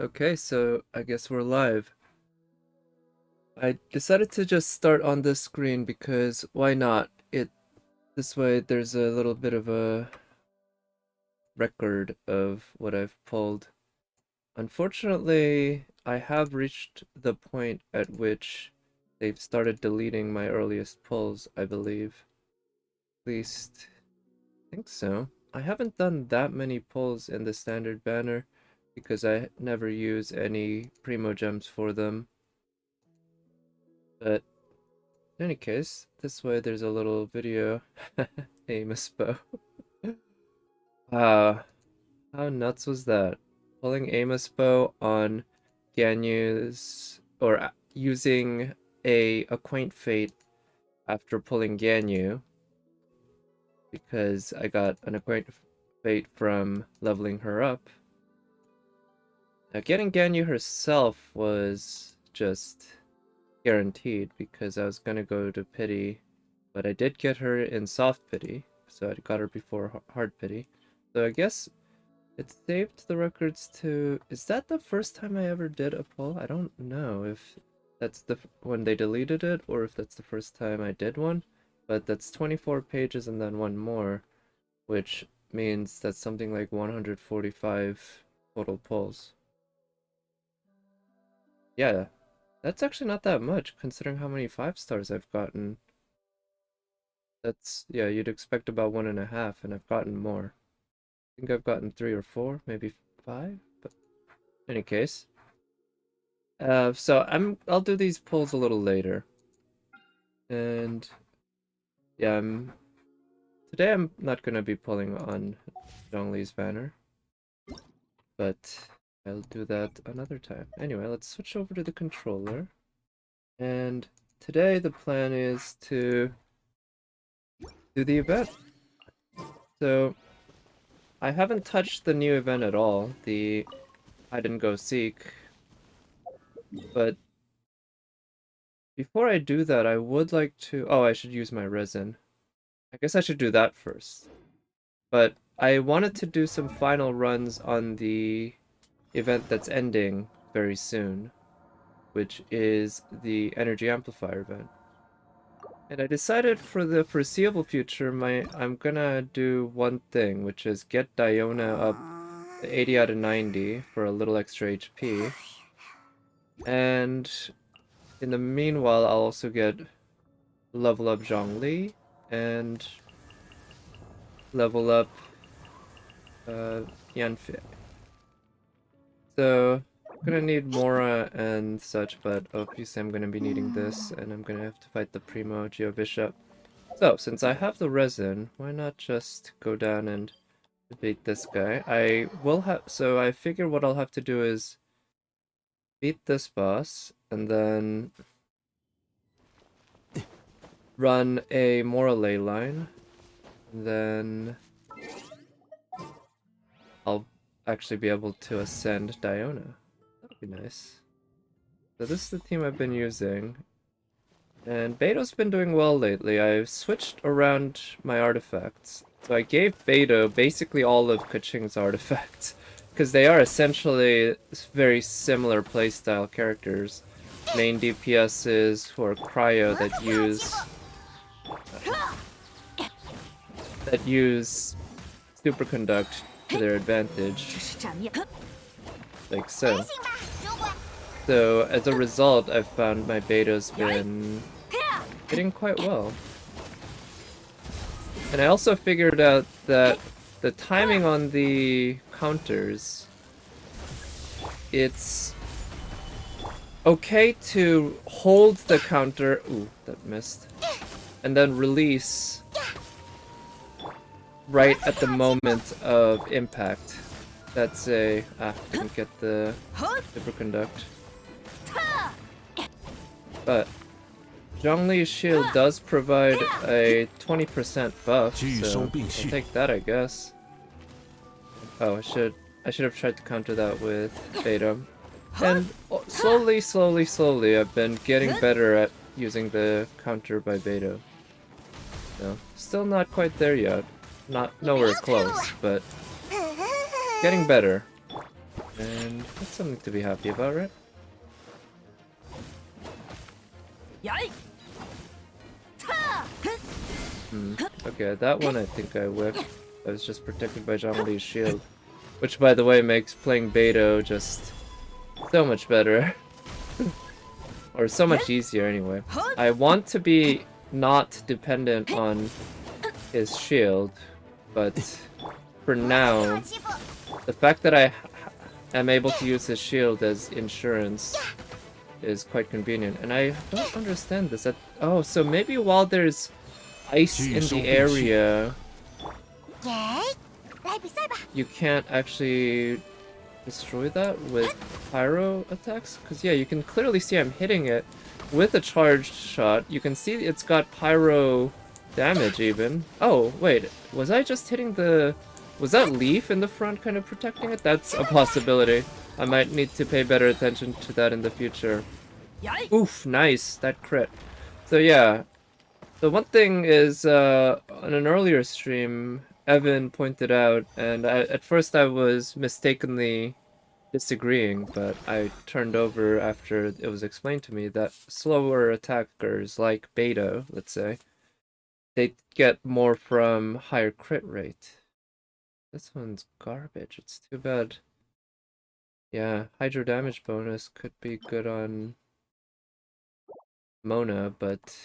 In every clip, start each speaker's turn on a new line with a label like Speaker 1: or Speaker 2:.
Speaker 1: Okay, so I guess we're live. I decided to just start on this screen because why not? This way there's a little bit of a record of what I've pulled. Unfortunately, I have reached the point at which they've started deleting my earliest pulls, I believe. At least, I think so. I haven't done that many pulls in the standard banner because I never use any primo gems for them. But in any case, this way there's a little video. Amos bow. Wow, how nuts was that? Pulling Amos bow on Ganyu's, or using a Quaint Fate after pulling Ganyu, because I got an Quaint Fate from leveling her up. Now getting Ganyu herself was just guaranteed because I was gonna go to pity, but I did get her in soft pity, so I got her before hard pity. So I guess it saved the records to... Is that the first time I ever did a pull? I don't know if that's when they deleted it or if that's the first time I did one, but that's 24 pages and then one more, which means that's something like 145 total pulls. Yeah, that's actually not that much, considering how many 5 stars I've gotten. That's, yeah, you'd expect about 1.5, and I've gotten more. I think I've gotten 3 or 4, maybe 5, but in any case. So I'll do these pulls a little later. And yeah, today I'm not gonna be pulling on Zhongli's banner, but I'll do that another time. Anyway, let's switch over to the controller. And today the plan is to do the event. So I haven't touched the new event at all, the Hide and Go Seek, but before I do that, I would like to... Oh, I should use my resin. I guess I should do that first. But I wanted to do some final runs on the event that's ending very soon, which is the Energy Amplifier event. And I decided for the foreseeable future, I'm gonna do one thing, which is get Diona up to 80 out of 90 for a little extra HP. And in the meanwhile, I'll also get level up Zhongli and level up Yanfei. So I'm gonna need Mora and such, but obviously I'm gonna be needing this, and I'm gonna have to fight the Primo Geobishop. So since I have the resin, why not just go down and beat this guy? So I figure what I'll have to do is beat this boss, and then run a Mora ley line, and then I'll actually be able to ascend Diona. That'd be nice. So this is the team I've been using, and Beto's been doing well lately. I've switched around my artifacts. So I gave Beto basically all of Kaching's artifacts, because they are essentially very similar playstyle characters. Main DPSs who are cryo that use superconduct to their advantage, like so. So as a result, I've found my Beto's been hitting quite well. And I also figured out that the timing on the counters, it's okay to hold the counter, ooh, that missed, and then release right at the moment of impact. That's a... didn't get the superconduct. But Zhongli's shield does provide a 20% buff, so I'll take that, I guess. Oh, I should have tried to counter that with Beto. And slowly, I've been getting better at using the counter by Beto. So, still not quite there yet. Nowhere close, but getting better. And that's something to be happy about, right? Okay, that one I think I whiffed. I was just protected by Zhongli's shield. Which, by the way, makes playing Beidou just so much better. Or so much easier, anyway. I want to be not dependent on his shield, but for now, the fact that I am able to use his shield as insurance is quite convenient. And I don't understand this. Oh, so maybe while there's ice in the area, you can't actually destroy that with pyro attacks? Because yeah, you can clearly see I'm hitting it with a charged shot. You can see it's got pyro damage even. Oh, wait, was I just hitting the... Was that leaf in the front kind of protecting it? That's a possibility. I might need to pay better attention to that in the future. Oof, nice, that crit. So yeah, the one thing is, on an earlier stream, Evan pointed out, and at first I was mistakenly disagreeing, but I turned over after it was explained to me that slower attackers like Beidou, let's say, they get more from higher crit rate. This one's garbage. It's too bad. Yeah, hydro damage bonus could be good on Mona, but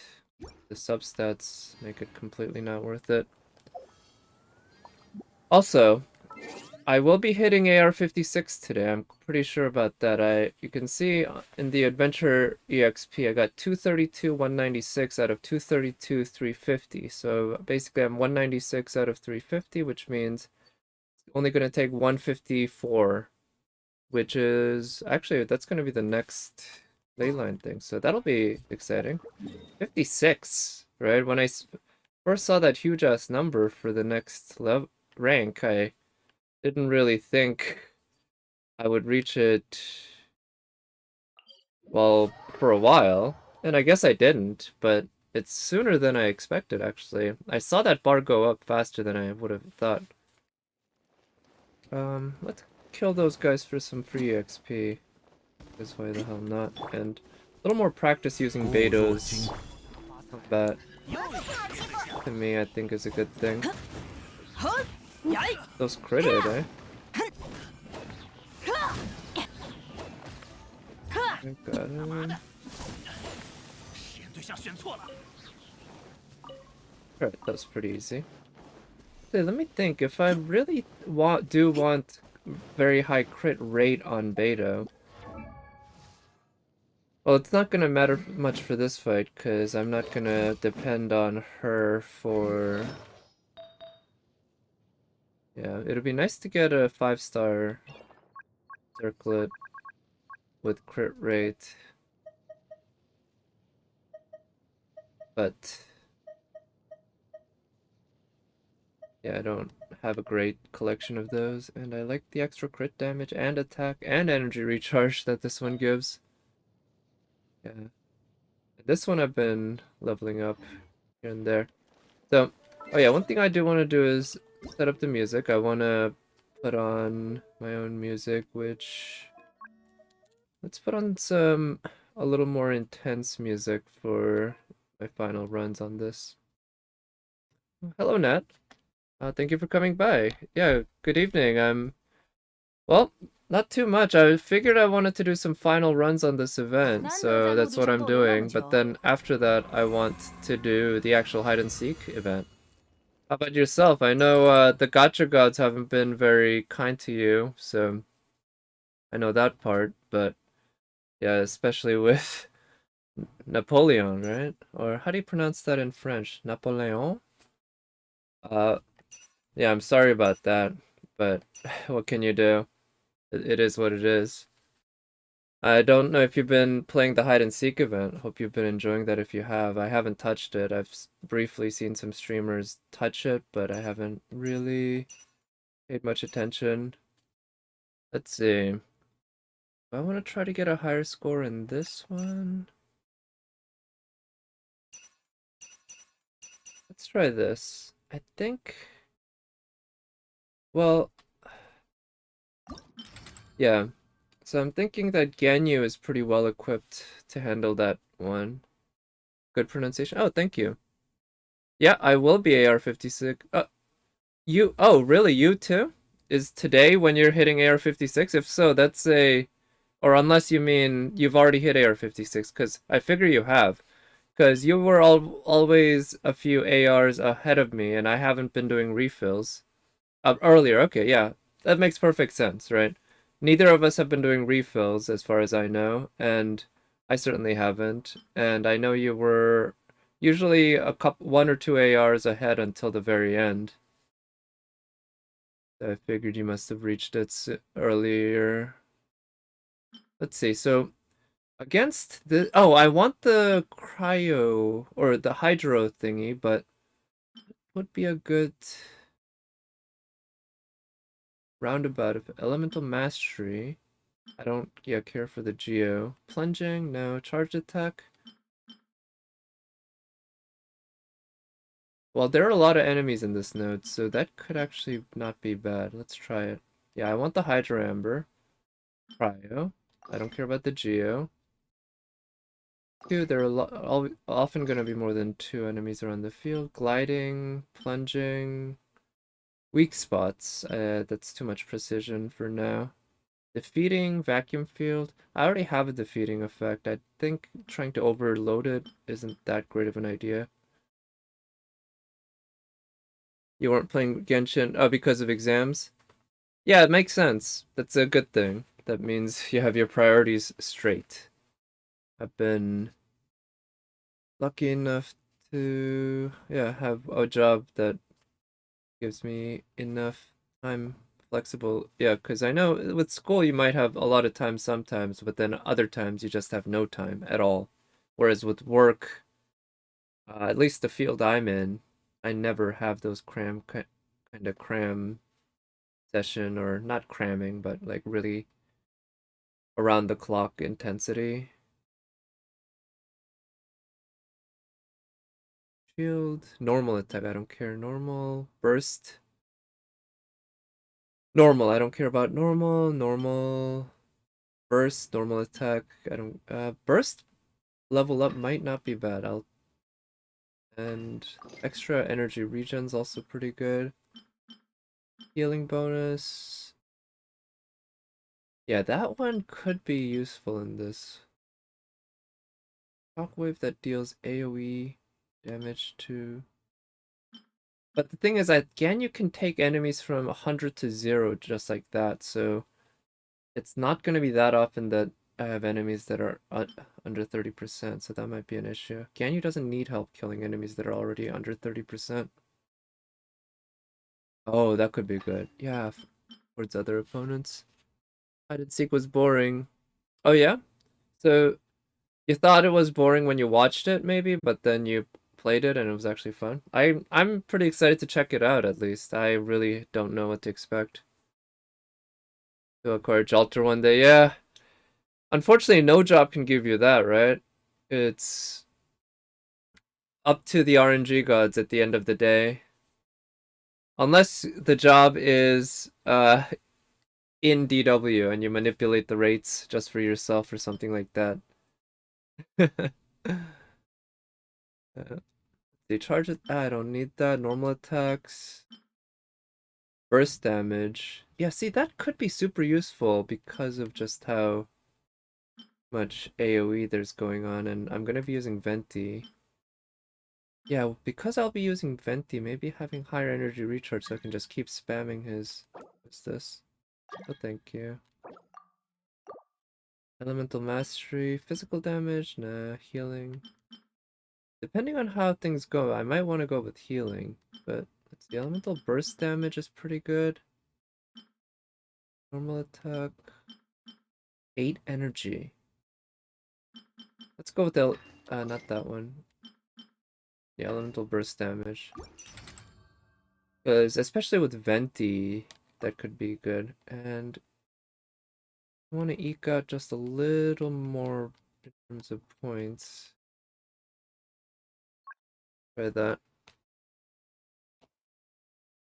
Speaker 1: the substats make it completely not worth it. Also, I will be hitting AR56 today. I'm pretty sure about that. You can see in the Adventure EXP, I got 232, 196 out of 232, 350. So basically, I'm 196 out of 350, which means it's only going to take 154, which is actually that's going to be the next leyline thing. So that'll be exciting. 56, right? When I first saw that huge ass number for the next rank, I didn't really think I would reach it, well, for a while. And I guess I didn't, but it's sooner than I expected, actually. I saw that bar go up faster than I would have thought. Let's kill those guys for some free XP. Because why the hell not? And a little more practice using Beidou's combat, to me, I think is a good thing. Those critted, eh? I got him. Alright, that was pretty easy. Okay, let me think. If I really want very high crit rate on Beidou, well, it's not gonna matter much for this fight, because I'm not gonna depend on her for... Yeah, it'd be nice to get a 5-star circlet with crit rate. But... yeah, I don't have a great collection of those, and I like the extra crit damage and attack and energy recharge that this one gives. Yeah. This one I've been leveling up here and there. So, oh yeah, one thing I do want to do is set up the music. I want to put on my own music, which... let's put on a little more intense music for my final runs on this. Hello, Nat. Thank you for coming by. Yeah, good evening. Well, not too much. I figured I wanted to do some final runs on this event, so that's what I'm doing. But then after that, I want to do the actual hide and seek event. How about yourself? I know the gacha gods haven't been very kind to you, so I know that part. But yeah, especially with Napoleon, right? Or how do you pronounce that in French? Napoleon? Uh, yeah, I'm sorry about that, but what can you do? It is what it is. I don't know if you've been playing the hide and seek event. Hope you've been enjoying that if you have. I haven't touched it. I've briefly seen some streamers touch it, but I haven't really paid much attention. Let's see. I want to try to get a higher score in this one. Let's try this. I think... well... Yeah. So I'm thinking that Ganyu is pretty well equipped to handle that one. Good pronunciation. Oh, thank you. Yeah, I will be AR56. Oh, really? You too? Is today when you're hitting AR56? If so, that's a, or unless you mean you've already hit AR56, because I figure you have. Because you were always a few ARs ahead of me, and I haven't been doing refills. Earlier, okay, yeah. That makes perfect sense, right? Neither of us have been doing refills, as far as I know, and I certainly haven't. And I know you were usually one or two ARs ahead until the very end. I figured you must have reached it earlier. Let's see. So against the I want the cryo or the hydro thingy, but would be a good roundabout of elemental mastery. I don't care for the geo. Plunging, no. Charge attack. Well, there are a lot of enemies in this node, so that could actually not be bad. Let's try it. Yeah, I want the hydro amber. Cryo. I don't care about the geo. Two, there are often going to be more than two enemies around the field. Gliding, plunging, weak spots. That's too much precision for now. Defeating, vacuum field. I already have a defeating effect. I think trying to overload it isn't that great of an idea. You weren't playing Genshin because of exams? Yeah, it makes sense. That's a good thing. That means you have your priorities straight. I've been lucky enough to have a job that gives me enough time flexible. Yeah, because I know with school you might have a lot of time sometimes, but then other times you just have no time at all. Whereas with work, at least the field I'm in, I never have those kind of cram session, or not cramming, but like really around the clock intensity. Shield, normal attack, I don't care. Normal, burst. Normal, I don't care about normal, burst, normal attack. I don't burst level up might not be bad. I'll and extra energy regen's also pretty good. Healing bonus. Yeah, that one could be useful in this. Shockwave that deals AoE damage to. But the thing is, again, you can take enemies from 100 to 0 just like that, so it's not going to be that often that I have enemies that are under 30%, so that might be an issue. Ganyu doesn't need help killing enemies that are already under 30%. Oh, that could be good. Yeah, towards other opponents. Hide and seek was boring. Oh yeah? So you thought it was boring when you watched it, maybe, but then you played it and it was actually fun. I'm pretty excited to check it out at least. I really don't know what to expect. To acquire Jalter one day, yeah. Unfortunately, no job can give you that, right? It's up to the RNG gods at the end of the day. Unless the job is in DW and you manipulate the rates just for yourself or something like that. They charge it. I don't need that. Normal attacks. Burst damage. Yeah, see, that could be super useful because of just how much AoE there's going on, and I'm gonna be using Venti. Yeah, because I'll be using Venti, maybe having higher energy recharge so I can just keep spamming his... What's this? Oh, thank you. Elemental Mastery, physical damage, nah, healing. Depending on how things go, I might want to go with healing, but let's see, elemental burst damage is pretty good. Normal attack. 8 energy. Let's go with the, not that one. The elemental burst damage. Because, especially with Venti, that could be good. And I want to eke out just a little more in terms of points. Try that.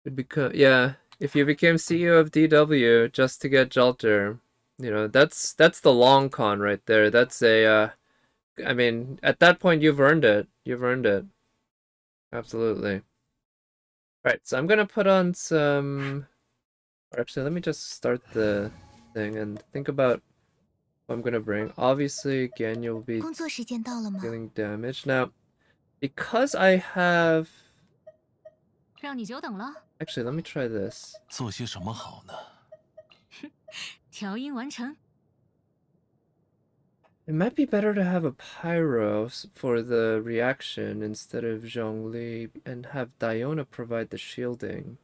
Speaker 1: It become, yeah, if you became CEO of DW just to get Jalter, You know, that's the long con right there. That's a I mean, at that point you've earned it. You've earned it. Absolutely. Right, so I'm gonna put on some, or actually let me just start the thing and think about what I'm gonna bring. Obviously, again, you'll be
Speaker 2: 工作时间到了吗？
Speaker 1: dealing damage. Now, because I have
Speaker 2: 让你久等了。
Speaker 1: actually, let me try this.
Speaker 3: 做些什么好呢？
Speaker 2: 调音完成。
Speaker 1: It might be better to have a pyro for the reaction instead of Zhongli and have Diona provide the shielding.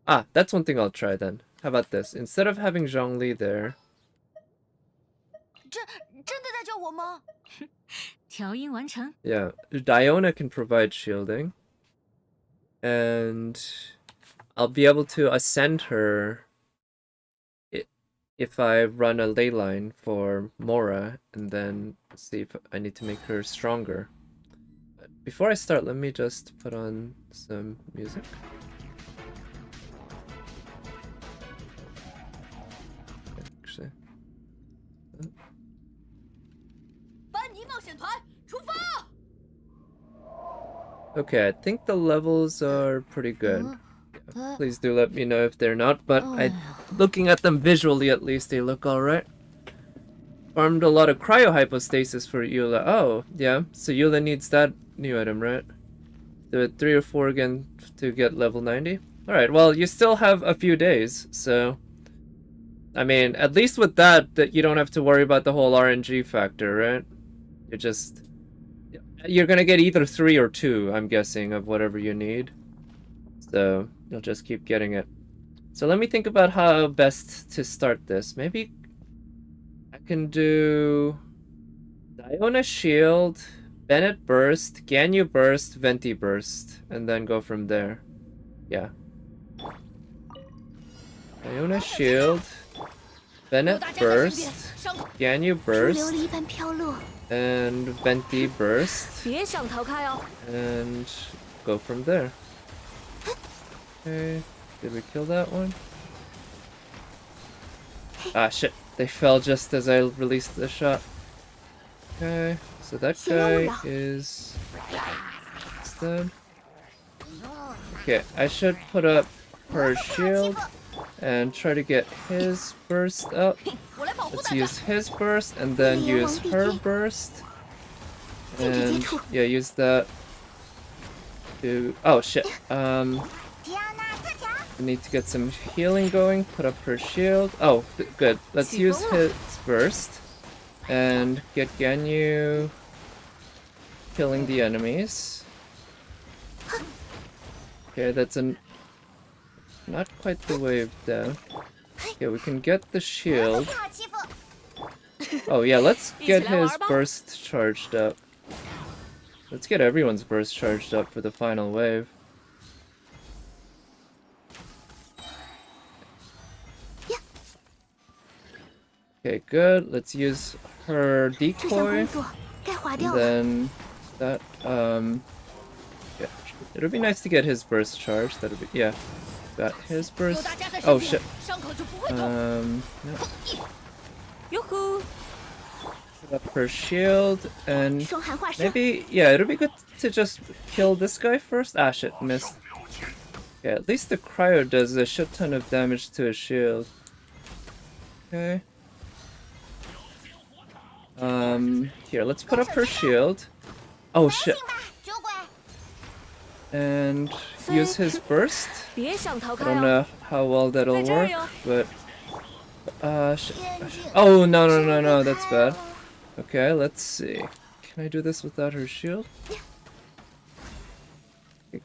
Speaker 1: Ah, that's one thing I'll try then. How about this? Instead of having Zhongli there.
Speaker 2: 真的在救我吗？调音完成。
Speaker 1: Yeah, Diona can provide shielding. And I'll be able to ascend her if I run a ley line for Mora and then see if I need to make her stronger. But before I start, let me just put on some music. Actually.
Speaker 2: 班尼冒险团出发！
Speaker 1: Okay, I think the levels are pretty good. Please do let me know if they're not, but looking at them visually at least, they look alright. Farmed a lot of cryohypostasis for Eula. Oh, yeah, so Eula needs that new item, right? Do it 3 or 4 again to get level 90? Alright, well, you still have a few days, so... I mean, at least with that you don't have to worry about the whole RNG factor, right? You're gonna get either 3 or 2, I'm guessing, of whatever you need. So, you'll just keep getting it. So let me think about how best to start this. Maybe I can do Diona Shield, Bennett Burst, Ganyu Burst, Venti Burst, and then go from there. Yeah. Diona Shield, Bennett Burst, Ganyu Burst, and Venti Burst, and go from there. Okay, did we kill that one? Ah, shit. They fell just as I released the shot. Okay, so that guy is dead. Okay, I should put up her shield and try to get his burst up. Let's use his burst and then use her burst. And yeah, use that to... Oh, shit. I need to get some healing going, put up her shield. Oh, good. Let's use his burst and get Ganyu killing the enemies. Okay, that's not quite the wave down. Okay, we can get the shield. Oh yeah, let's get his burst charged up. Let's get everyone's burst charged up for the final wave. Okay, good. Let's use her decoy. And then that yeah. It'll be nice to get his burst charged. That'll be yeah. Got his burst. Oh shit. No. Put up her shield and maybe yeah, it'll be good to just kill this guy first. Ah shit, missed. Yeah, at least the cryo does a shit ton of damage to his shield. Okay. Here, let's put up her shield. Oh shit. And use his burst. I don't know how well that'll work, but... shit. Oh, no, that's bad. Okay, let's see. Can I do this without her shield?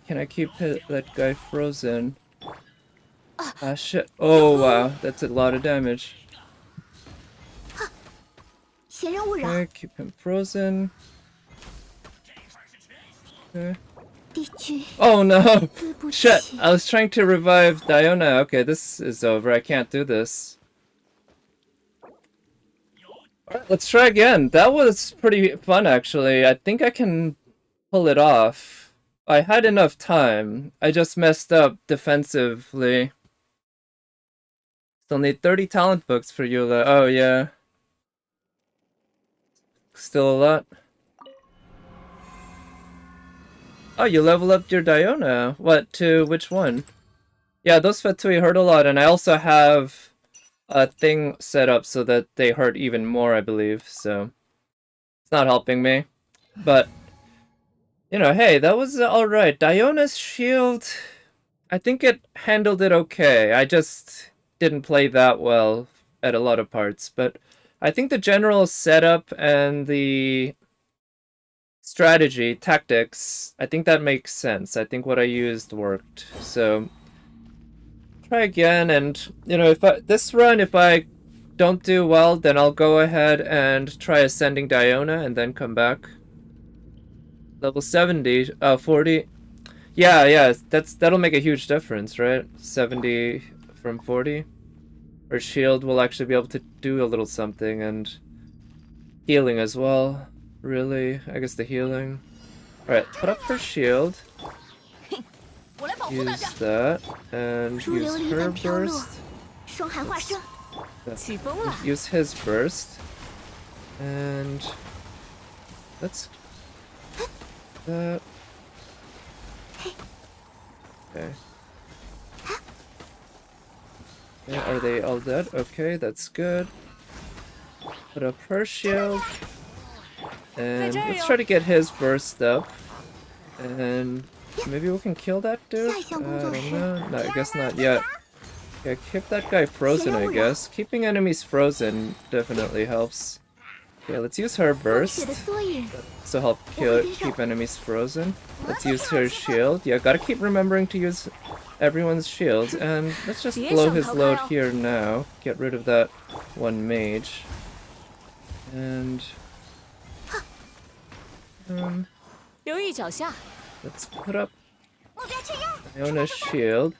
Speaker 1: Can I keep that guy frozen? Ah, shit. Oh, wow, that's a lot of damage. Okay, keep him frozen. Okay. Oh no! Shit! I was trying to revive Diona. Okay, this is over. I can't do this. Alright, let's try again. That was pretty fun, actually. I think I can pull it off. I had enough time. I just messed up defensively. Still need 30 talent books for Eula. Oh, yeah. Still a lot. Oh, you level up your Diona. What, to which one? Yeah, those Fatui hurt a lot, and I also have a thing set up so that they hurt even more, I believe, so it's not helping me. But, you know, hey, that was alright. Diona's shield, I think it handled it okay. I just didn't play that well at a lot of parts, but I think the general setup and the strategy, tactics, I think that makes sense. I think what I used worked. So try again, and you know, if I don't do well, then I'll go ahead and try ascending Diona and then come back. Level 70, 40. Yeah, that'll make a huge difference, right? 70 from 40. Her shield will actually be able to do a little something, and healing as well. Really, I guess the healing. Alright, put up her shield. Use that, and use her burst. Use his burst. And let's that. Okay. Yeah, are they all dead? Okay, that's good. Put up her shield. And let's try to get his burst up. And maybe we can kill that dude? I don't know. No, I guess not yet. Yeah, keep that guy frozen, I guess. Keeping enemies frozen definitely helps. Okay, let's use her burst. So help keep enemies frozen. Let's use her shield. Yeah, gotta keep remembering to use everyone's shields. And let's just blow his load here now. Get rid of that one mage. And let's put up Iona's shield.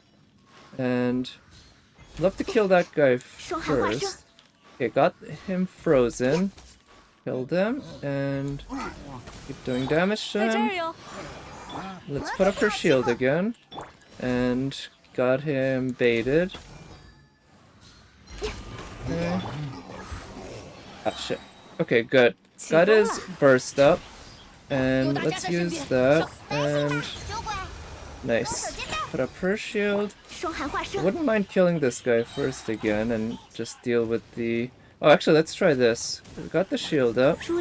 Speaker 1: And love to kill that guy first. Okay, got him frozen. Killed him, and keep doing damage to him. Let's put up her shield again. And got him baited. Okay. Ah, shit. Okay, good. Got his burst up. And let's use that. And nice. Put up her shield. I wouldn't mind killing this guy first again and just deal with the... Oh, actually, let's try this. We got the shield up. So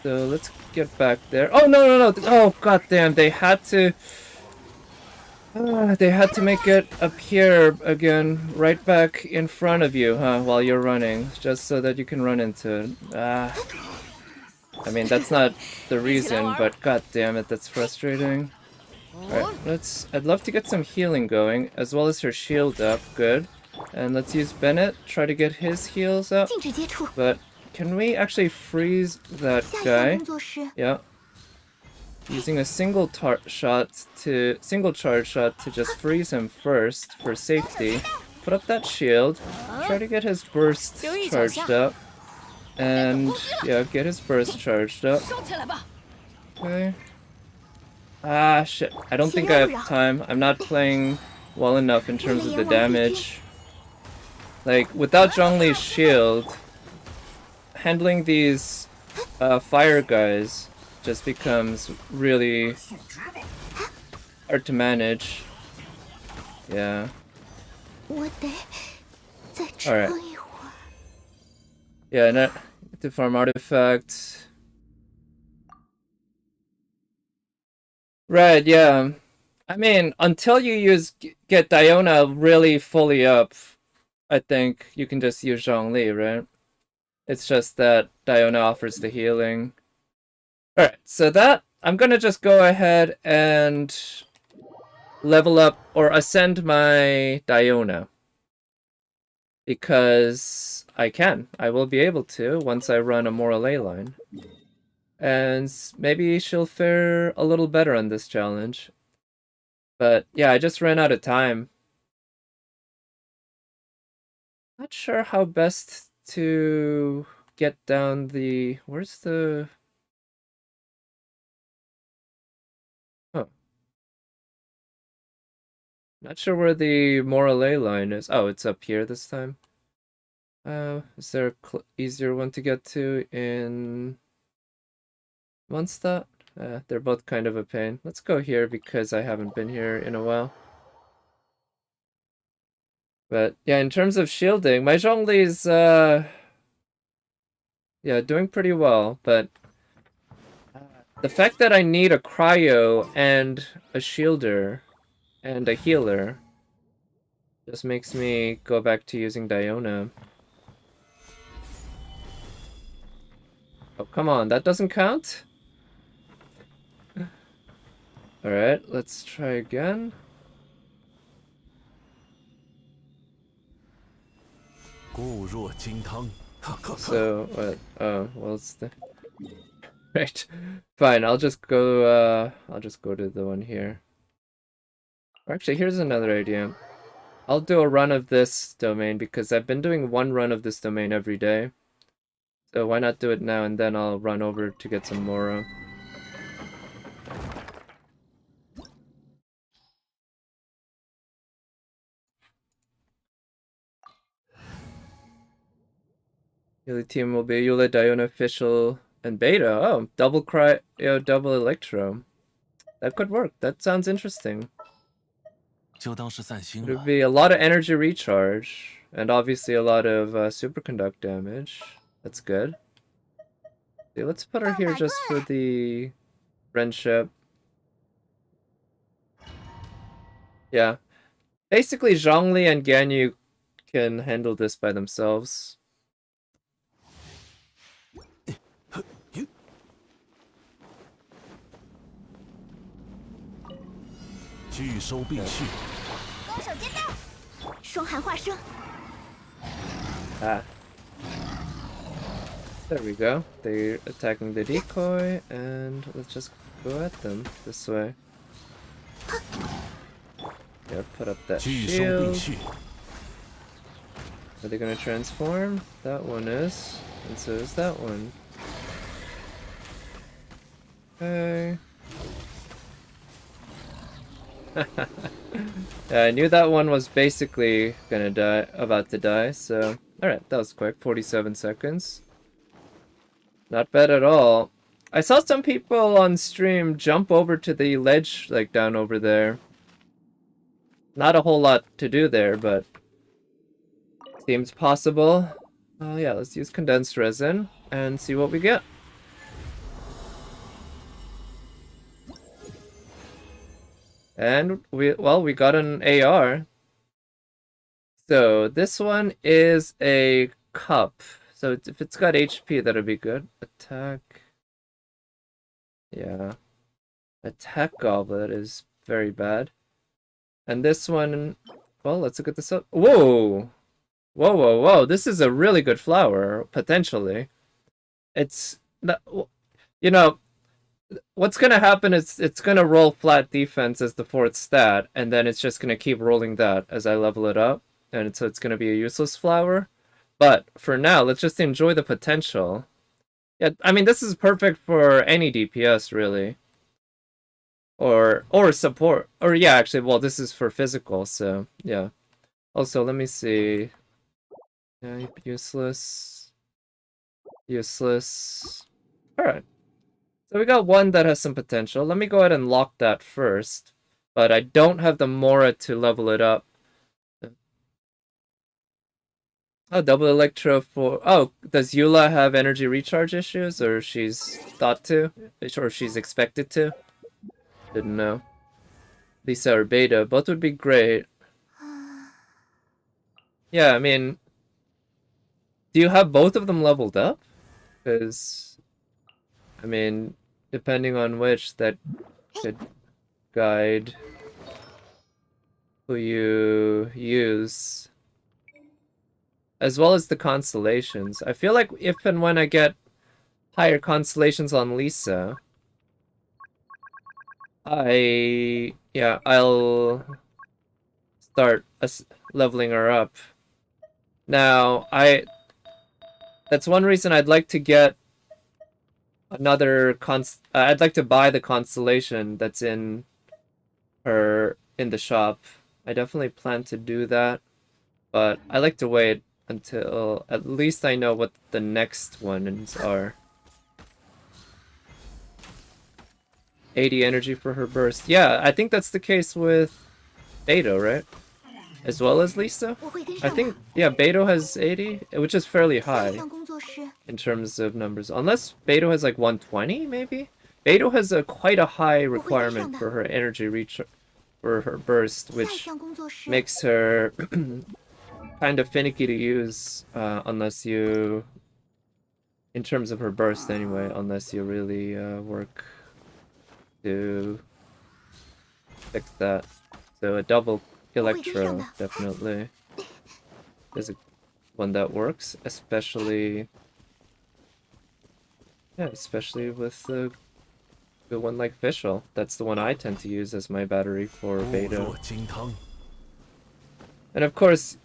Speaker 1: let's get back there. Oh, no. Oh, goddamn. They had to... they had to make it appear again right back in front of you, huh, while you're running. Just so that you can run into it. I mean, that's not the reason, but god damn it, that's frustrating. Alright, I'd love to get some healing going, as well as her shield up. Good. And let's use Bennett, try to get his heals up. But can we actually freeze that guy? Yeah. Using a single charge shot to just freeze him first for safety. Put up that shield. Try to get his burst charged up. And yeah, get his burst charged up. Okay. Ah, shit. I don't think I have time. I'm not playing well enough in terms of the damage. Like, without Zhongli's shield, handling these fire guys just becomes really hard to manage. Yeah. Alright. Yeah, not to farm artifacts. Right, yeah. I mean, until you get Diona really fully up, I think you can just use Zhongli, right? It's just that Diona offers the healing. Alright, so that, I'm gonna just go ahead and level up or ascend my Diona. Because I can. I will be able to once I run a Moral ley line. And maybe she'll fare a little better on this challenge. But yeah, I just ran out of time. Not sure how best to get down the... Where's the... Oh. Not sure where the Morale line is. Oh, it's up here this time. Is there a easier one to get to in Mondstadt? They're both kind of a pain. Let's go here because I haven't been here in a while. But yeah, in terms of shielding, my Zhongli's yeah, doing pretty well, but the fact that I need a cryo and a shielder and a healer just makes me go back to using Diona. Oh, come on, that doesn't count? Alright, let's try again. So, what? Oh, well, it's the... Right. Fine, I'll just go to the one here. Or actually, here's another idea. I'll do a run of this domain because I've been doing one run of this domain every day. So why not do it now and then I'll run over to get some Mora. The team will be Eula, Diona, Fischl, and Beta. Oh, double double Electro. That could work. That sounds interesting. It would be a lot of energy recharge, and obviously a lot of superconduct damage. That's good. Okay, let's put her here just for the friendship. Yeah. Basically, Zhongli and Ganyu can handle this by themselves. Ah. There we go. They're attacking the decoy, and let's just go at them this way. Yeah, put up that shield. Are they gonna transform? That one is, and so is that one. Okay. Yeah, I knew that one was basically gonna die, about to die, so... Alright, that was quick, 47 seconds. Not bad at all. I saw some people on stream jump over to the ledge, like, down over there. Not a whole lot to do there, but... seems possible. Yeah, let's use condensed resin, and see what we get. And we got an AR. So this one is a cup. So if it's got HP, that'll be good. Attack. Yeah. Attack goblet is very bad. And this one, well, let's look at this up. Whoa! Whoa, whoa, whoa. This is a really good flower, potentially. It's, you know, what's gonna happen is it's gonna roll flat defense as the fourth stat, and then it's just gonna keep rolling that as I level it up, and so it's gonna be a useless flower. But for now, let's just enjoy the potential. Yeah, I mean this is perfect for any DPS really, or support, or yeah, actually, well, this is for physical, so yeah. Also, let me see. Yeah, useless, useless. All right. So we got one that has some potential. Let me go ahead and lock that first. But I don't have the Mora to level it up. Oh, double Electro for... Oh, does Eula have energy recharge issues? Or she's thought to? Or she's expected to? Didn't know. Lisa or Beta. Both would be great. Yeah, I mean... Do you have both of them leveled up? Because... I mean... Depending on which, that could guide who you use, as well as the constellations. I feel like if and when I get higher constellations on Lisa, I'll start leveling her up. Now, that's one reason I'd like to get another I'd like to buy the constellation that's in the shop. I definitely plan to do that, but I like to wait until at least I know what the next ones are. 80 energy for her burst. Yeah, I think that's the case with Beto, right? As well as Lisa? I think, yeah, Beto has 80, which is fairly high in terms of numbers. Unless Beto has like 120, maybe? Beto has quite a high requirement for her energy reach for her burst, which makes her kind of finicky to use unless you, in terms of her burst anyway, unless you really work to fix that. So a double Electro definitely is one that works, especially especially with the one like Fischl. That's the one I tend to use as my battery for Beta. And of course,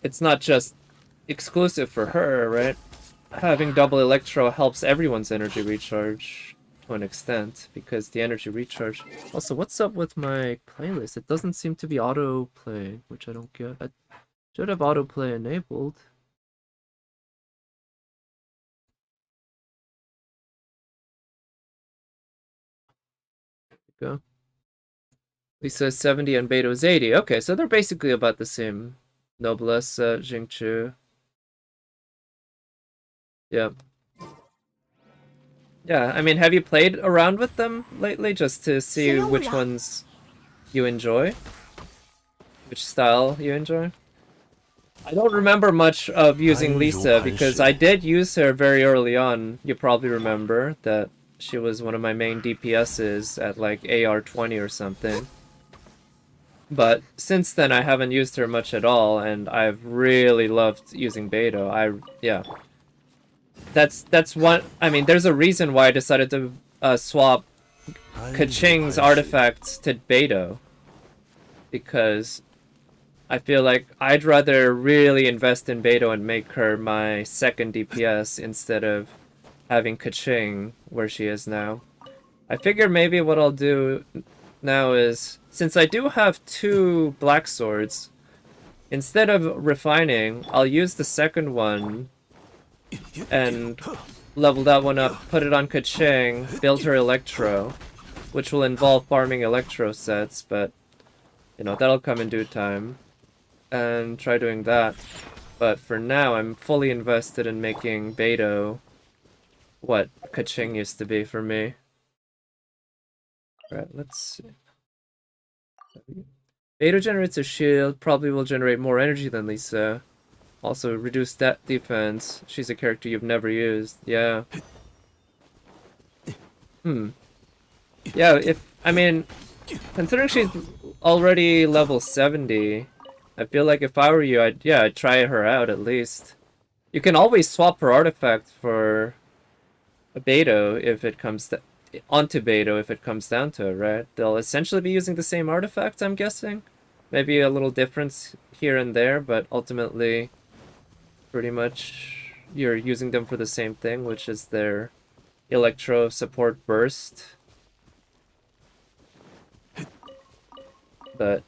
Speaker 1: it's not just exclusive for her, right? Having double Electro helps everyone's energy recharge to an extent, because the energy recharge... Also, what's up with my playlist? It doesn't seem to be autoplay, which I don't get. I should have autoplay enabled. There we go. Lisa is 70 and Beto is 80. Okay, so they're basically about the same. Noblesse, Jingchu. Yep. Yeah, I mean, have you played around with them lately just to see which ones you enjoy? Which style you enjoy? I don't remember much of using Lisa because I did use her very early on. You probably remember that she was one of my main DPSs at like AR20 or something. But since then I haven't used her much at all, and I've really loved using Beto. Yeah. That's one. I mean, there's a reason why I decided to swap Kaching's artifacts to Beto, because I feel like I'd rather really invest in Beto and make her my second DPS instead of having Kaching where she is now. I figure maybe what I'll do now is, since I do have 2 black swords, instead of refining, I'll use the second one and level that one up, put it on Kaching, build her Electro, which will involve farming Electro sets, but, you know, that'll come in due time, and try doing that. But for now, I'm fully invested in making Beto what Kaching used to be for me. Alright, let's see. Beto generates a shield, probably will generate more energy than Lisa. Also, reduce stat defense. She's a character you've never used. Yeah. Yeah, I mean, considering she's already level 70, I feel like if I were you, I'd try her out at least. You can always swap her artifact for a Beto if it comes onto Beto if it comes down to it, right? They'll essentially be using the same artifact, I'm guessing. Maybe a little difference here and there, but ultimately, pretty much you're using them for the same thing, which is their Electro support burst. But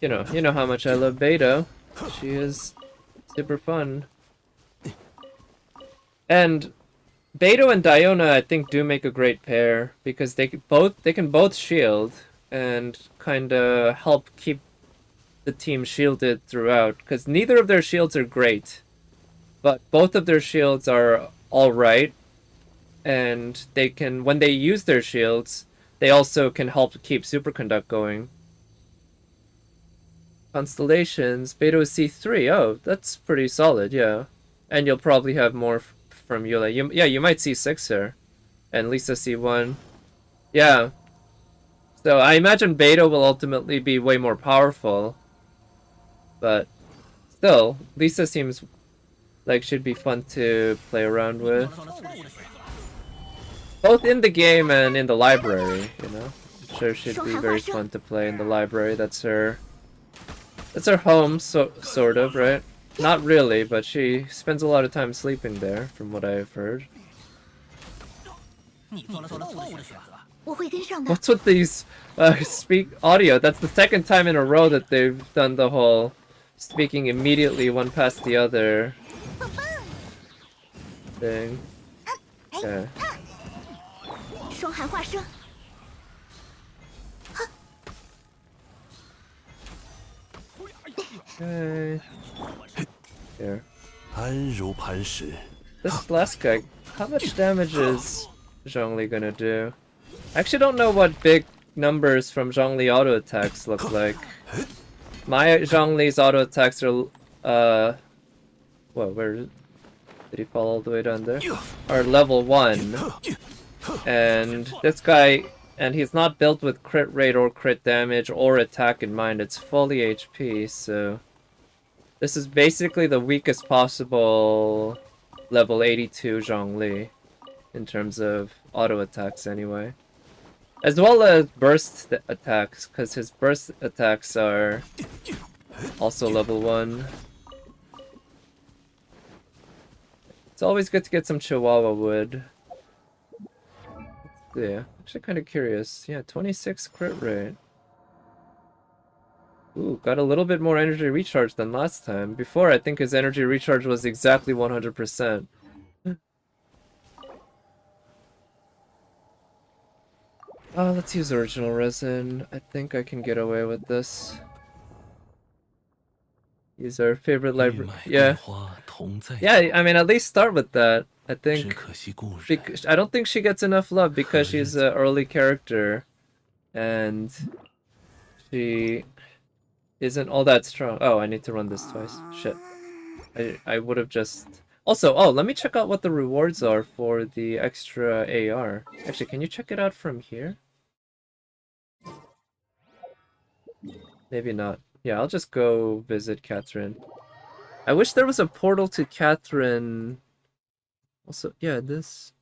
Speaker 1: you know how much I love Beto. She is super fun. And Beto and Diona, I think, do make a great pair because they can both shield and kind of help keep the team shielded throughout. Because neither of their shields are great, but both of their shields are all right, and they can, when they use their shields, they also can help keep Superconduct going. Constellations, Beto is C3. Oh, that's pretty solid, yeah. And you'll probably have more from Yule. Yeah, you might see 6 here. And Lisa C1. Yeah. So I imagine Beto will ultimately be way more powerful. But still, Lisa seems like she'd be fun to play around with. Both in the game and in the library, you know? I'm sure she'd be very fun to play in the library. That's her home, sort of, right? Not really, but she spends a lot of time sleeping there, from what I've heard.
Speaker 2: 我会跟上的。
Speaker 1: What's with these speak audio? That's the second time in a row that they've done the whole speaking immediately one past the other thing. Okay.
Speaker 2: 双寒化生，
Speaker 1: Okay. Here.
Speaker 3: 安如磐石，
Speaker 1: This last guy, how much damage is Zhongli gonna do? I actually don't know what big numbers from Zhongli auto attacks look like. My Zhongli's auto attacks are, whoa, where did he fall all the way down there? Are level 1. And this guy, and he's not built with crit rate or crit damage or attack in mind, it's fully HP, so this is basically the weakest possible level 82 Zhongli in terms of auto attacks anyway. As well as burst attacks, because his burst attacks are also level 1. It's always good to get some Chihuahua wood. Yeah, actually kind of curious. Yeah, 26 crit rate. Ooh, got a little bit more energy recharge than last time. Before, I think his energy recharge was exactly 100%. Let's use original resin. I think I can get away with this. Use our favorite
Speaker 3: 玉
Speaker 1: library.
Speaker 3: 麦桂
Speaker 1: Yeah.
Speaker 3: 花同在脚，
Speaker 1: Yeah, I mean, at least start with that. I
Speaker 3: 只
Speaker 1: think
Speaker 3: 可惜故人
Speaker 1: I don't think she gets enough love because she's an early character and she isn't all that strong. Oh, I need to run this twice. Shit. I would have just... Also, oh, let me check out what the rewards are for the extra AR. Actually, can you check it out from here? Maybe not. Yeah, I'll just go visit Catherine. I wish there was a portal to Catherine. Also, yeah, this...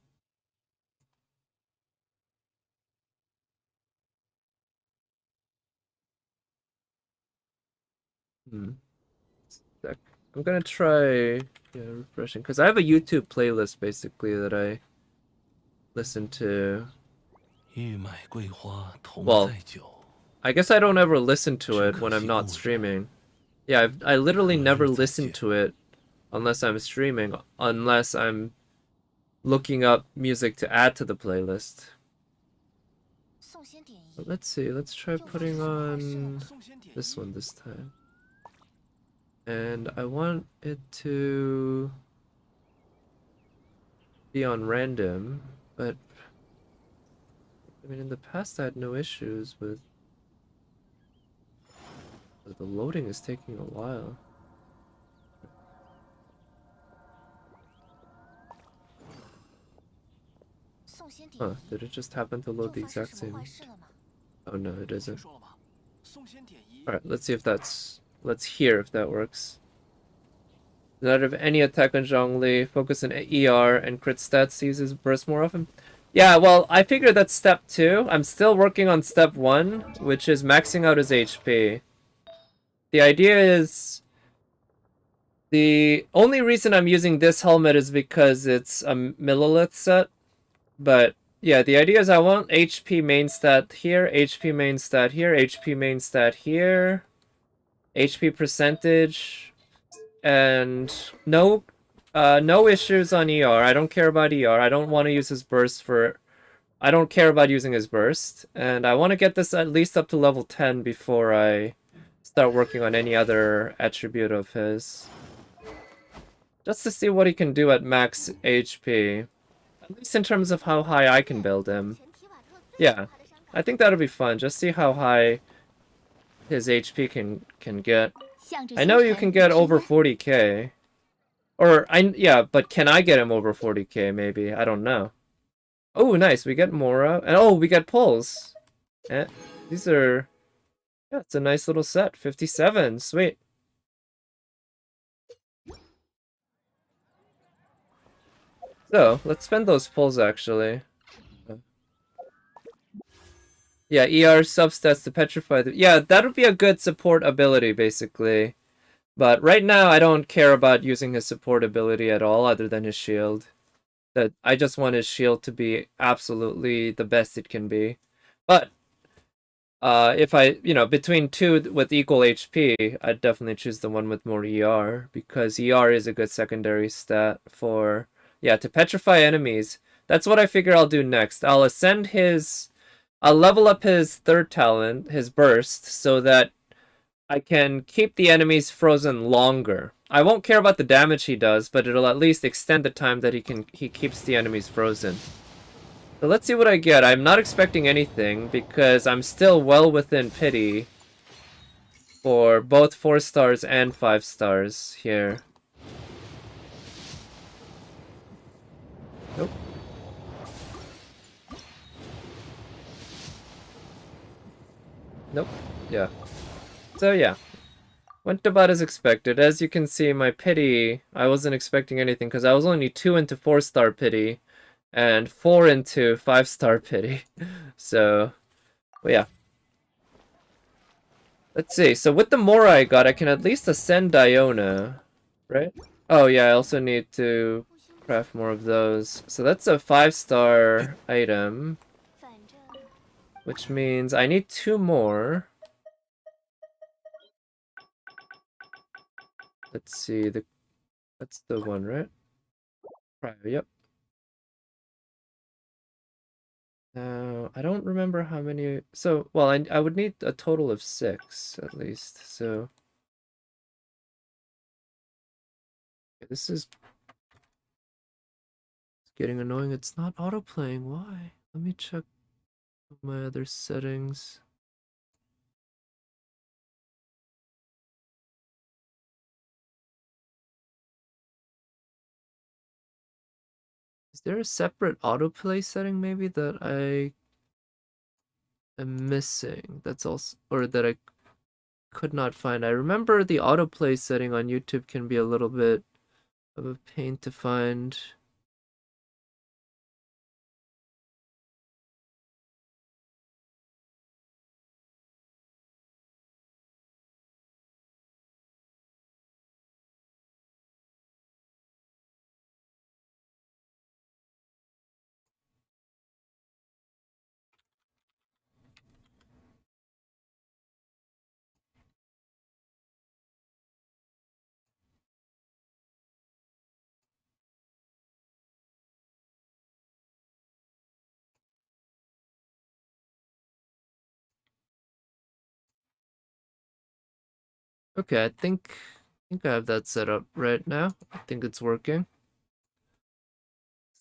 Speaker 1: Sec. I'm gonna try refreshing, because I have a YouTube playlist basically that I listen to.
Speaker 3: 玉麦桂花同
Speaker 1: Well,
Speaker 3: 在酒，
Speaker 1: I guess I don't ever listen to it when I'm not streaming. Yeah, I literally never listen to it unless I'm streaming, unless I'm looking up music to add to the playlist.
Speaker 2: 送仙点一，
Speaker 1: But let's see, let's try putting on this one this time. And I want it to be on random, but I mean, in the past I had no issues with... But the loading is taking a while. Huh, did it just happen to load the exact same? Oh no, it isn't. Alright, let's see if that's... Let's hear if that works. Not have any attack on Zhongli, focus on ER and crit stats, uses burst more often. Yeah, well, I figured that's step 2. I'm still working on step 1, which is maxing out his HP. The idea is... The only reason I'm using this helmet is because it's a millilith set. But, yeah, the idea is I want HP main stat here, HP main stat here, HP main stat here, HP percentage, and no issues on ER. I don't care about ER. I don't want to use his burst for... I don't care about using his burst. And I want to get this at least up to level 10 before I start working on any other attribute of his. Just to see what he can do at max HP. At least in terms of how high I can build him. Yeah, I think that'll be fun. Just see how high his HP can get. I know you can get over 40k. Or, yeah, but can I get him over 40k maybe? I don't know. Oh, nice, we get Mora. And oh, we get pulls. These are... Yeah, it's a nice little set. 57, sweet. So, let's spend those pulls actually. Yeah, ER substats to petrify the... Yeah, that would be a good support ability, basically. But right now, I don't care about using his support ability at all, other than his shield. That I just want his shield to be absolutely the best it can be. But if I, between two with equal HP, I'd definitely choose the one with more ER, because ER is a good secondary stat for, yeah, to petrify enemies. That's what I figure I'll do next. I'll level up his third talent, his burst, so that I can keep the enemies frozen longer. I won't care about the damage he does, but it'll at least extend the time that he keeps the enemies frozen. So let's see what I get. I'm not expecting anything because I'm still well within pity for both 4 stars and 5 stars here. Nope. Nope. Yeah. So yeah. Went about as expected. As you can see, my pity, I wasn't expecting anything because I was only 2 into 4-star pity and 4 into 5-star pity. So, well, yeah. Let's see. So with the more I got, I can at least ascend Diona, right? Oh yeah, I also need to craft more of those. So that's a 5-star item, which means I need 2 more. Let's see, that's the one, right? Yep. Now, I don't remember how many. So, well, I would need a total of 6 at least. So, this is getting annoying. It's not autoplaying. Why? Let me check my other settings. Is there a separate autoplay setting maybe that I am missing? That's also, or that I could not find. I remember the autoplay setting on YouTube can be a little bit of a pain to find. Okay, I think I have that set up right now. I think it's working.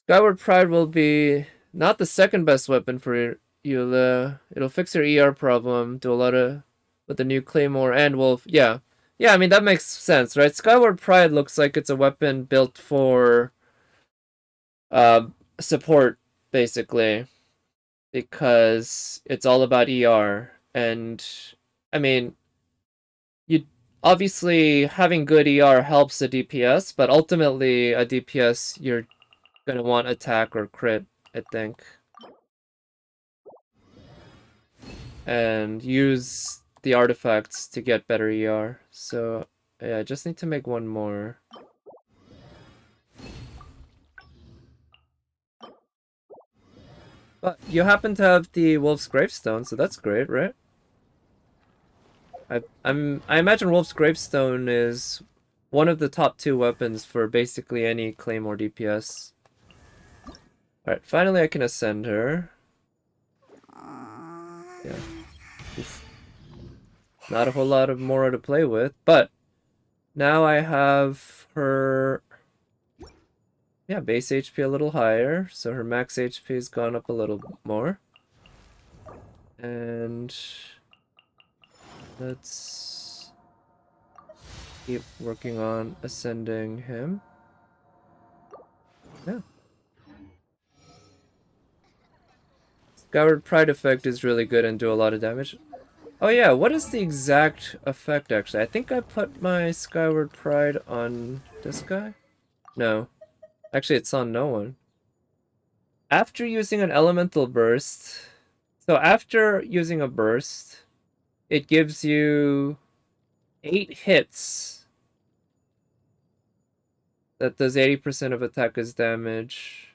Speaker 1: Skyward Pride will be not the second best weapon for Eula. It'll fix her ER problem, do a lot of with the new Claymore and Wolf. Yeah. Yeah, I mean that makes sense, right? Skyward Pride looks like it's a weapon built for support basically, because it's all about ER. And I mean, you obviously having good ER helps a DPS, but ultimately a DPS you're gonna want attack or crit, I think, and use the artifacts to get better ER. So yeah, I just need to make one more. But you happen to have the Wolf's Gravestone, so that's great, right? I imagine Wolf's Gravestone is one of the top 2 weapons for basically any Claymore DPS. Alright, finally I can ascend her. Yeah. Oof. Not a whole lot of more to play with, but now I have her, yeah, base HP a little higher, so her max HP has gone up a little more. And let's keep working on ascending him. Yeah. Skyward Pride effect is really good and do a lot of damage. Oh yeah, what is the exact effect actually? I think I put my Skyward Pride on this guy? No. Actually, it's on no one. After using an elemental burst, so after using a burst, it gives you 8 hits that does 80% of attack as damage.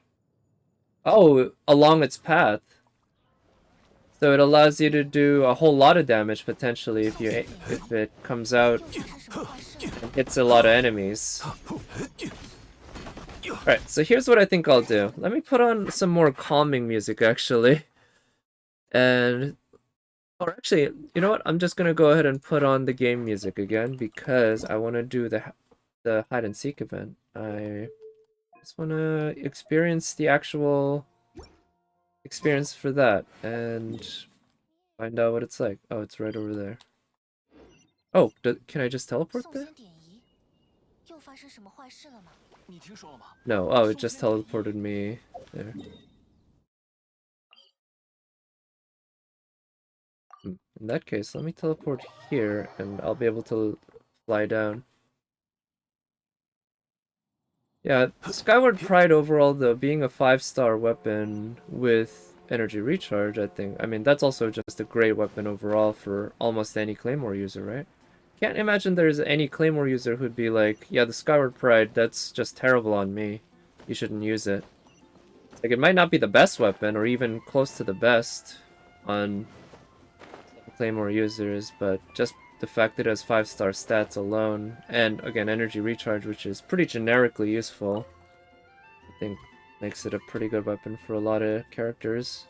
Speaker 1: Oh, along its path. So it allows you to do a whole lot of damage potentially if it comes out and hits a lot of enemies. Alright, so here's what I think I'll do. Let me put on some more calming music actually. And or actually, you know what? I'm just gonna go ahead and put on the game music again because I want to do the hide and seek event. I just want to experience the actual experience for that and find out what it's like. Oh, it's right over there. Oh, can I just teleport there? No. Oh, it just teleported me there. In that case, let me teleport here and I'll be able to fly down. Yeah, the Skyward Pride overall, though, being a 5-star weapon with energy recharge, I think. I mean, that's also just a great weapon overall for almost any Claymore user, right? Can't imagine there's any Claymore user who'd be like, yeah, the Skyward Pride, that's just terrible on me. You shouldn't use it. Like, it might not be the best weapon, or even close to the best on Claymore users, but just the fact that it has 5-star stats alone, and again, energy recharge, which is pretty generically useful, I think makes it a pretty good weapon for a lot of characters.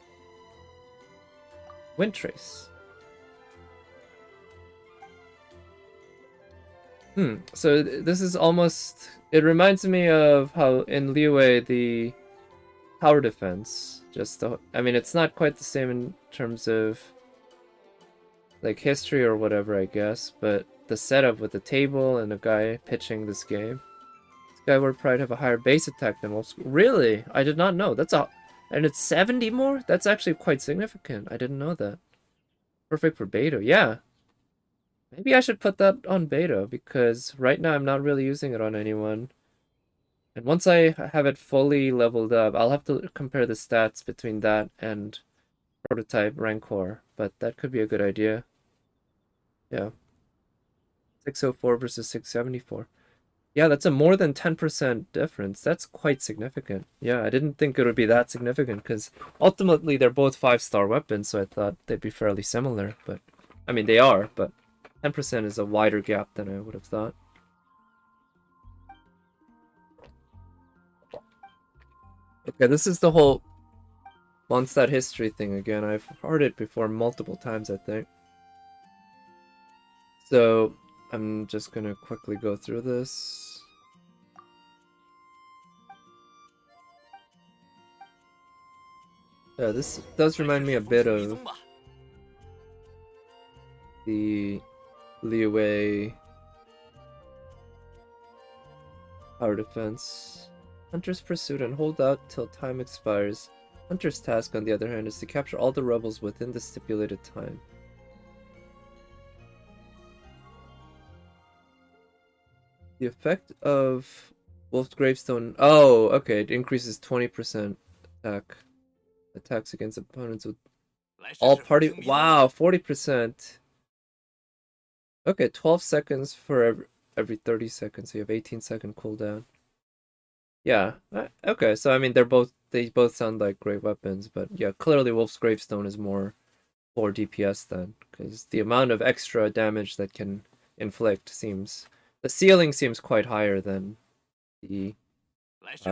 Speaker 1: Wind Trace. So this is almost... It reminds me of how in Liyue the tower defense, I mean, it's not quite the same in terms of like history or whatever, I guess, but the setup with the table and a guy pitching this game. Skyward Pride have a higher base attack than Wolf's. Really? I did not know. And it's 70 more? That's actually quite significant. I didn't know that. Perfect for beta. Yeah. Maybe I should put that on beta because right now I'm not really using it on anyone. And once I have it fully leveled up, I'll have to compare the stats between that and Prototype Rancor, but that could be a good idea. Yeah. 604 versus 674. Yeah, that's a more than 10% difference. That's quite significant. Yeah, I didn't think it would be that significant because ultimately they're both 5-star weapons, so I thought they'd be fairly similar. But, I mean, they are, but 10% is a wider gap than I would have thought. Okay, this is the whole Mondstadt history thing again. I've heard it before multiple times, I think. So, I'm just gonna quickly go through this. Yeah, this does remind me a bit of the Liyue Tower Defense. Hunter's Pursuit and hold out till time expires. Hunter's task, on the other hand, is to capture all the rebels within the stipulated time. The effect of Wolf's Gravestone... Oh, okay, it increases 20% attacks against opponents with all party... Wow, 40%. Okay, 12 seconds for every 30 seconds, so you have 18-second cooldown. Yeah, okay, so I mean, they both sound like great weapons, but yeah, clearly Wolf's Gravestone is more for DPS then, because the amount of extra damage that can inflict seems... The ceiling seems quite higher than the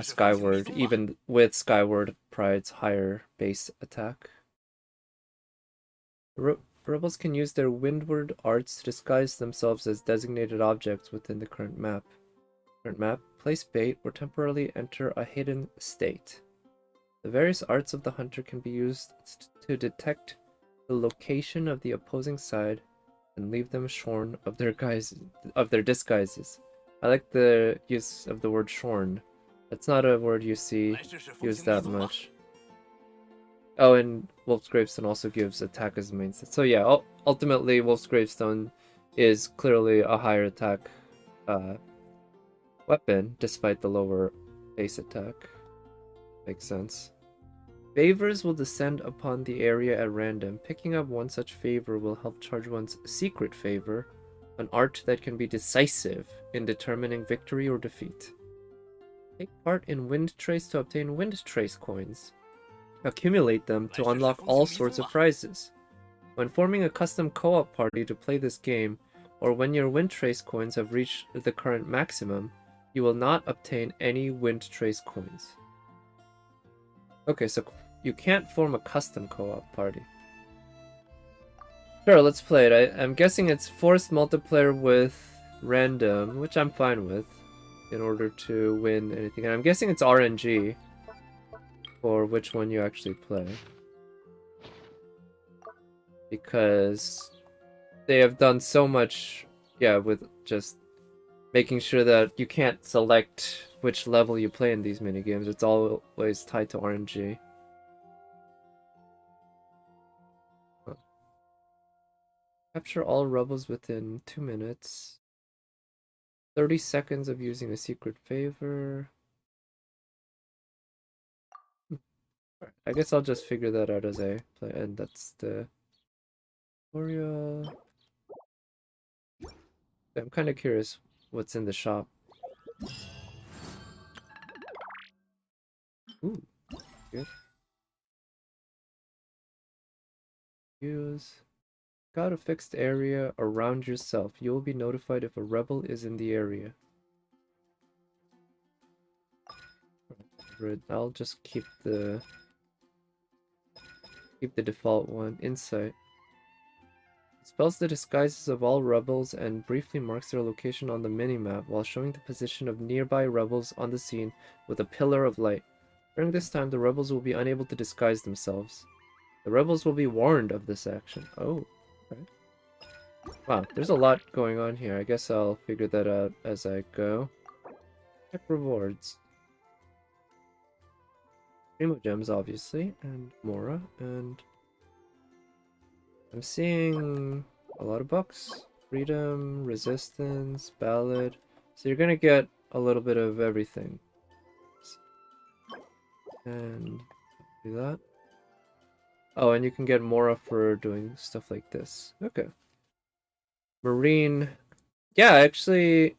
Speaker 1: Skyward, even with Skyward Pride's higher base attack. Rebels can use their windward arts to disguise themselves as designated objects within the current map. Place bait or temporarily enter a hidden state. The various arts of the hunter can be used to detect the location of the opposing side and leave them shorn of their disguises. I like the use of the word shorn. That's not a word you see used that much. Oh, and Wolf's Gravestone also gives attack as main set. So yeah, ultimately Wolf's Gravestone is clearly a higher attack weapon, despite the lower base attack. Makes sense. Favors will descend upon the area at random. Picking up one such favor will help charge one's secret favor, an art that can be decisive in determining victory or defeat. Take part in Wind Trace to obtain Wind Trace coins. Accumulate them to unlock all sorts of prizes. When forming a custom co-op party to play this game, or when your wind trace coins have reached the current maximum, you will not obtain any wind trace coins. Okay, so you can't form a custom co-op party. Sure, let's play it. I'm guessing it's forced multiplayer with random, which I'm fine with, in order to win anything. And I'm guessing it's RNG for which one you actually play. Because they have done so much, yeah, with just making sure that you can't select which level you play in these minigames. It's always tied to RNG. Capture all rebels within 2 minutes. 30 seconds of using a secret favor. I guess I'll just figure that out as I play, and that's the tutorial. I'm kind of curious what's in the shop. Ooh, good. Use. Scout a fixed area around yourself. You will be notified if a rebel is in the area. I'll just keep the default one. Insight. Spells the disguises of all rebels and briefly marks their location on the minimap while showing the position of nearby rebels on the scene with a pillar of light. During this time, the rebels will be unable to disguise themselves. The rebels will be warned of this action. Oh, okay. Wow, there's a lot going on here. I guess I'll figure that out as I go. Check rewards. Primo gems, obviously, and Mora, and I'm seeing a lot of books. Freedom, Resistance, Ballad. So you're gonna get a little bit of everything. And do that. Oh, and you can get Mora for doing stuff like this. Okay. Marine. Yeah, actually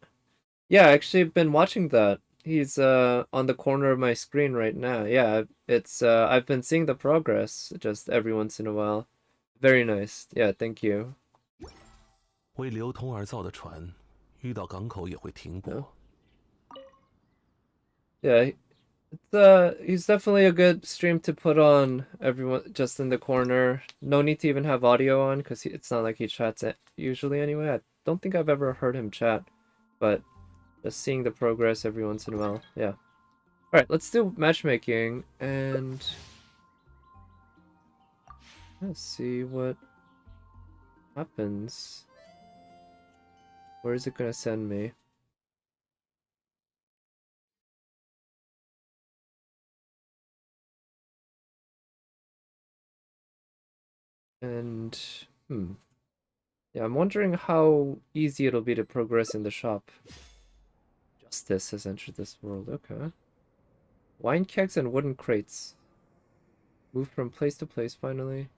Speaker 1: been watching that. He's on the corner of my screen right now. Yeah, it's I've been seeing the progress just every once in a while. Very nice. Yeah, thank you.
Speaker 3: 为流通而造的船，遇到港口也会停泊。
Speaker 1: Yeah, he's definitely a good stream to put on. Everyone just in the corner. No need to even have audio on because it's not like he chats it usually anyway. I don't think I've ever heard him chat, but just seeing the progress every once in a while. Yeah. All right, let's do matchmaking and let's see what happens. Where is it gonna send me? And yeah, I'm wondering how easy it'll be to progress in the shop. Justice has entered this world. Okay. Wine kegs and wooden crates. Move from place to place finally.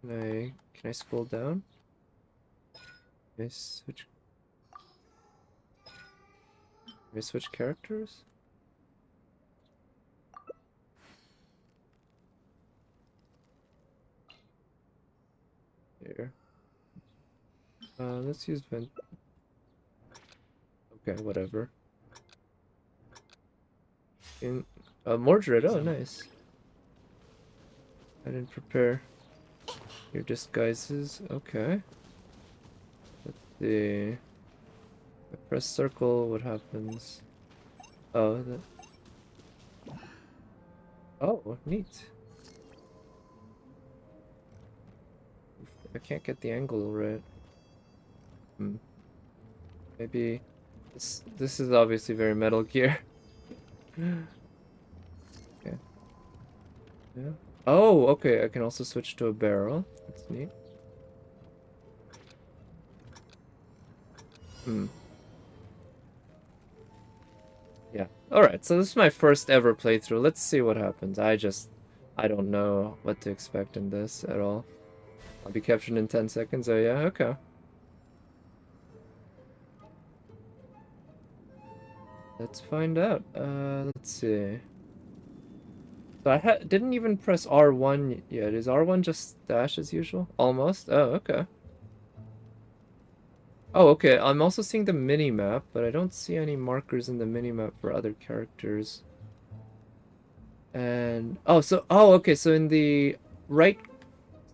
Speaker 1: Can I scroll down? Can I switch characters? Here. Let's use vent. Okay, whatever. Mordred, oh nice. I didn't prepare your disguises. Okay. Let's see. If I press circle, what happens? Oh, oh, neat. I can't get the angle right. Maybe this is obviously very Metal Gear. Okay. Yeah. Oh, okay. I can also switch to a barrel. That's neat. Yeah. Alright, so this is my first ever playthrough. Let's see what happens. I don't know what to expect in this at all. I'll be captured in 10 seconds. Oh yeah, okay. Let's find out. Let's see. So I didn't even press R1 yet. Is R1 just dash as usual? Almost? Oh, okay. Oh, okay. I'm also seeing the mini-map, but I don't see any markers in the mini-map for other characters. And okay, so in the right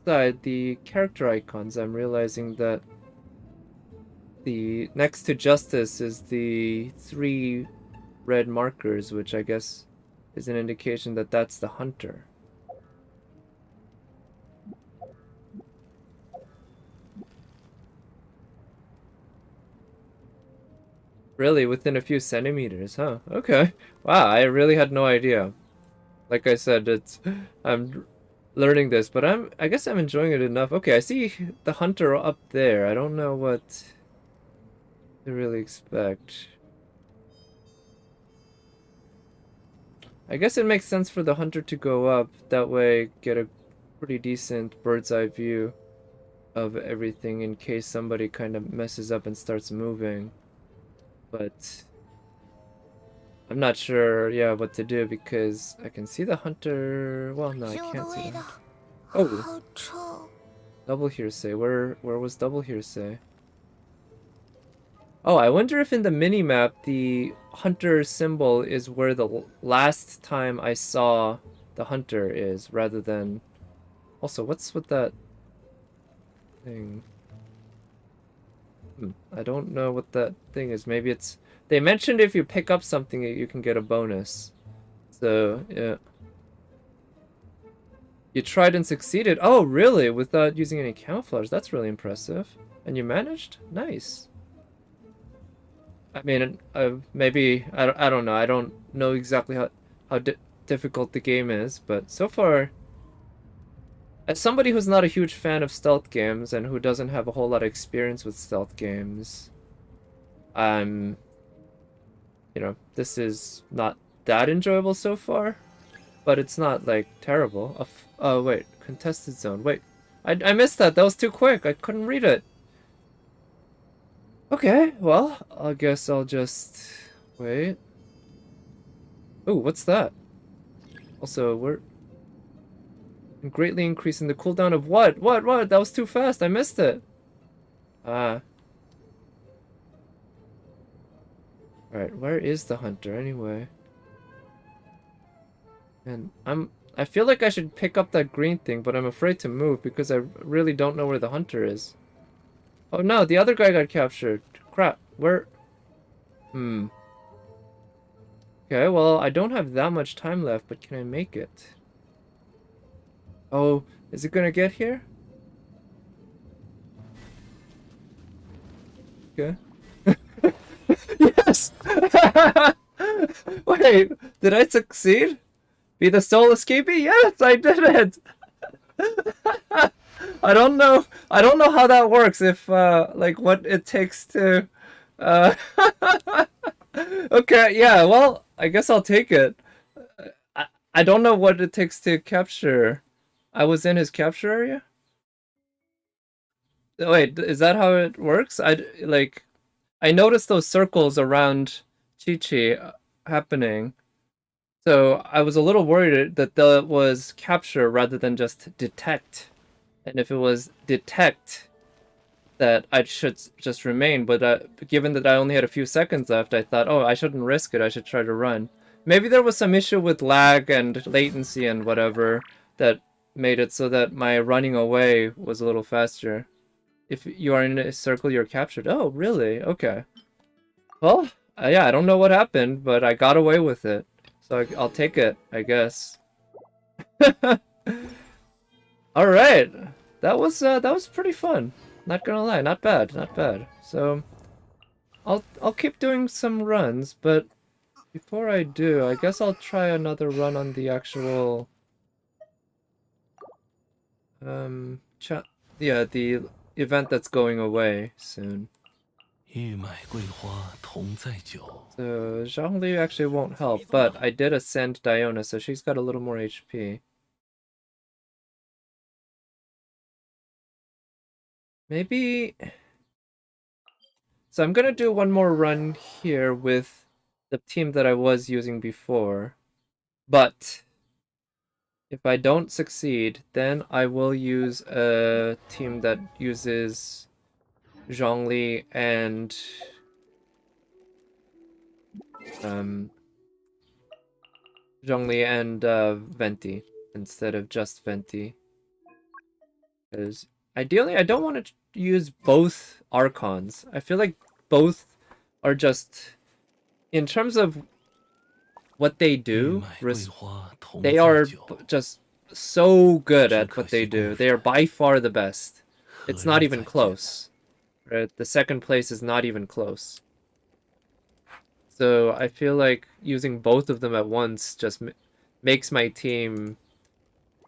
Speaker 1: side, the character icons, I'm realizing that the next to justice is the 3 red markers, which I guess is an indication that that's the hunter. Really, within a few centimeters, huh? Okay. Wow, I really had no idea. Like I said, I'm learning this, but I guess I'm enjoying it enough. Okay, I see the hunter up there. I don't know what to really expect. I guess it makes sense for the hunter to go up. That way, get a pretty decent bird's eye view of everything in case somebody kind of messes up and starts moving. But I'm not sure, yeah, what to do because I can see the hunter. Well, no, I can't see the hunter. Oh, double hearsay. Where was double hearsay? Oh, I wonder if in the mini-map the hunter symbol is where the last time I saw the hunter is, rather than... Also, what's with that thing? I don't know what that thing is. Maybe it's... They mentioned if you pick up something, you can get a bonus. So, yeah. You tried and succeeded. Oh, really? Without using any camouflage. That's really impressive. And you managed? Nice. I mean, maybe I don't know. I don't know exactly how difficult the game is, but so far, as somebody who's not a huge fan of stealth games and who doesn't have a whole lot of experience with stealth games, I'm, this is not that enjoyable so far, but it's not like terrible. Oh wait, contested zone. Wait, I missed that. That was too quick. I couldn't read it. Okay, well, I guess I'll just wait. Oh, what's that? Also, we're greatly increasing the cooldown of what? What? That was too fast. I missed it. Ah. Alright, where is the hunter anyway? And I feel like I should pick up that green thing, but I'm afraid to move because I really don't know where the hunter is. Oh no, the other guy got captured. Crap, where? Okay, well, I don't have that much time left, but can I make it? Oh, is it gonna get here? Okay. Yes! Wait, did I succeed? Be the sole escapee? Yes, I did it! I don't know how that works if like what it takes to uh okay, yeah, well, I guess I'll take it. I, I don't know what it takes to capture. I was in his capture area? Wait, is that how it works? I noticed those circles around Chi-Chi happening. So I was a little worried that that was capture rather than just detect. And if it was detect, that I should just remain. But given that I only had a few seconds left, I thought, oh, I shouldn't risk it. I should try to run. Maybe there was some issue with lag and latency and whatever that made it so that my running away was a little faster. If you are in a circle, you're captured. Oh, really? Okay. Well, yeah, I don't know what happened, but I got away with it. So I'll take it, I guess. All right. That was pretty fun. Not gonna lie, not bad, not bad. So I'll keep doing some runs, but before I do, I guess I'll try another run on the actual chat. Yeah, the event that's going away soon.
Speaker 3: 欲买桂花同载酒。
Speaker 1: So Zhongli actually won't help, but I did ascend Diona, so she's got a little more HP. Maybe... So I'm gonna do one more run here with the team that I was using before. But If I don't succeed, then I will use a team that uses Zhongli and Venti instead of just Venti. Because ideally, I don't want to use both Archons. I feel like both are just, in terms of what they
Speaker 3: 玉
Speaker 1: do,
Speaker 3: 麦桂花同
Speaker 1: they
Speaker 3: 载
Speaker 1: are
Speaker 3: 酒，
Speaker 1: just so good
Speaker 3: 只
Speaker 1: at
Speaker 3: 可
Speaker 1: what they
Speaker 3: 惜故
Speaker 1: do.
Speaker 3: 人
Speaker 1: They are by far the best.
Speaker 3: 何
Speaker 1: It's not
Speaker 3: 日
Speaker 1: even
Speaker 3: 再见？
Speaker 1: close. Right? The second place is not even close. So I feel like using both of them at once just makes my team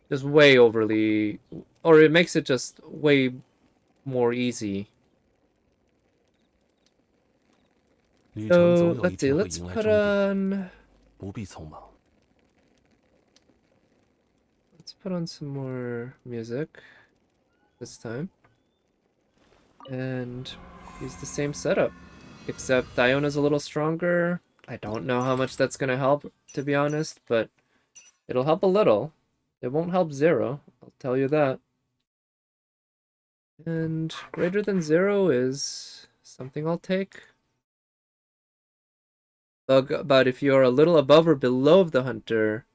Speaker 1: just way overly, or it makes it just way more easy.
Speaker 3: 旅程
Speaker 1: So
Speaker 3: 总有一
Speaker 1: let's see,
Speaker 3: 天会
Speaker 1: let's
Speaker 3: 迎来
Speaker 1: put
Speaker 3: 终点，
Speaker 1: on
Speaker 3: 不必匆忙。
Speaker 1: let's put on some more music this time. And use the same setup. Except Diona's a little stronger. I don't know how much that's gonna help, to be honest, but it'll help a little. It won't help 0, I'll tell you that. And greater than 0 is something I'll take. But if you're a little above or below the hunter...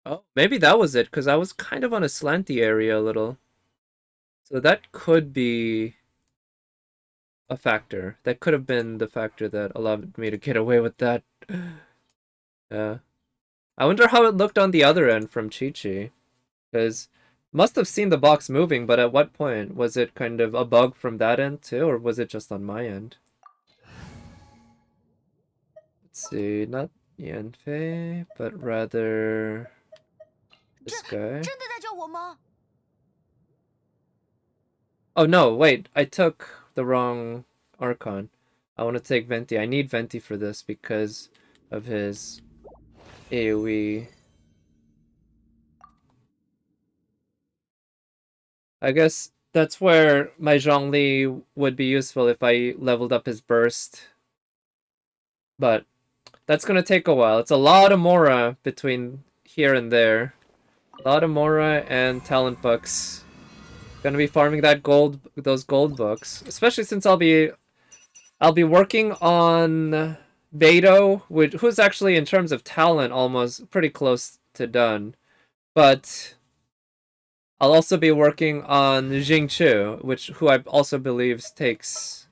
Speaker 1: Oh, maybe that was it, because I was kind of on a slanty area a little. So that could be a factor. That could have been the factor that allowed me to get away with that. Yeah. I wonder how it looked on the other end from Chi-Chi. Because must have seen the box moving, but at what point? Was it kind of a bug from that end too, or was it just on my end? Let's see, not Yanfei, but rather this guy.
Speaker 2: 真的在救我吗？
Speaker 1: Oh no, wait, I took the wrong Archon. I want to take Venti. I need Venti for this because of his AoE. I guess that's where my Zhongli would be useful if I leveled up his burst. But that's gonna take a while. It's a lot of Mora between here and there. A lot of Mora and talent books. Gonna be farming those gold books, especially since I'll be working on Beidou, who's actually in terms of talent almost pretty close to done. But I'll also be working on Jingchu, who I also believes takes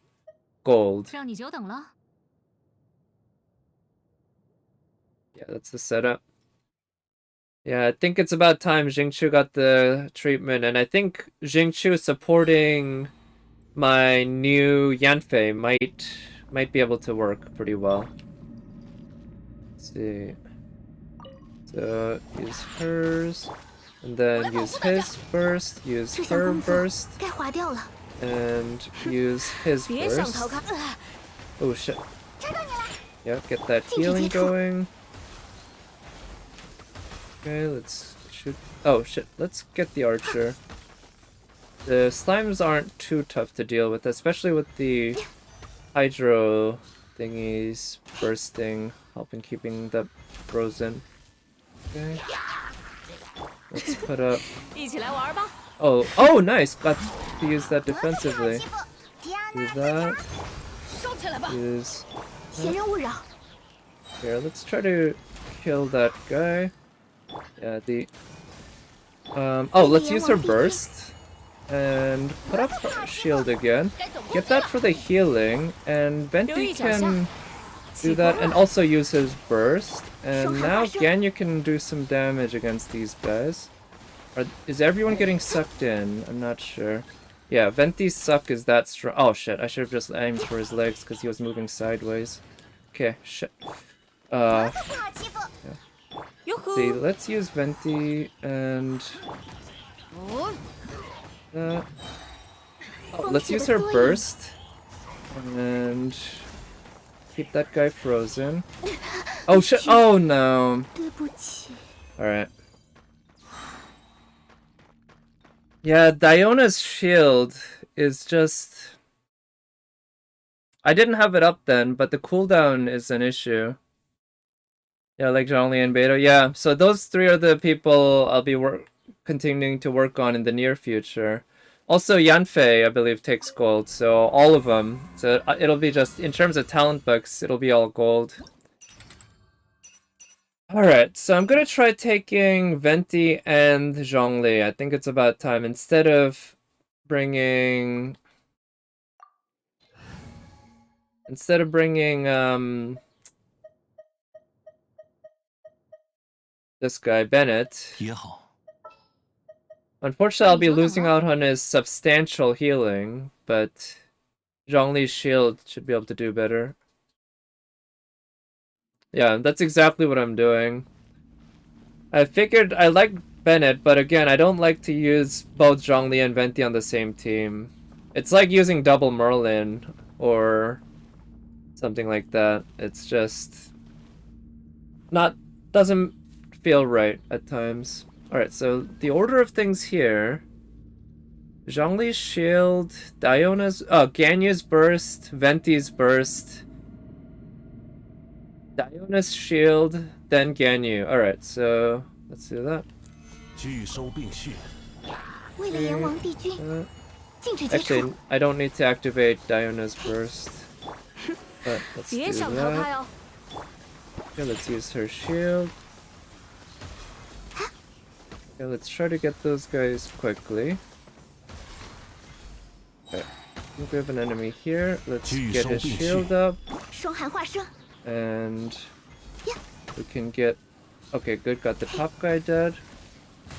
Speaker 1: gold.
Speaker 2: 让你久等了。
Speaker 1: Yeah, that's the setup. Yeah, I think it's about time Jingchu got the treatment, and I think Jingchu supporting my new Yanfei might be able to work pretty well. Let's see. So use hers, and then use his burst, use
Speaker 2: 这项
Speaker 1: her
Speaker 2: 工作
Speaker 1: burst,
Speaker 2: 该划掉了。
Speaker 1: and use his
Speaker 2: 别想
Speaker 1: burst.
Speaker 2: 逃开！
Speaker 1: Oh shit.
Speaker 2: 找到你了！
Speaker 1: Yep, get that healing going. Okay, let's shoot. Oh shit, let's get the archer. The slimes aren't too tough to deal with, especially with the hydro thingies bursting, helping keeping them frozen. Okay. Let's put up.
Speaker 2: 一起来玩吧！
Speaker 1: Oh, nice! Got to use that defensively. Do that.
Speaker 2: 收起来吧！
Speaker 1: Use.
Speaker 2: 闲人勿扰。
Speaker 1: Here, let's try to kill that guy. Yeah, let's use her burst. And put up her shield again. Get that for the healing. And Venti can do that and also use his burst. And now Ganyu can do some damage against these guys. Is everyone getting sucked in? I'm not sure. Yeah, Venti's suck is that strong. Oh shit, I should have just aimed for his legs because he was moving sideways. Okay, shit. See, let's use Venti and let's use her burst and keep that guy frozen. Oh shit! Oh no!
Speaker 2: 对不起。
Speaker 1: Alright. Yeah, Diona's shield is just... I didn't have it up then, but the cooldown is an issue. Yeah, like Zhongli and Beto. Yeah, so those three are the people I'll be continuing to work on in the near future. Also, Yanfei, I believe, takes gold, so all of them. So it'll be just, in terms of talent books, it'll be all gold. Alright, so I'm gonna try taking Venti and Zhongli. I think it's about time. Instead of bringing... this guy, Bennett.
Speaker 3: 也好，
Speaker 1: Unfortunately, I'll be losing out on his substantial healing, but Zhongli's shield should be able to do better. Yeah, that's exactly what I'm doing. I figured I like Bennett, but again, I don't like to use both Zhongli and Venti on the same team. It's like using double Merlin or something like that. It's just doesn't feel right at times. Alright, so the order of things here. Zhongli's shield, Ganyu's burst, Venti's burst, Diona's shield, then Ganyu. Alright, so let's do that.
Speaker 3: 聚收并蓄，
Speaker 2: 为了炎王帝君，禁止接触。
Speaker 1: Actually, I don't need to activate Diona's burst. But let's do
Speaker 2: 别想逃开
Speaker 1: that.
Speaker 2: 哦！
Speaker 1: Okay, let's use her shield. Okay, let's try to get those guys quickly. Okay, I think we have an enemy here. Let's get his shield up.
Speaker 2: 霜寒化生，
Speaker 1: And we can get... Okay, good, got the top guy dead.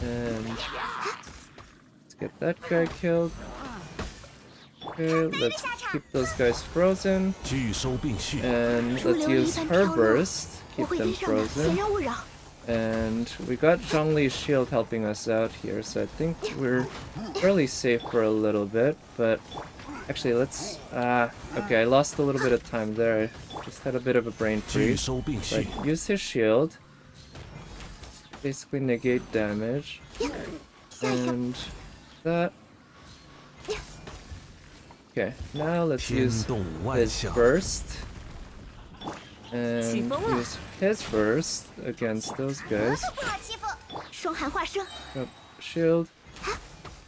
Speaker 1: And let's get that guy killed. Okay, let's keep those guys frozen.
Speaker 3: 聚收并蓄，
Speaker 1: And
Speaker 2: 如
Speaker 1: let's
Speaker 2: 琉璃
Speaker 1: use
Speaker 2: 般
Speaker 1: her
Speaker 2: 飘落，
Speaker 1: burst.
Speaker 2: 我
Speaker 1: Keep
Speaker 2: 会
Speaker 1: them
Speaker 2: 围上的，闲
Speaker 1: frozen.
Speaker 2: 人勿扰。
Speaker 1: And we got Zhongli's shield helping us out here, so I think we're fairly safe for a little bit. But actually, let's... okay, I lost a little bit of time there. I just had a bit of a brain
Speaker 3: 聚
Speaker 1: freeze.
Speaker 3: 收并蓄，
Speaker 1: But use his shield. Basically negate damage. And that. Okay, now let's
Speaker 3: 天
Speaker 1: use
Speaker 3: 动万
Speaker 1: his
Speaker 3: 象，
Speaker 1: burst. And
Speaker 2: 起风了。
Speaker 1: use his burst against those guys.
Speaker 2: 不好欺负。霜寒化生，
Speaker 1: Yep, shield. I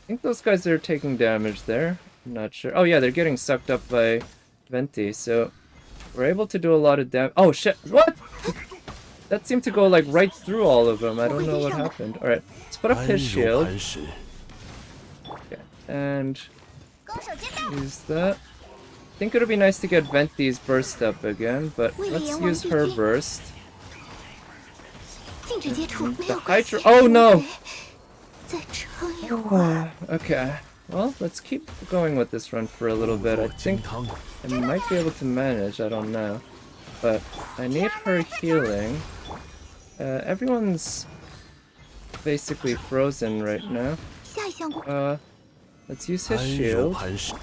Speaker 1: think those guys are taking damage there. I'm not sure. Oh yeah, they're getting sucked up by Venti, so we're able to do a lot of damage. Oh shit, what? That seemed to go like right through all of them. I don't know what happened. Alright, let's put up
Speaker 3: 安
Speaker 1: his
Speaker 3: 如
Speaker 1: shield.
Speaker 3: 磐石，
Speaker 1: Okay, and
Speaker 2: 高手见到。
Speaker 1: use that. I think it would be nice to get Venti's burst up again, but let's use her burst.
Speaker 2: 禁止接触，没
Speaker 1: The
Speaker 2: 有关系。
Speaker 1: Hydra. Oh no!
Speaker 2: 再撑一会儿。
Speaker 1: Okay, well, let's keep going with this run for a little bit. I
Speaker 3: 若金
Speaker 1: think
Speaker 3: 汤，
Speaker 1: I might be able to manage, I don't know. But I need her healing. Everyone's basically frozen right now.
Speaker 2: 下一项工，
Speaker 1: Let's use his
Speaker 3: 安如
Speaker 1: shield.
Speaker 3: 磐石，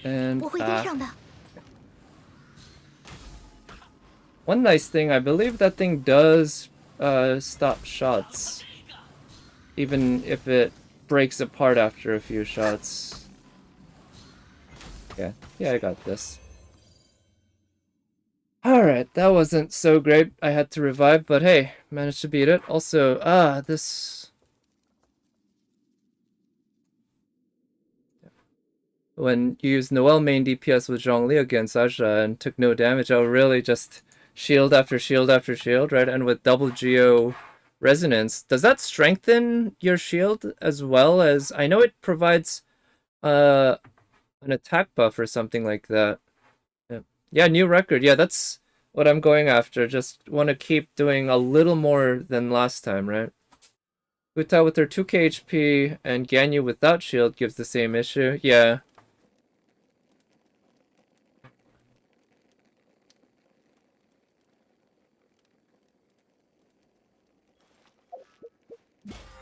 Speaker 1: And
Speaker 2: 我会跟上的。
Speaker 1: one nice thing, I believe that thing does stop shots. Even if it breaks apart after a few shots. Yeah, I got this. Alright, that wasn't so great. I had to revive, but hey, managed to beat it. Also, this... When you used Noelle main DPS with Zhongli against Aja and took no damage, I would really just shield after shield after shield, right? And with double Geo Resonance, does that strengthen your shield as well as... I know it provides an attack buff or something like that. Yeah, new record. Yeah, that's what I'm going after. Just want to keep doing a little more than last time, right? Uta with her 2k HP and Ganyu without shield gives the same issue. Yeah.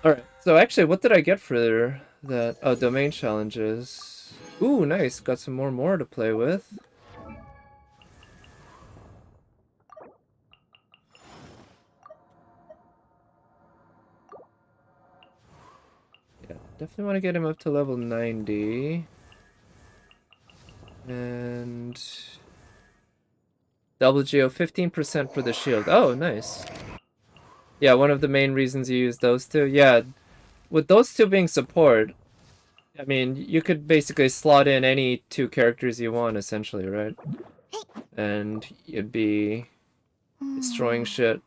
Speaker 1: Alright, so actually, what did I get for that? Oh, domain challenges. Ooh, nice. Got some more to play with. Yeah, definitely want to get him up to level 90. And Double geo, 15% for the shield. Oh, nice. Yeah, one of the main reasons you use those two. Yeah, with those two being support, I mean, you could basically slot in any two characters you want, essentially, right? And you'd be destroying shit.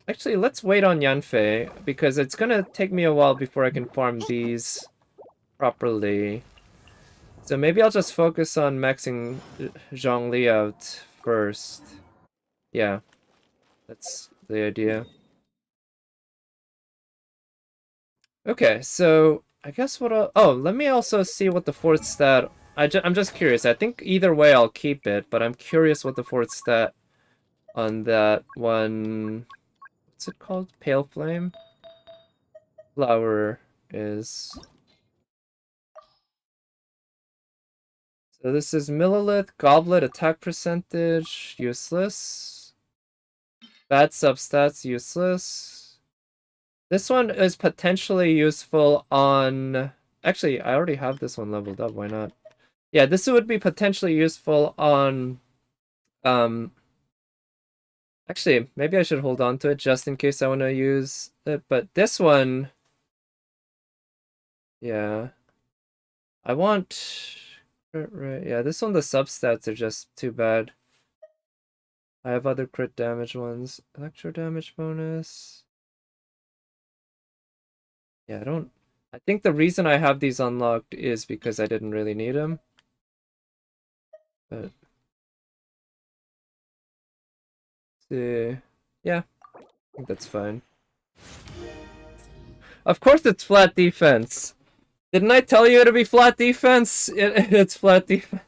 Speaker 1: Actually, let's wait on Yanfei, because it's gonna take me a while before I can farm these properly. So maybe I'll just focus on maxing Zhongli out first. Yeah, that's the idea. Okay, so I guess what I'll... Oh, let me also see what the fourth stat... I'm just curious. I think either way I'll keep it, but I'm curious what the fourth stat on that one... What's it called? Pale Flame? Flower is... So this is Millilith, Goblet, attack percentage, useless. Bad substats, useless. This one is potentially useful on... Actually, I already have this one leveled up, why not? Yeah, this would be potentially useful on... Actually, maybe I should hold on to it just in case I want to use it, but this one... Yeah. I want... Right, yeah, this one, the substats are just too bad. I have other crit damage ones. Electro damage bonus. Yeah, I don't... I think the reason I have these unlocked is because I didn't really need them. But... yeah, I think that's fine. Of course it's flat defense! Didn't I tell you it'd be flat defense? It's flat defense.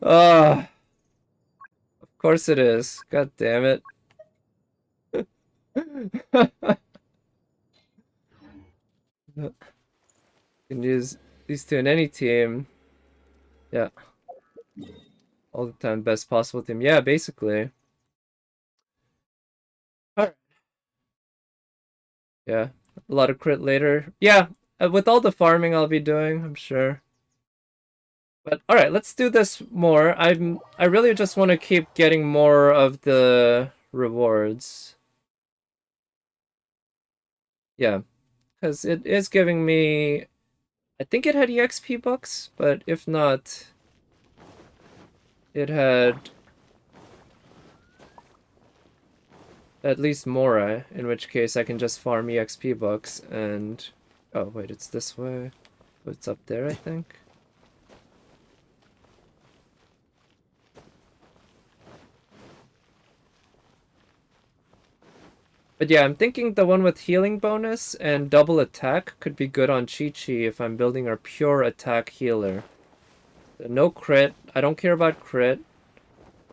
Speaker 1: Ah, of course it is. God damn it. Can use these two in any team. Yeah. All the time, best possible team. Yeah, basically. Alright. Yeah. A lot of crit later. Yeah, with all the farming I'll be doing, I'm sure. But alright, let's do this more. I really just want to keep getting more of the rewards. Yeah. Because it is giving me... I think it had EXP bucks, but if not... It had... at least Mora, in which case I can just farm EXP bucks and... Oh, wait, it's this way. It's up there, I think. But yeah, I'm thinking the one with healing bonus and double attack could be good on Chi-Chi if I'm building our pure attack healer. No crit, I don't care about crit,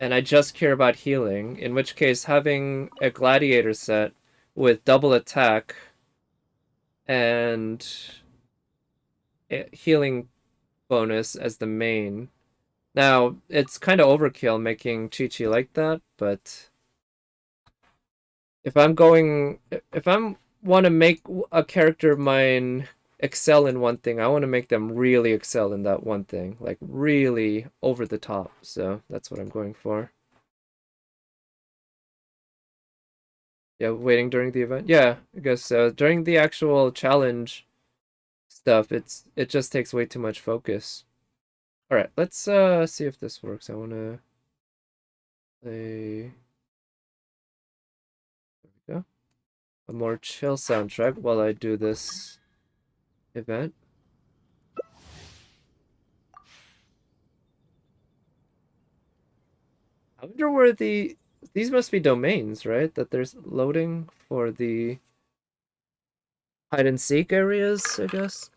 Speaker 1: and I just care about healing, in which case having a gladiator set with double attack and a healing bonus as the main. Now, it's kind of overkill making Chi-Chi like that, but if I'm want to make a character of mine excel in one thing, I want to make them really excel in that one thing, like really over the top. So that's what I'm going for. Yeah, waiting during the event. Yeah, I guess so. During the actual challenge stuff, it just takes way too much focus. All right, let's see if this works. I want to play. There we go. A more chill soundtrack while I do this event. I wonder where these must be domains, right? That there's loading for the hide and seek areas, I guess.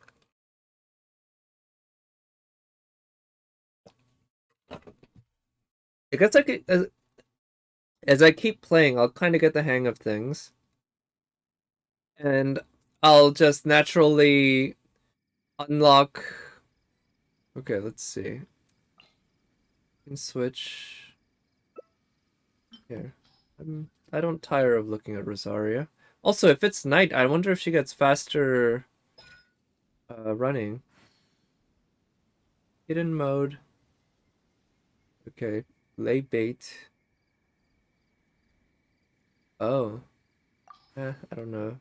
Speaker 1: I guess I could, as I keep playing, I'll kind of get the hang of things. And I'll just naturally unlock... Okay, let's see. I can switch... Here. I don't tire of looking at Rosaria. Also, if it's night, I wonder if she gets faster running. Hidden mode. Okay. Lay bait. Oh. I don't know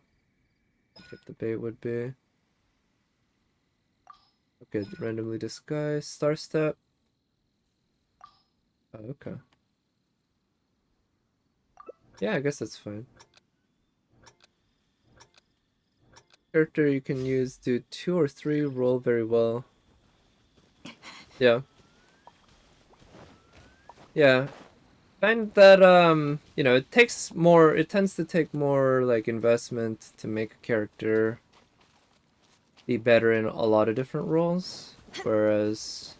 Speaker 1: what the bait would be. Okay, randomly disguised. Star step. Oh, okay. Yeah, I guess that's fine. Character you can use do 2 or 3 roll very well. Yeah. Yeah. Find that you know, it tends to take more like investment to make a character be better in a lot of different roles. Whereas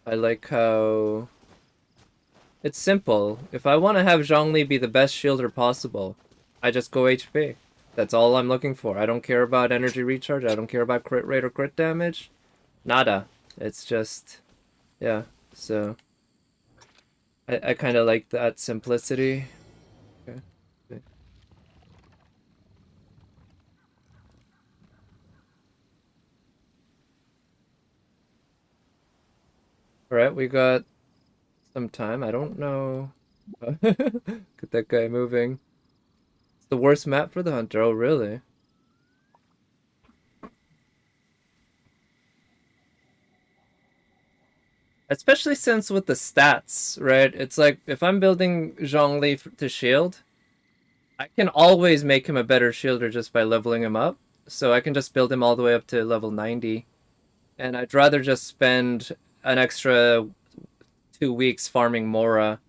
Speaker 1: I like how it's simple. If I want to have Zhongli be the best shielder possible, I just go HP. That's all I'm looking for. I don't care about energy recharge. I don't care about crit rate or crit damage. Nada. It's just, yeah. So I kind of like that simplicity. Okay. All right, we got some time. I don't know. Get that guy moving. It's the worst map for the hunter. Oh, really? Especially since with the stats, right? It's like if I'm building Zhongli to shield, I can always make him a better shielder just by leveling him up. So I can just build him all the way up to level 90. And I'd rather just spend an extra 2 weeks farming Mora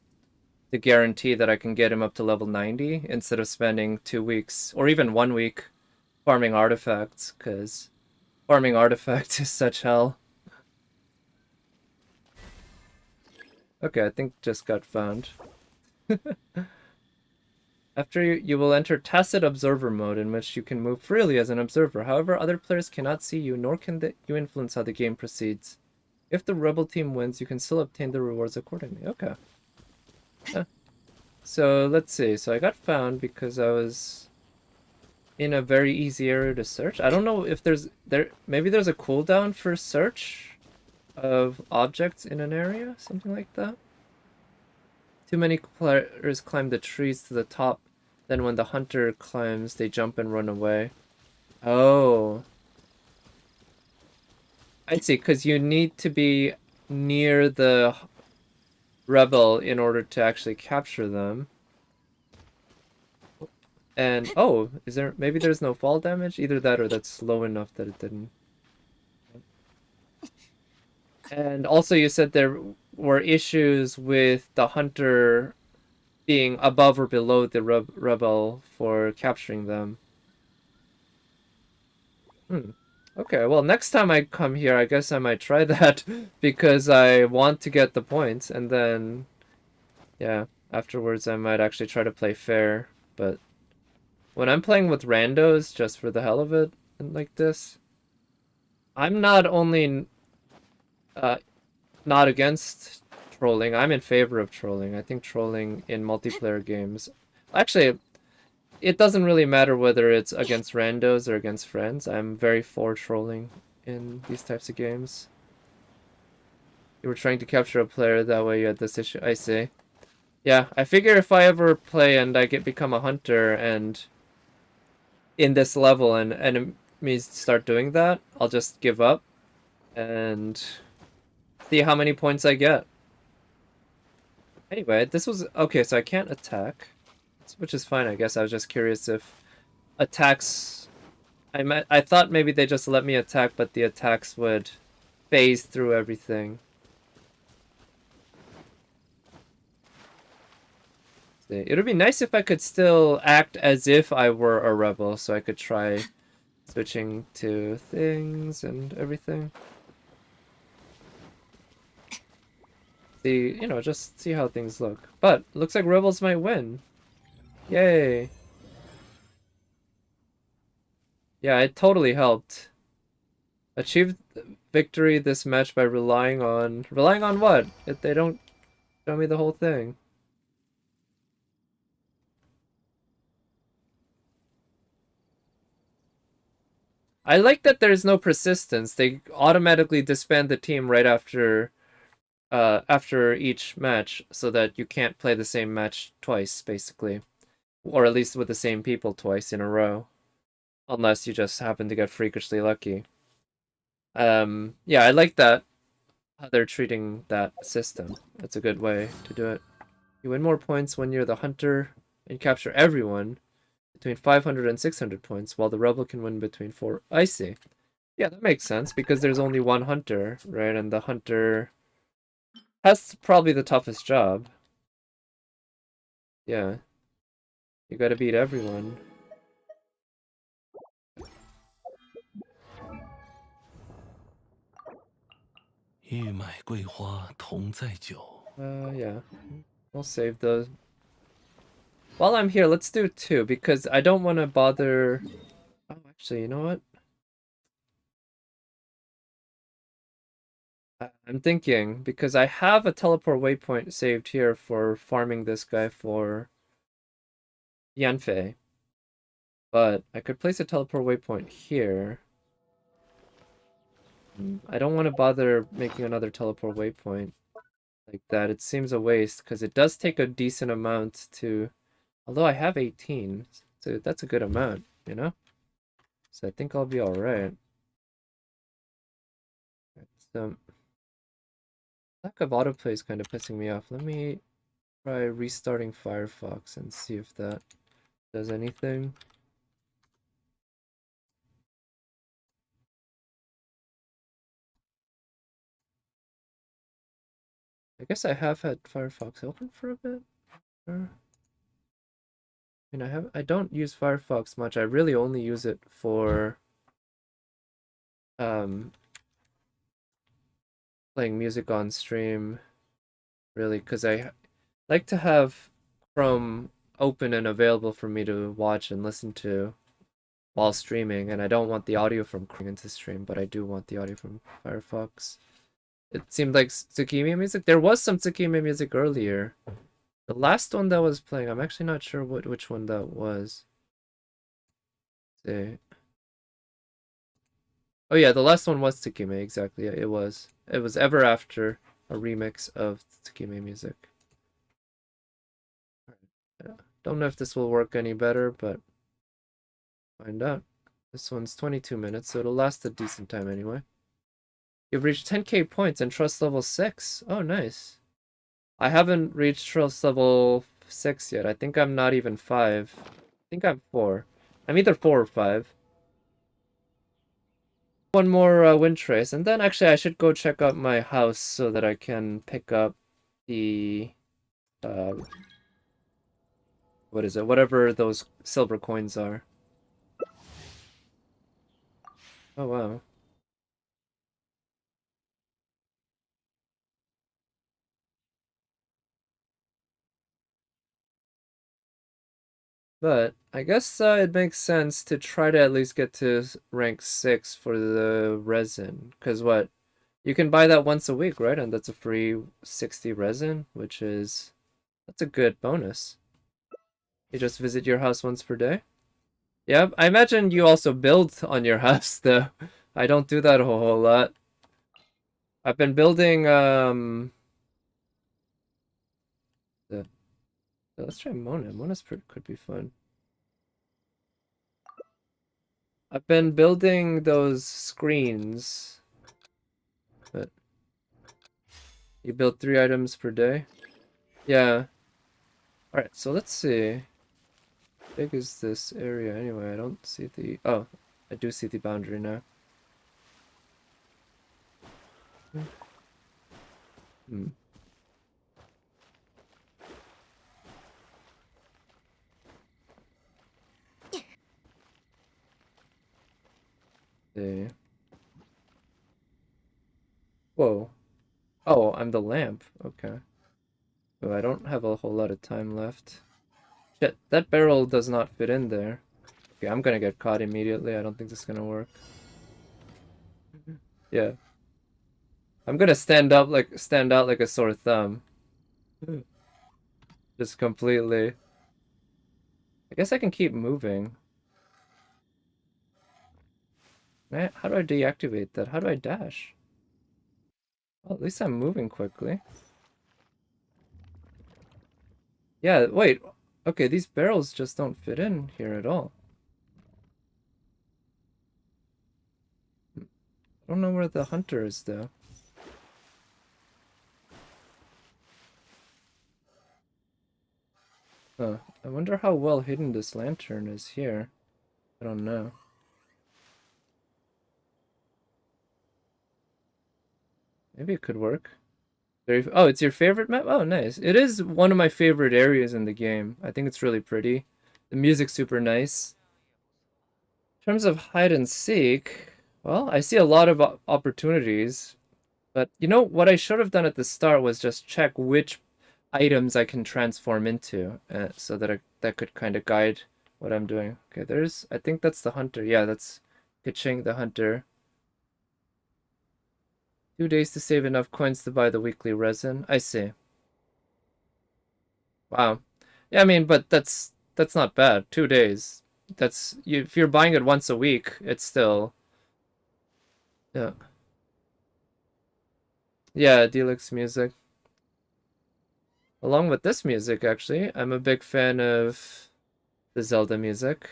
Speaker 1: to guarantee that I can get him up to level 90 instead of spending 2 weeks or even 1 week farming artifacts, because farming artifacts is such hell. Okay, I think just got found. After you will enter tacit observer mode, in which you can move freely as an observer. However, other players cannot see you, nor can you influence how the game proceeds. If the rebel team wins, you can still obtain the rewards accordingly. Okay. So let's see. So I got found because I was in a very easy area to search. I don't know if maybe there's a cooldown for search of objects in an area, something like that. Too many players climb the trees to the top. Then when the hunter climbs, they jump and run away. Oh. I see, because you need to be near the rebel in order to actually capture them. And, oh, maybe there's no fall damage? Either that or that's slow enough that it didn't. And also you said there were issues with the hunter being above or below the rebel for capturing them. Okay, well, next time I come here, I guess I might try that because I want to get the points, and then, yeah, afterwards I might actually try to play fair. But when I'm playing with randos just for the hell of it and like this, I'm not only not against trolling, I'm in favor of trolling. I think trolling in multiplayer games, actually, it doesn't really matter whether it's against randos or against friends. I'm very for trolling in these types of games. You were trying to capture a player, that way you had this issue. I see. Yeah, I figure if I ever play and I become a hunter and in this level and enemies start doing that, I'll just give up and see how many points I get. Anyway, this was okay, so I can't attack, which is fine, I guess. I was just curious if attacks I thought maybe they just let me attack, but the attacks would phase through everything. It would be nice if I could still act as if I were a rebel, so I could try switching to things and everything. See, just see how things look. But looks like rebels might win. Yay. Yeah, it totally helped. Achieved victory this match by relying on what? If they don't show me the whole thing. I like that there's no persistence. They automatically disband the team right after after each match so that you can't play the same match twice, basically. Or at least with the same people twice in a row. Unless you just happen to get freakishly lucky. Yeah, I like that, how they're treating that system. That's a good way to do it. You win more points when you're the hunter and capture everyone between 500 and 600 points, while the rebel can win between 4. I see. Yeah, that makes sense because there's only one hunter, right? And the hunter has probably the toughest job. Yeah. You gotta beat everyone.
Speaker 3: 欲买桂花同载酒。
Speaker 1: Yeah. We'll save those. While I'm here, let's do 2 because I don't want to bother. Oh, actually, you know what? I'm thinking because I have a teleport waypoint saved here for farming this guy for Yanfei. But I could place a teleport waypoint here. I don't want to bother making another teleport waypoint like that. It seems a waste because it does take a decent amount to. Although I have 18, so that's a good amount, you know? So I think I'll be alright. So, lack of autoplay is kind of pissing me off. Let me try restarting Firefox and see if that does anything. I guess I have had Firefox open for a bit. I don't use Firefox much. I really only use it for playing music on stream, really, because I like to have Chrome open and available for me to watch and listen to while streaming, and I don't want the audio from Chrome into stream, but I do want the audio from Firefox. It seemed like Tsukimi music. There was some Tsukimi music earlier. The last one that was playing, I'm actually not sure which one that was. Let's see. Oh yeah, the last one was Tsukime, exactly. Yeah, it was. It was Ever After, a remix of Tsukime music. Yeah. Don't know if this will work any better, but find out. This one's 22 minutes, so it'll last a decent time anyway. You've reached 10k points and trust level 6. Oh, nice. I haven't reached trust level 6 yet. I think I'm not even 5. I think I'm 4. I'm either 4 or 5. One more wind trace, and then actually I should go check out my house so that I can pick up the uh, what is it? Whatever those silver coins are. Oh wow. But I guess it makes sense to try to at least get to rank 6 for the resin. Because what? You can buy that once a week, right? And that's a free 60 resin, which is... That's a good bonus. You just visit your house once per day? Yeah, I imagine you also build on your house, though. I don't do that a whole lot. I've been building, the... Let's try Mona. Could be fun. I've been building those screens, but you build 3 items per day? Yeah. Alright, so let's see. How big is this area anyway? I don't see the... Oh, I do see the boundary now. Hmm. See. Whoa. Oh, I'm the lamp. Okay. Oh, I don't have a whole lot of time left. Shit, that barrel does not fit in there. Okay, I'm gonna get caught immediately. I don't think this is gonna work. Yeah. I'm gonna stand out like a sore thumb. Just completely. I guess I can keep moving. How do I deactivate that? How do I dash? Well, at least I'm moving quickly. Yeah, wait. Okay, these barrels just don't fit in here at all. I don't know where the hunter is, though. Huh. I wonder how well hidden this lantern is here. I don't know. Maybe it could work. Oh, it's your favorite map? Oh, nice. It is one of my favorite areas in the game. I think it's really pretty. The music's super nice. In terms of hide and seek, well, I see a lot of opportunities. But you know, what I should have done at the start was just check which items I can transform into, so that that could kind of guide what I'm doing. Okay, I think that's the hunter. Yeah, that's Kitching the hunter. 2 days to save enough coins to buy the weekly resin. I see. Wow. Yeah, I mean, but that's not bad. 2 days. If you're buying it once a week, it's still, yeah. Yeah, deluxe music. Along with this music, actually, I'm a big fan of the Zelda music.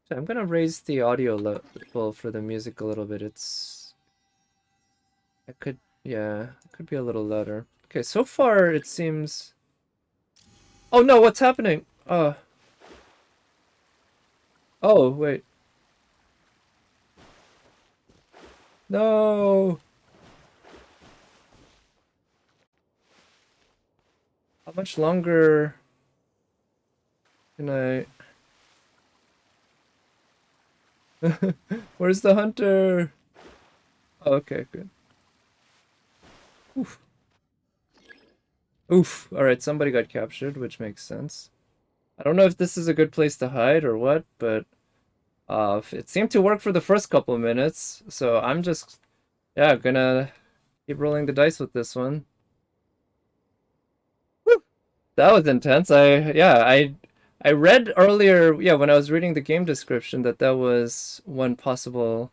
Speaker 1: So I'm gonna raise the audio level for the music a little bit. Yeah, it could be a little louder. Okay, so far it seems. Oh no, what's happening? Oh wait, no. How much longer can I? Where's the hunter? Oh, okay, good. Oof. Oof. All right, somebody got captured, which makes sense. I don't know if this is a good place to hide or what, but it seemed to work for the first couple of minutes, so I'm just, yeah, gonna keep rolling the dice with this one. Woo! That was intense. I read earlier, yeah, when I was reading the game description, that was one possible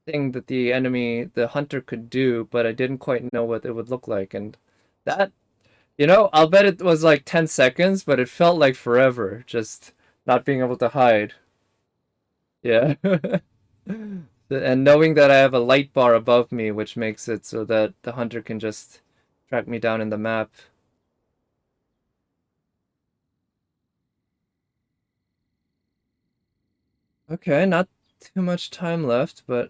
Speaker 1: thing that the hunter could do, but I didn't quite know what it would look like. And that, I'll bet it was like 10 seconds, but it felt like forever, just not being able to hide. Yeah. And knowing that I have a light bar above me, which makes it so that the hunter can just track me down in the map. Okay, not too much time left, but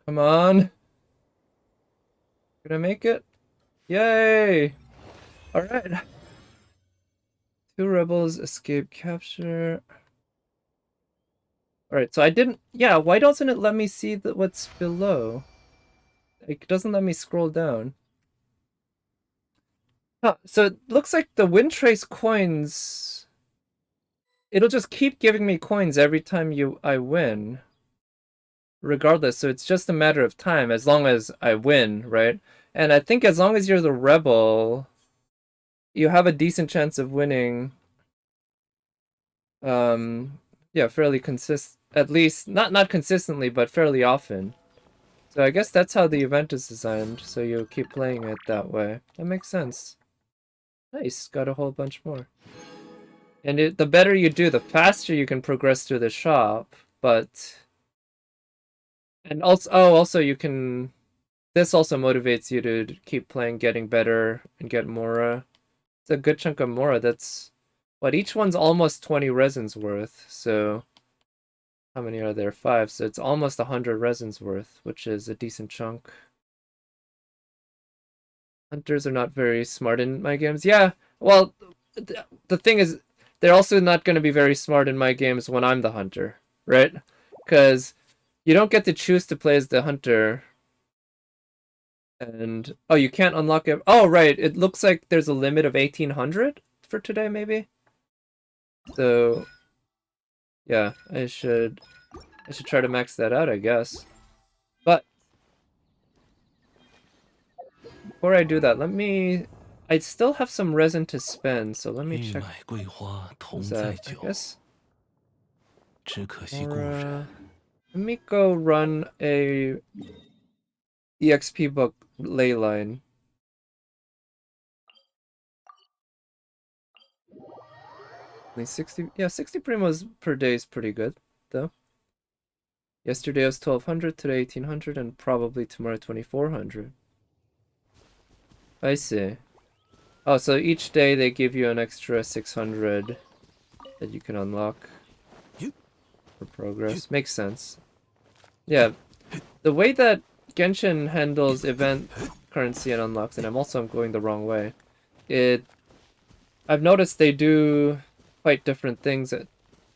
Speaker 1: come on. Gonna make it? Yay! Alright. 2 rebels escape capture. Alright, so I didn't. Yeah, why doesn't it let me see what's below? It doesn't let me scroll down. Huh, so it looks like the wind trace coins. It'll just keep giving me coins every time I win. Regardless, so it's just a matter of time as long as I win, right? And I think as long as you're the rebel, you have a decent chance of winning. Yeah, fairly at least not consistently, but fairly often. So I guess that's how the event is designed, so you keep playing it that way. That makes sense. Nice, got a whole bunch more. And the better you do, the faster you can progress through the shop, but and also you can this also motivates you to keep playing, getting better and get Mora. It's a good chunk of Mora. That's what each one's almost 20 resins worth, so how many are there? 5. So it's almost 100 resins worth, which is a decent chunk. Hunters are not very smart in my games. Yeah, well, the thing is, they're also not going to be very smart in my games when I'm the hunter, right? Because you don't get to choose to play as the hunter. And, oh, you can't unlock it. Oh, right. It looks like there's a limit of 1800 for today, maybe? So, yeah, I should try to max that out, I guess. But before I do that, let me I still have some resin to spend, so let me
Speaker 3: 欲
Speaker 1: check.
Speaker 3: 买桂花同
Speaker 1: What's
Speaker 3: 载
Speaker 1: that? I
Speaker 3: 酒，
Speaker 1: guess.
Speaker 3: 只可惜故
Speaker 1: Or
Speaker 3: 人。
Speaker 1: let me go run a EXP book ley line. Only 60, yeah, 60 primos per day is pretty good, though. Yesterday was 1200, today 1800, and probably tomorrow 2400. I see. Oh, so each day they give you an extra 600 that you can unlock for progress. Makes sense. Yeah, the way that Genshin handles event currency and unlocks, and I'm going the wrong way. I've noticed they do quite different things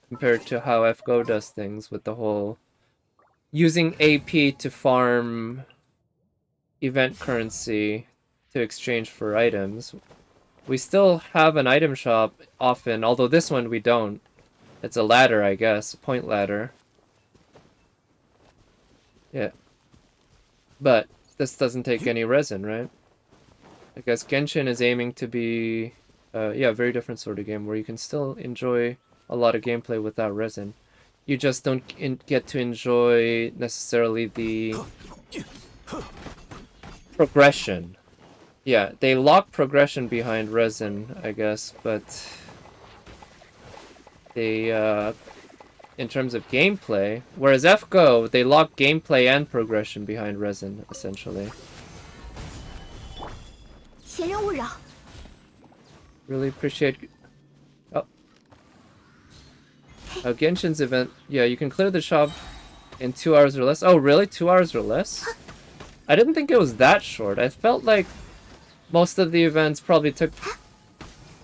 Speaker 1: compared to how FGO does things with the whole using AP to farm event currency to exchange for items. We still have an item shop often, although this one we don't. It's a ladder, I guess, a point ladder. Yeah. But this doesn't take any resin, right? I guess Genshin is aiming to be, yeah, a very different sort of game where you can still enjoy a lot of gameplay without resin. You just don't get to enjoy necessarily the progression. Yeah, they lock progression behind resin, I guess, but they, in terms of gameplay, whereas FGO, they lock gameplay and progression behind resin, essentially.
Speaker 2: 闲人勿扰。
Speaker 1: Really appreciate... Oh. Genshin's event, yeah, you can clear the shop in 2 hours or less. Oh, really? 2 hours or less? I didn't think it was that short. I felt like most of the events probably took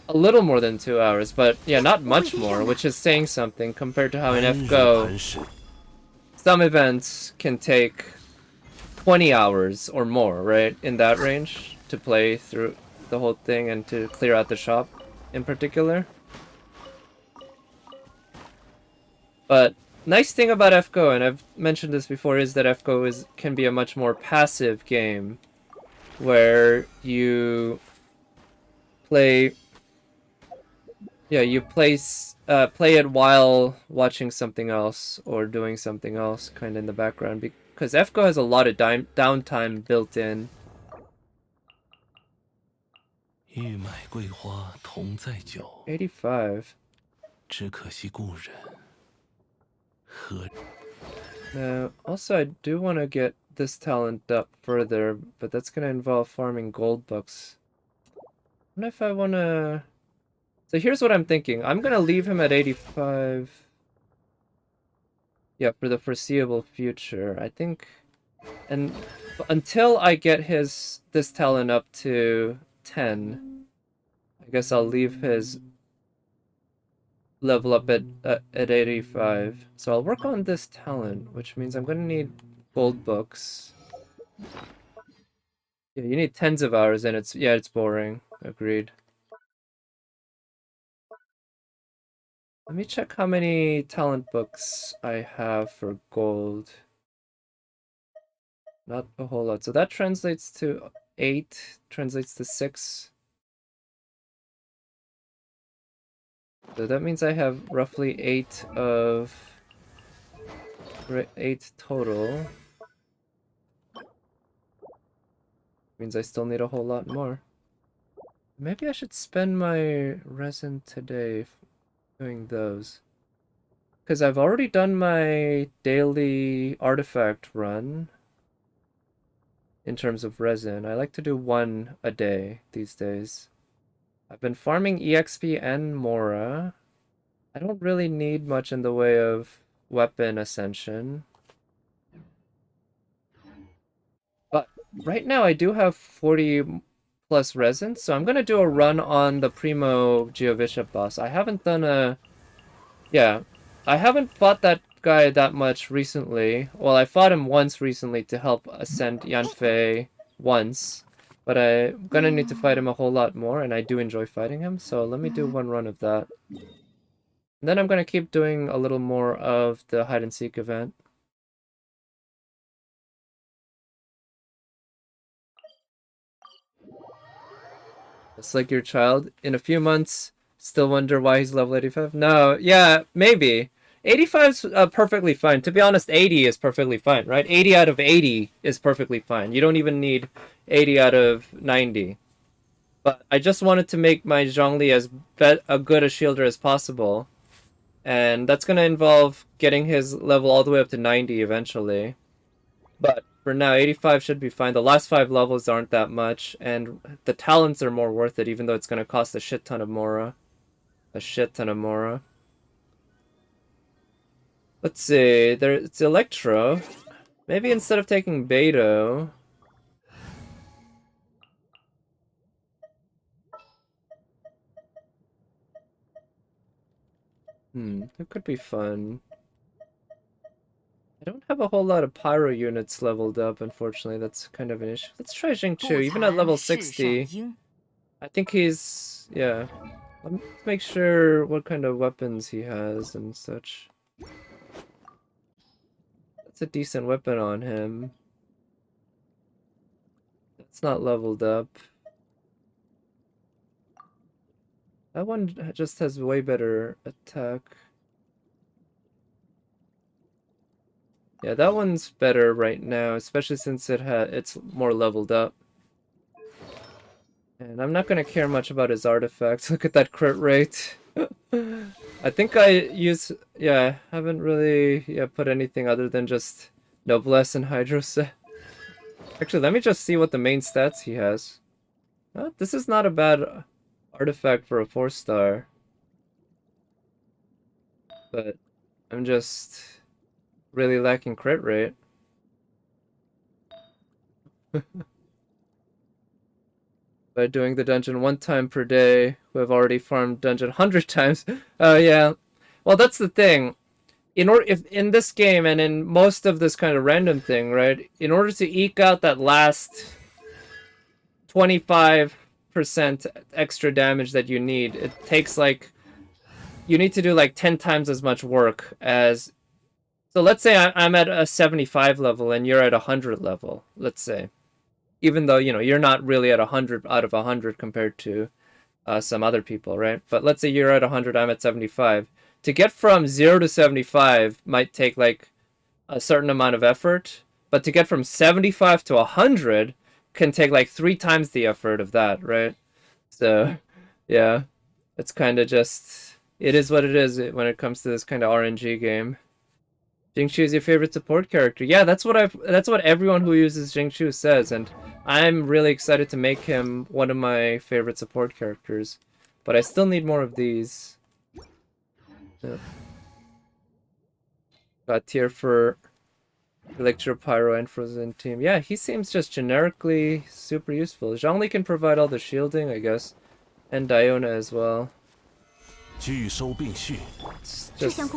Speaker 1: a little more than 2 hours, but yeah, not much more, which is saying something compared to how in
Speaker 3: 安日
Speaker 1: FGO,
Speaker 3: 磐石，
Speaker 1: some events can take 20 hours or more, right? In that range to play through the whole thing and to clear out the shop in particular. But nice thing about FGO, and I've mentioned this before, is that FGO can be a much more passive game where you play, yeah, you play it while watching something else or doing something else kind of in the background, because FGO has a lot of downtime built in.
Speaker 3: 欲买桂花同载酒，
Speaker 1: 85.
Speaker 3: 只可惜故人。何
Speaker 1: Now, also I do want to get this talent up further, but that's going to involve farming gold bucks. I wonder if I want to... So here's what I'm thinking. I'm going to leave him at 85. Yeah, for the foreseeable future. I think... And until I get this talent up to 10, I guess I'll leave his level up at 85. So I'll work on this talent, which means I'm going to need gold books. Yeah, you need tens of hours and it's boring. Agreed. Let me check how many talent books I have for gold. Not a whole lot. So that translates to 8, translates to 6. So that means I have roughly 8 total. Means I still need a whole lot more. Maybe I should spend my resin today doing those. Because I've already done my daily artifact run in terms of resin. I like to do 1 a day these days. I've been farming EXP and Mora. I don't really need much in the way of weapon ascension. But right now I do have 40 plus resin, so I'm gonna do a run on the Primo Geovisha boss. I haven't done a... Yeah, I haven't fought that guy that much recently. Well, I fought him once recently to help ascend Yanfei once. But I'm gonna need to fight him a whole lot more, and I do enjoy fighting him, so let me do 1 run of that. And then I'm gonna keep doing a little more of the hide and seek event. It's like your child. In a few months, still wonder why he's level 85? No, yeah, maybe. 85's perfectly fine. To be honest, 80 is perfectly fine, right? 80 out of 80 is perfectly fine. You don't even need 80 out of 90. But I just wanted to make my Zhongli as a good a shielder as possible. And that's going to involve getting his level all the way up to 90 eventually. But for now, 85 should be fine. The last 5 levels aren't that much, and the talents are more worth it, even though it's going to cost a shit ton of Mora. A shit ton of Mora. Let's see, it's Electro. Maybe instead of taking Beto... That could be fun. I don't have a whole lot of Pyro units leveled up, unfortunately. That's kind of an issue. Let's try Jingchu. Even at level 60, I think he's... yeah. Let's make sure what kind of weapons he has and such. That's a decent weapon on him. It's not leveled up. That one just has way better attack. Yeah, that one's better right now, especially since it's more leveled up. And I'm not gonna care much about his artifacts. Look at that crit rate. I think I haven't really put anything other than just Noblesse and Hydro set. Actually, let me just see what the main stats he has. This is not a bad artifact for a 4-star. But I'm just really lacking crit rate. By doing the dungeon 1 time per day, who have already farmed dungeon 100 times. Oh yeah. Well, that's the thing. If in this game and in most of this kind of random thing, right? In order to eke out that last 25% extra damage that you need, it takes like you need to do like 10 times as much work as. So let's say I'm at a 75 level and you're at a 100 level. Let's say. Even though, you're not really at 100 out of 100 compared to some other people, right? But let's say you're at 100, I'm at 75. To get from 0 to 75 might take like a certain amount of effort, but to get from 75 to 100 can take like 3 times the effort of that, right? So, yeah, it's kind of just, it is what it is when it comes to this kind of RNG game. Jingchu is your favorite support character. Yeah, that's what everyone who uses Jingchu says, and I'm really excited to make him one of my favorite support characters. But I still need more of these. Yep. Got tier for Electro, Pyro, and Frozen Team. Yeah, he seems just generically super useful. Zhongli can provide all the shielding, I guess. And Diona as well. Let's just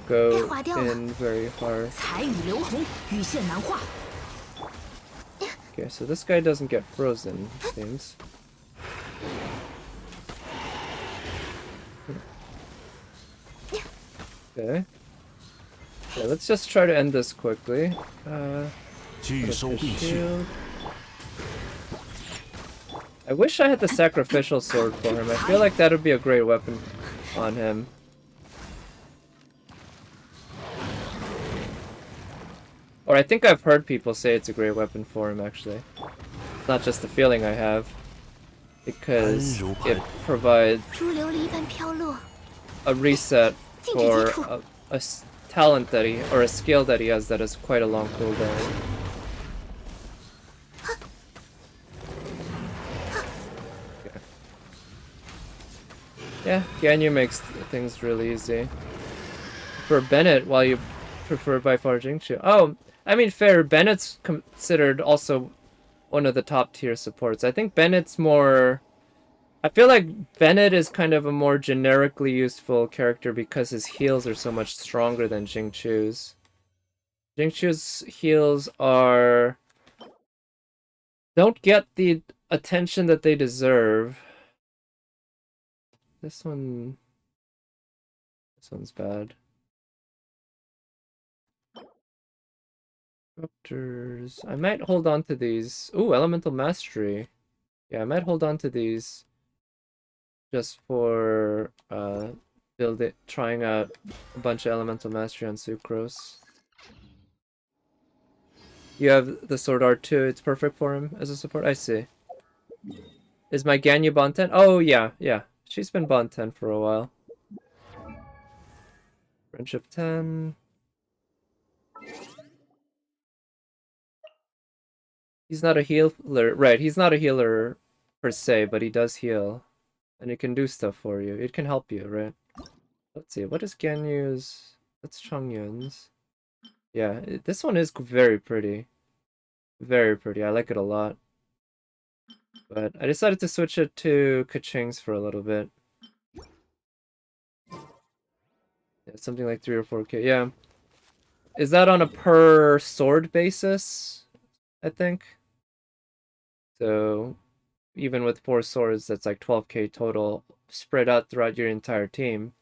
Speaker 1: go in very hard. Okay, so this guy doesn't get frozen, it seems. Okay. Yeah, let's just try to end this quickly. Shield. I wish I had the sacrificial sword for him. I feel like that would be a great weapon on him. Or I think I've heard people say it's a great weapon for him, actually. It's not just the feeling I have. Because it provides a reset for a talent that or a skill that he has that has quite a long cooldown. Okay. Yeah, Ganyu makes things really easy. For Bennett, while you prefer by far Jingchu. Oh, I mean, fair. Bennett's considered also one of the top tier supports. I think Bennett's more... I feel like Bennett is kind of a more generically useful character because his heals are so much stronger than Jingchu's. Jingchu's heals don't get the attention that they deserve. This one's bad. Disruptors. I might hold on to these. Ooh, Elemental Mastery. Yeah, I might hold on to these just for trying out a bunch of elemental mastery on Sucrose. You have the sword art too. It's perfect for him as a support. I see. Is my Ganyu Bond 10? Oh yeah, yeah. She's been Bond 10 for a while. Friendship 10. He's not a healer, right? He's not a healer per se, but he does heal, and it can do stuff for you. It can help you, right? Let's see. What is Ganyu's? That's Chongyun's. Yeah, this one is very pretty. Very pretty. I like it a lot. But I decided to switch it to Kaching's for a little bit. Yeah, something like 3 or 4K. Yeah. Is that on a per sword basis? I think. So even with 4 swords, that's like 12K total spread out throughout your entire team.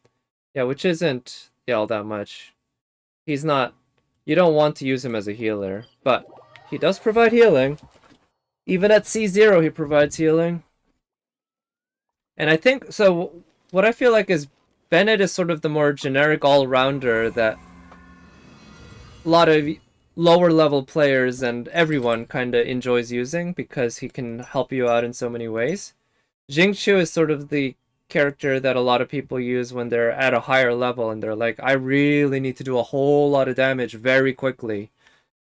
Speaker 1: Yeah, which isn't all that much. He's not. You don't want to use him as a healer, but he does provide healing. Even at C0, he provides healing. And I think so. What I feel like is Bennett is sort of the more generic all-rounder that a lot of lower level players and everyone kind of enjoys using because he can help you out in so many ways. Jingchu is sort of the character that a lot of people use when they're at a higher level and they're like, I really need to do a whole lot of damage very quickly.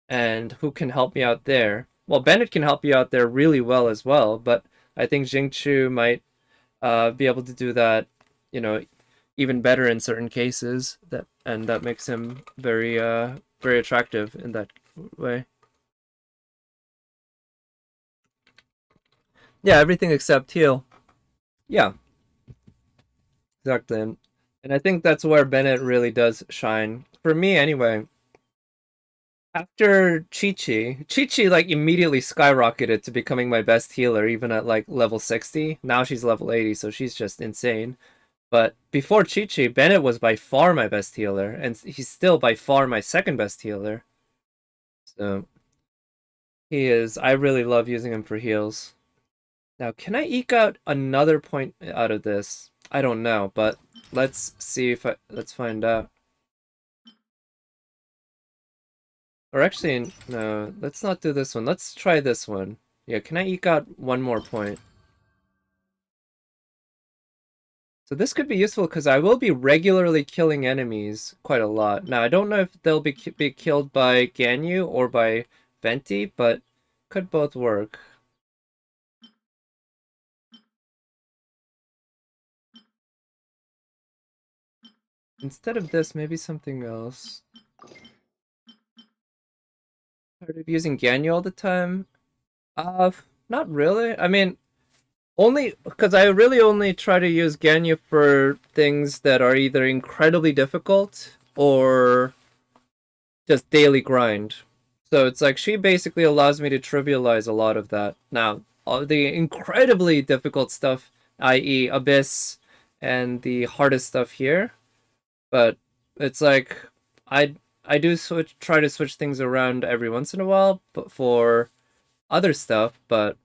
Speaker 1: And who can help me out there? Well, Bennett can help you out there really well as well, but I think Jingchu might be able to do that, you know, even better in certain cases. That makes him very attractive in that way. Yeah, everything except heal. Yeah, exactly. And I think that's where Bennett really does shine. For me, anyway. After Chi-Chi like immediately skyrocketed to becoming my best healer, even at like level 60. Now she's level 80, so she's just insane. But before Chi-Chi, Bennett was by far my best healer, and he's still by far my second best healer. So he is. I really love using him for heals. Now, can I eke out another point out of this? I don't know, but let's see if let's find out. Or actually, no, let's not do this one. Let's try this one. Yeah, can I eke out one more point? So this could be useful because I will be regularly killing enemies quite a lot. Now, I don't know if they'll be killed by Ganyu or by Venti, but could both work. Instead of this, maybe something else. Tired of using Ganyu all the time? Not really. I mean, only because I really only try to use Ganyu for things that are either incredibly difficult or just daily grind. So it's like she basically allows me to trivialize a lot of that. Now, all the incredibly difficult stuff, i.e., Abyss and the hardest stuff here, but it's like I I do try to switch things around every once in a while, but for other stuff, but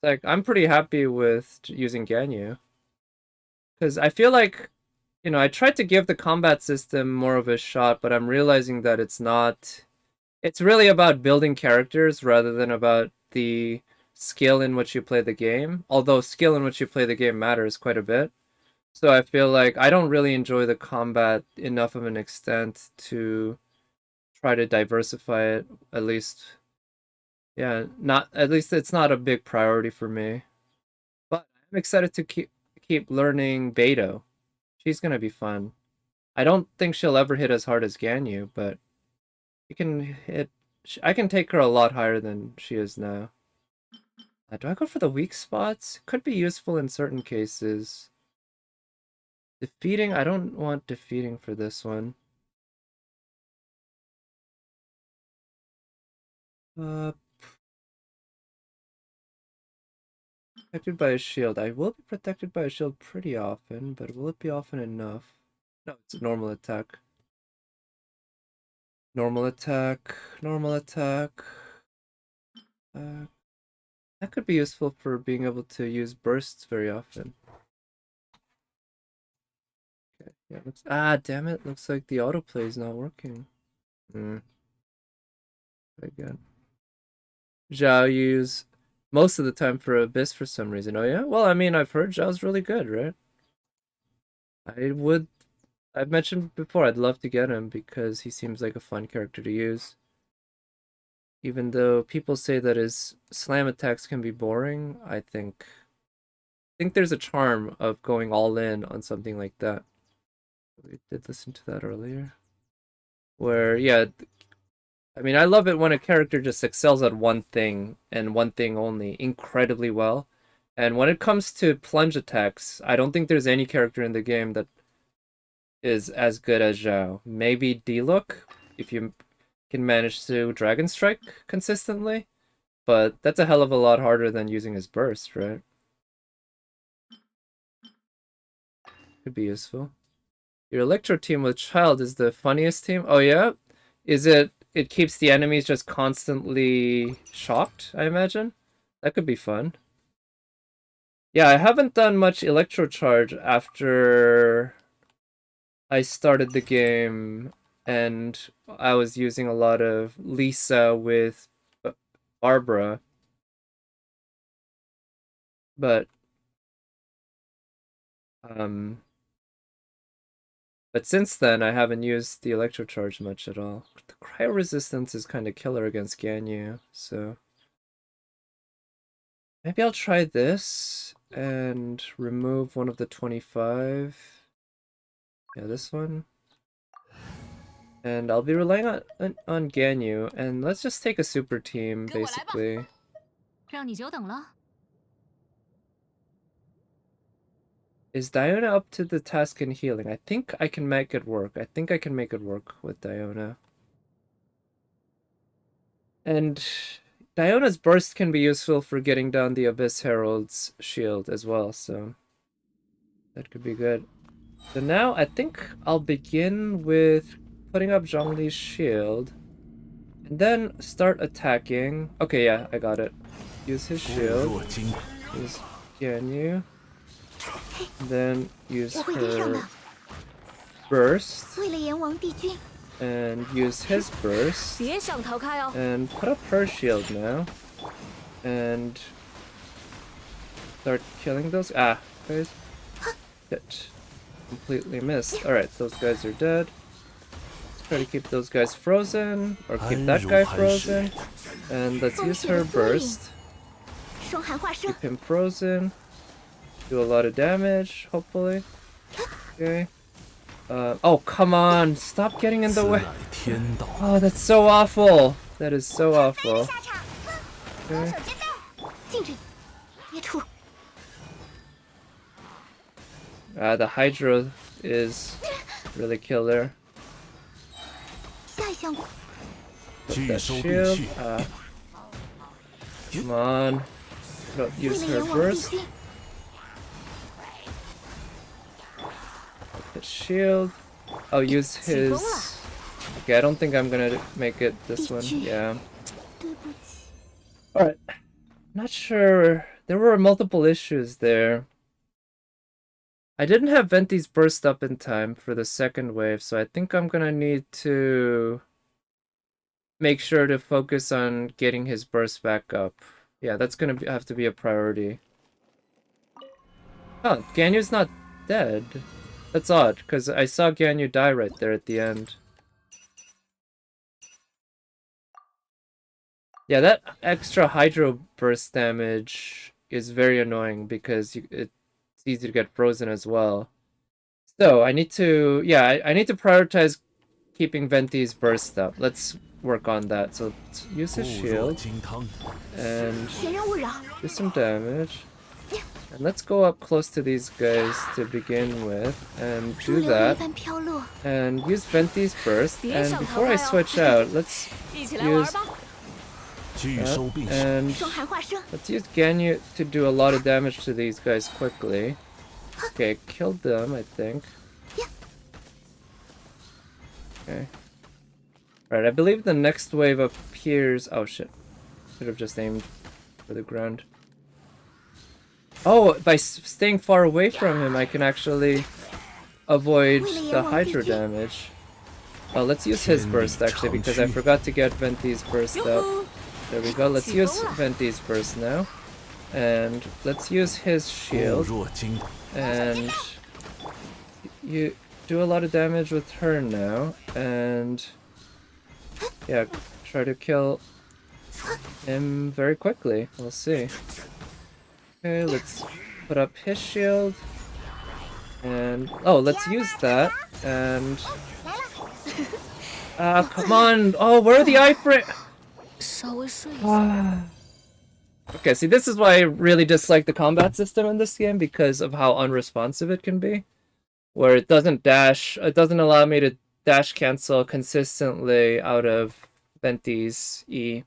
Speaker 1: like I'm pretty happy with using Ganyu because I feel like I tried to give the combat system more of a shot, but I'm realizing that it's not. It's really about building characters rather than about the skill in which you play the game. Although skill in which you play the game matters quite a bit. So I feel like I don't really enjoy the combat enough of an extent to try to diversify it. At least, yeah, not at least it's not a big priority for me. But I'm excited to keep learning Beto. She's gonna be fun. I don't think she'll ever hit as hard as Ganyu, but she can hit. I can take her a lot higher than she is now. Do I go for the weak spots? Could be useful in certain cases. Defeating? I don't want defeating for this one. Uh, Protected by a shield. I will be protected by a shield pretty often, but will it be often enough? No, it's a normal attack. Normal attack. Normal attack. Uh, that could be useful for being able to use bursts very often. Yeah, damn it. Looks like the autoplay is not working. Very good. Zhao use most of the time for Abyss for some reason. Oh yeah? Well, I mean, I've heard Zhao's really good, right? I've mentioned before, I'd love to get him because he seems like a fun character to use. Even though people say that his slam attacks can be boring, I think there's a charm of going all in on something like that. We did listen to that earlier. Where, yeah, I mean, I love it when a character just excels at one thing and one thing only incredibly well. And when it comes to plunge attacks, I don't think there's any character in the game that is as good as Zhao. Maybe D-Look, if you can manage to Dragon Strike consistently. But that's a hell of a lot harder than using his burst, right? Could be useful. Your Electro team with Child is the funniest team. Oh yeah? Is it keeps the enemies just constantly shocked, I imagine? That could be fun. Yeah, I haven't done much Electro Charge after I started the game and I was using a lot of Lisa with Barbara. But since then, I haven't used the Electro Charge much at all. The Cryo Resistance is kind of killer against Ganyu, so... Maybe I'll try this and remove one of the 25. Yeah, this one. And I'll be relying on Ganyu, and let's just take a super team, basically.
Speaker 2: 让你久等了。
Speaker 1: Is Diona up to the task in healing? I think I can make it work. I think I can make it work with Diona. And Diona's burst can be useful for getting down the Abyss Herald's shield as well, so that could be good. So now I think I'll begin with putting up Zhongli's shield and then start attacking. Okay, yeah, I got it. Use his shield. Use Ganyu. Then use her burst. And use his burst.
Speaker 2: 别想逃开哦。
Speaker 1: And put up her shield now. And start killing those guys. Shit. Completely missed. Alright, those guys are dead. Let's try to keep those guys frozen. Or keep that guy frozen. And let's use her burst. Keep him frozen. Do a lot of damage, hopefully. Okay. Oh, come on! Stop getting in the way! Oh, that's so awful! That is so awful. Okay. The Hydra is really killer. Put that shield. Come on. Don't use her burst. Put shield. I'll use his... Okay, I don't think I'm gonna make it this one. Yeah. Alright. Not sure. There were multiple issues there. I didn't have Venti's burst up in time for the second wave, so I think I'm gonna need to make sure to focus on getting his burst back up. Yeah, that's gonna have to be a priority. Oh, Ganyu's not dead. That's odd, because I saw Ganyu die right there at the end. Yeah, that extra Hydro burst damage is very annoying because it's easy to get frozen as well. So I need to, yeah, I need to prioritize keeping Venti's burst up. Let's work on that. So let's use his shield and do some damage. And let's go up close to these guys to begin with and do that. And use Venti's burst. And before I switch out, let's use that. And let's use Ganyu to do a lot of damage to these guys quickly. Okay, killed them, I think. Okay. Alright, I believe the next wave appears... Oh shit. Should have just aimed for the ground. Oh, by staying far away from him, I can actually avoid the hydro damage. Oh, let's use his burst actually, because I forgot to get Venti's burst up. There we go. Let's use Venti's burst now. And let's use his shield. And you do a lot of damage with her now. And yeah, try to kill him very quickly. We'll see. Okay, let's put up his shield. And oh, let's use that. And come on! Oh, where are the iframe? Okay, see, this is why I really dislike the combat system in this game, because of how unresponsive it can be. Where it doesn't dash, it doesn't allow me to dash cancel consistently out of Venti's E.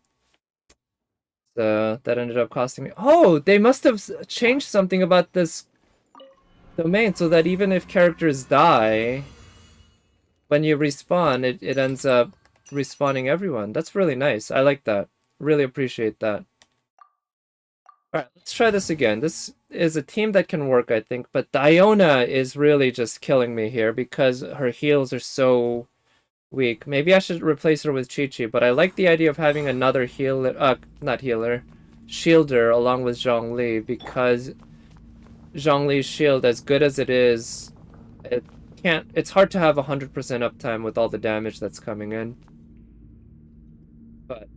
Speaker 1: So that ended up costing me. Oh, they must have changed something about this domain so that even if characters die, when you respawn, it ends up respawning everyone. That's really nice. I like that. Really appreciate that. Alright, let's try this again. This is a team that can work, I think, but Diona is really just killing me here because her heals are so weak. Maybe I should replace her with Chi-Chi, but I like the idea of having another healer, not healer, shielder along with Zhongli, because Zhongli's shield, as good as it is, it's hard to have 100% uptime with all the damage that's coming in. But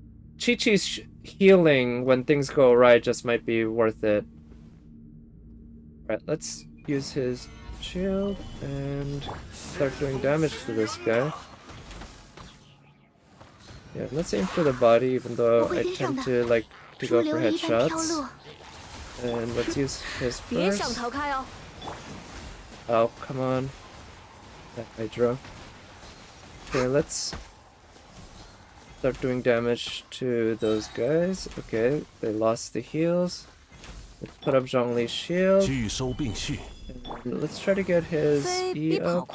Speaker 1: Chi-Chi's healing when things go awry just might be worth it. Right, let's use his shield and start doing damage to this guy. Yeah, let's aim for the body, even though I tend to like to go for headshots. And let's use his burst. Oh, come on. That hydro. Okay, let's start doing damage to those guys. Okay, they lost the heals. Let's put up Zhongli's shield. And let's try to get his E up.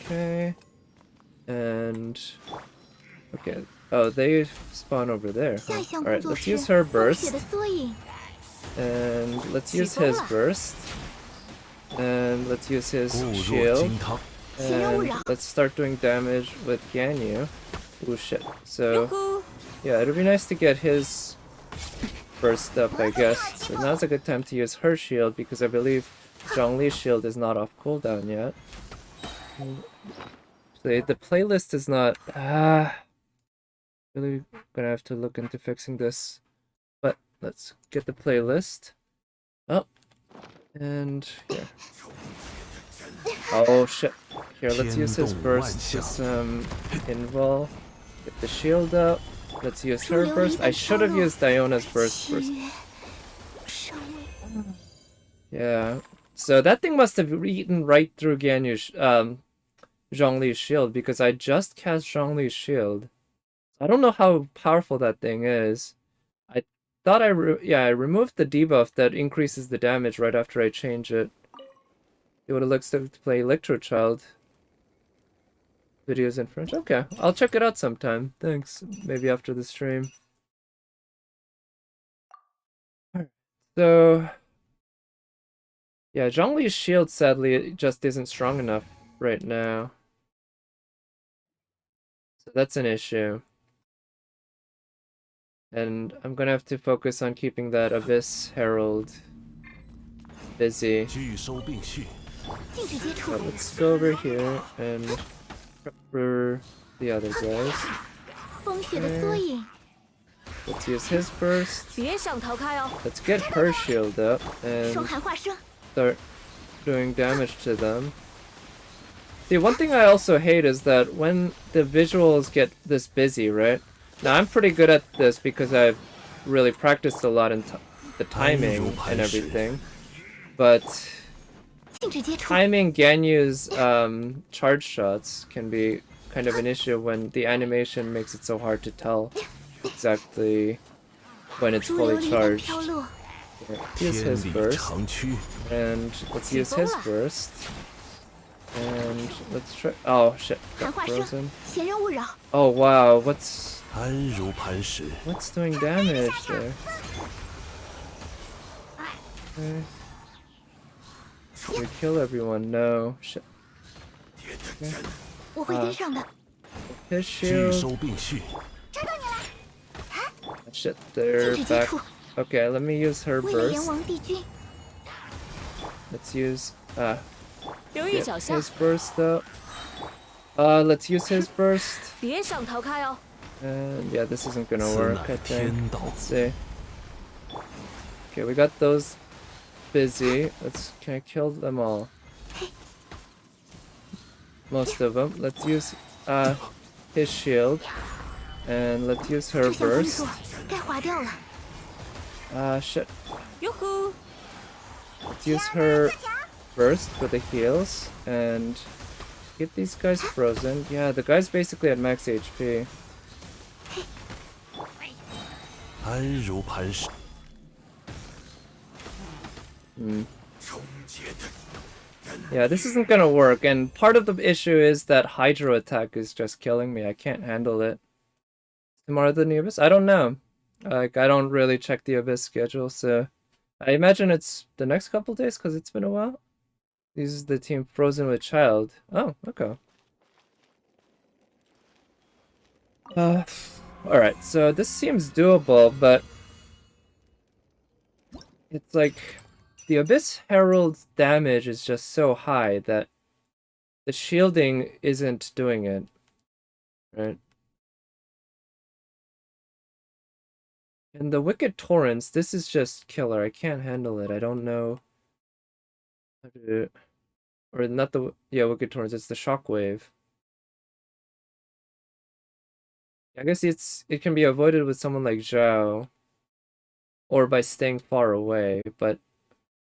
Speaker 1: Okay. And okay. Oh, they spawn over there. Huh? Alright, let's use her burst. And let's use his burst. And let's use his shield. And let's start doing damage with Ganyu. Oh shit. So, yeah, it'll be nice to get his burst up, I guess. So now's a good time to use her shield, because I believe Zhongli's shield is not off cooldown yet. The playlist is not... really gonna have to look into fixing this. But let's get the playlist up. And yeah. Oh shit. Here, let's use his burst to some invul. Get the shield up. Let's use her burst. I should have used Diona's burst first. Yeah. So that thing must have eaten right through Ganyu's, Zhongli's shield, because I just cast Zhongli's shield. I don't know how powerful that thing is. I thought I removed the debuff that increases the damage right after I change it. See what it looks like to play Electro Child. Videos in French. Okay, I'll check it out sometime. Thanks. Maybe after the stream. Alright, so yeah, Zhongli's shield sadly just isn't strong enough right now. So that's an issue. And I'm gonna have to focus on keeping that Abyss Herald busy. So let's go over here and prep for the other guys. Okay. Let's use his burst. Let's get her shield up and start doing damage to them. See, one thing I also hate is that when the visuals get this busy, right? Now, I'm pretty good at this because I've really practiced a lot in the timing and everything. But timing Ganyu's charge shots can be kind of an issue when the animation makes it so hard to tell exactly when it's fully charged. Let's use his burst. And let's use his burst. And let's try... Oh, shit. Got frozen. Oh, wow. What's doing damage there? Okay. Did we kill everyone? No. Shit.
Speaker 2: 我会跟上的。
Speaker 1: His
Speaker 3: 拒
Speaker 1: shield.
Speaker 3: 收并蓄，
Speaker 1: Shit, they're
Speaker 2: 禁止接
Speaker 1: back.
Speaker 2: 触。
Speaker 1: Okay, let me use her
Speaker 2: 为了炎
Speaker 1: burst.
Speaker 2: 王帝君，
Speaker 1: Let's use
Speaker 2: 留意
Speaker 1: yeah,
Speaker 2: 脚下，
Speaker 1: his burst though. Let's use his burst.
Speaker 2: 别想逃开哦。
Speaker 1: And yeah, this isn't gonna
Speaker 3: 此
Speaker 1: work, I
Speaker 3: 乃
Speaker 1: think.
Speaker 3: 天道。
Speaker 1: Let's see. Okay, we got those busy. Can I kill them all? Most of them. Let's use his shield. And let's use her
Speaker 2: 这项封
Speaker 1: burst.
Speaker 2: 锁该划掉了。
Speaker 1: Shit.
Speaker 2: 哟呼！
Speaker 1: Let's use her burst for the heals. And get these guys frozen. Yeah, the guy's basically at max HP.
Speaker 3: 安如磐石。
Speaker 1: Yeah, this isn't gonna work, and part of the issue is that Hydro attack is just killing me. I can't handle it. Tomorrow the new Abyss? I don't know. Like, I don't really check the Abyss schedule, so I imagine it's the next couple days because it's been a while. This is the team Frozen with Child. Oh, okay. Alright, so this seems doable, but it's like the Abyss Herald's damage is just so high that the shielding isn't doing it. Right? And the Wicked Torrents, this is just killer. I can't handle it. I don't know how to do it. Or not the, yeah, Wicked Torrents, it's the Shockwave. I guess it can be avoided with someone like Zhao. Or by staying far away, but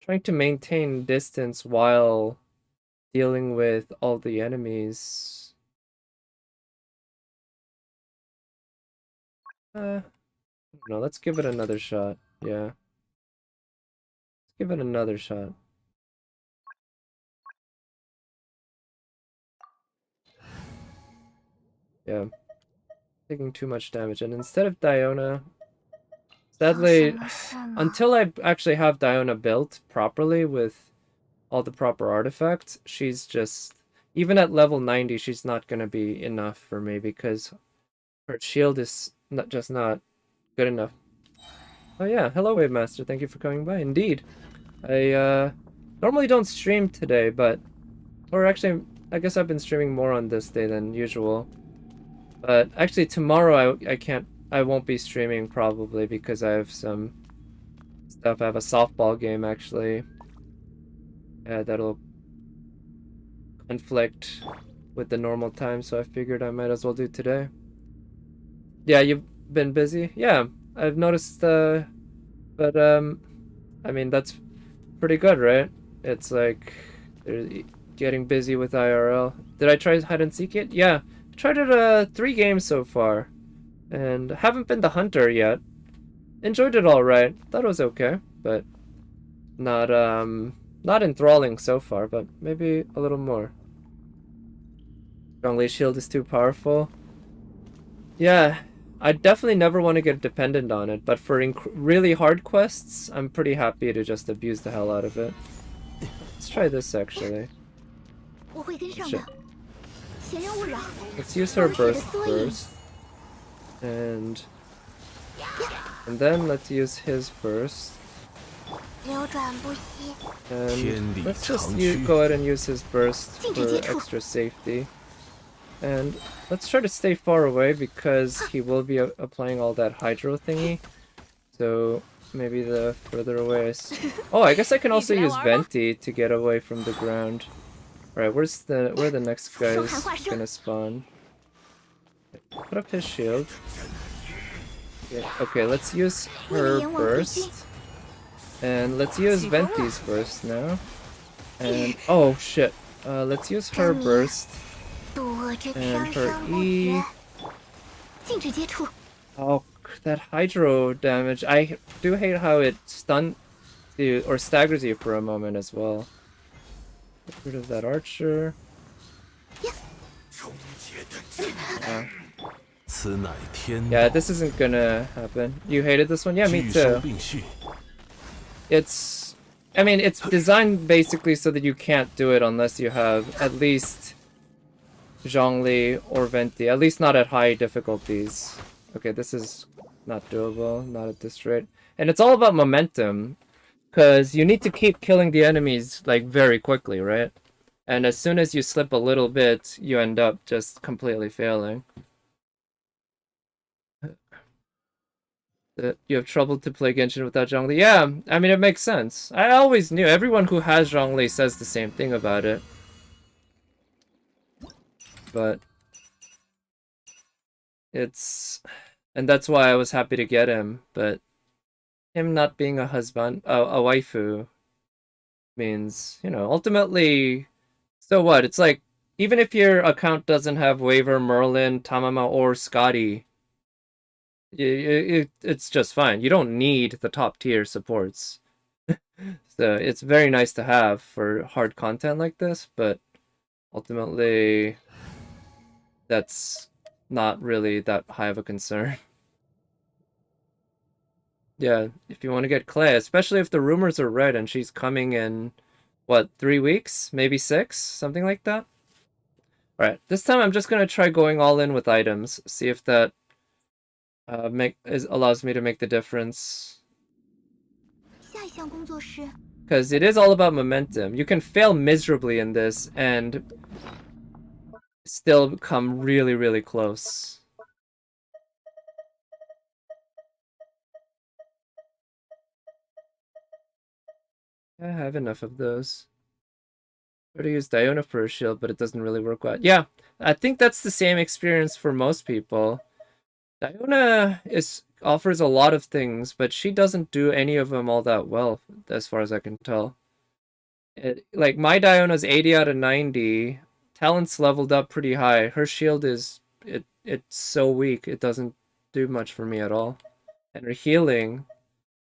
Speaker 1: trying to maintain distance while dealing with all the enemies. No, let's give it another shot. Yeah. Let's give it another shot. Yeah. Taking too much damage. And instead of Diona, sadly, until I actually have Diona built properly with all the proper artifacts, she's just, even at level 90, she's not going to be enough for me because her shield is not good enough. Oh yeah, hello Wave Master, thank you for coming by. Indeed. I normally don't stream today, or actually, I guess I've been streaming more on this day than usual. But actually tomorrow I won't be streaming probably because I have some stuff. I have a softball game actually. That'll conflict with the normal time, so I figured I might as well do today. Yeah, you've been busy? Yeah, I've noticed, but I mean, that's pretty good, right? It's like, they're getting busy with IRL. Did I try hide and seek it? Yeah, I tried it 3 games so far, and haven't been the hunter yet. Enjoyed it alright, thought it was okay, but not enthralling so far, but maybe a little more. Zhongli shield is too powerful. Yeah, I definitely never want to get dependent on it, but for really hard quests, I'm pretty happy to just abuse the hell out of it. Let's try this actually. Shit. Let's use her burst first. And then let's use his burst. And let's just go ahead and use his burst for extra safety. And let's try to stay far away because he will be applying all that hydro thingy. So maybe the further away is... Oh, I guess I can also use Venti to get away from the ground. Alright, where the next guy is gonna spawn? Put up his shield. Yeah, okay, let's use her burst. And let's use Venti's burst now. And oh shit. Let's use her burst. And her E. Oh, that hydro damage. I do hate how it stuns you or staggers you for a moment as well. Get rid of that archer. Yeah, this isn't gonna happen. You hated this one? Yeah, me too. It's I mean, it's designed basically so that you can't do it unless you have at least Zhongli or Venti, at least not at high difficulties. Okay, this is not doable, not at this rate. And it's all about momentum, because you need to keep killing the enemies, like, very quickly, right? And as soon as you slip a little bit, you end up just completely failing. You have trouble to play Genshin without Zhongli. Yeah, I mean, it makes sense. I always knew. Everyone who has Zhongli says the same thing about it. But it's... And that's why I was happy to get him. But him not being a husband, a waifu, means, you know, ultimately... So what? It's like, even if your account doesn't have Waver, Merlin, Tamama, or Scotty, it's just fine. You don't need the top tier supports. So it's very nice to have for hard content like this, but ultimately that's not really that high of a concern. Yeah, if you want to get Clay, especially if the rumors are right and she's coming in, what, 3 weeks? Maybe 6? Something like that? Alright, this time I'm just gonna try going all in with items, see if that allows me to make the difference. Because it is all about momentum. You can fail miserably in this and still come really, really close. I have enough of those. Try to use Diona for a shield, but it doesn't really work well. Yeah, I think that's the same experience for most people. Diona offers a lot of things, but she doesn't do any of them all that well, as far as I can tell. Like, my Diona's 80 out of 90. Talent's leveled up pretty high. Her shield is... It's so weak, it doesn't do much for me at all. And her healing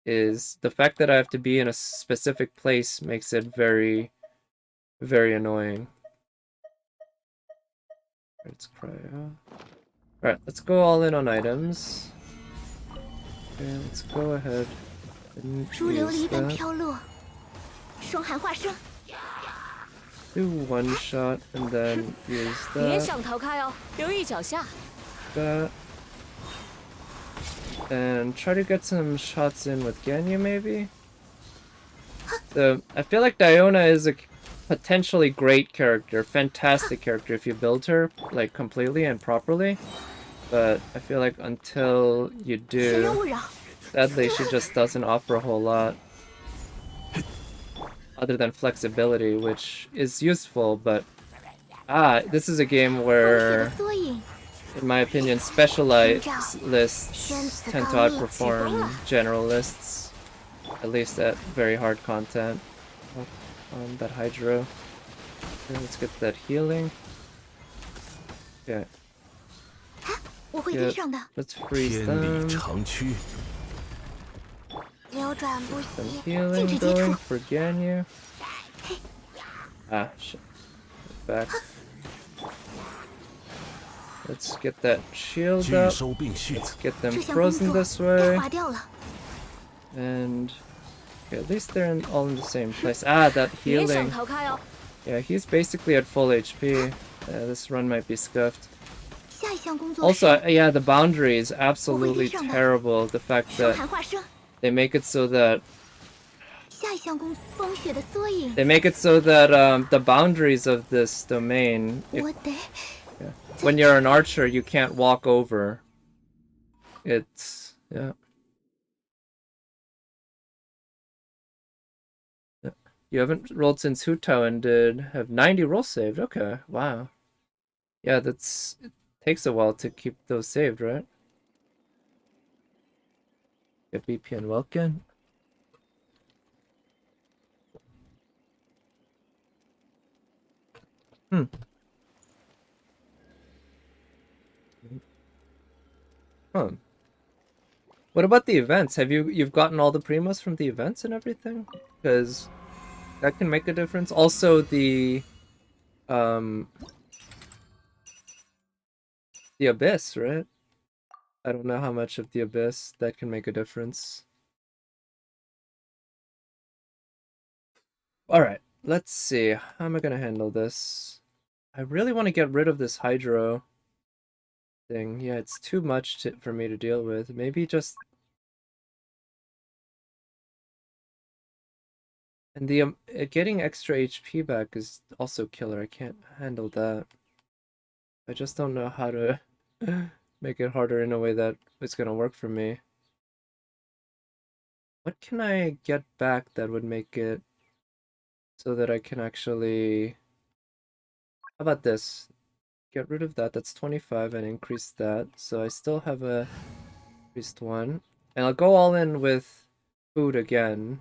Speaker 1: is... The fact that I have to be in a specific place makes it very, very annoying. Let's cryo. Alright, let's go all in on items. Okay, let's go ahead and use that. Do one shot and then use that. And try to get some shots in with Ganyu, maybe? So, I feel like Diona is a potentially great character, fantastic character if you build her, like, completely and properly. But I feel like until you do, sadly she just doesn't offer a whole lot. Other than flexibility, which is useful, but... this is a game where, in my opinion, specialized lists tend to outperform generalists, at least at very hard content. That Hydro. Okay, let's get that healing. Okay. Yeah, let's freeze them. Some healing going for Ganyu. Shit. Back. Let's get that shield up. Let's get them frozen this way. And... Okay, at least they're all in the same place. That healing. Yeah, he's basically at full HP. This run might be scuffed. Also, yeah, the boundary is absolutely terrible. The fact that they make it so that the boundaries of this domain, when you're an archer, you can't walk over. It's... yeah. You haven't rolled since Hutao and have 90 rolls saved. Okay, wow. Yeah, it takes a while to keep those saved, right? Get VPN welcome. Huh. What about the events? You've gotten all the primos from the events and everything? Because that can make a difference. Also the Abyss, right? I don't know how much of the Abyss that can make a difference. Alright, let's see. How am I gonna handle this? I really want to get rid of this hydro thing. Yeah, it's too much for me to deal with. Maybe just... And the getting extra HP back is also killer. I can't handle that. I just don't know how to make it harder in a way that it's gonna work for me. What can I get back that would make it so that I can actually... How about this? Get rid of that. That's 25 and increase that. So I still have a increased one. And I'll go all in with food again.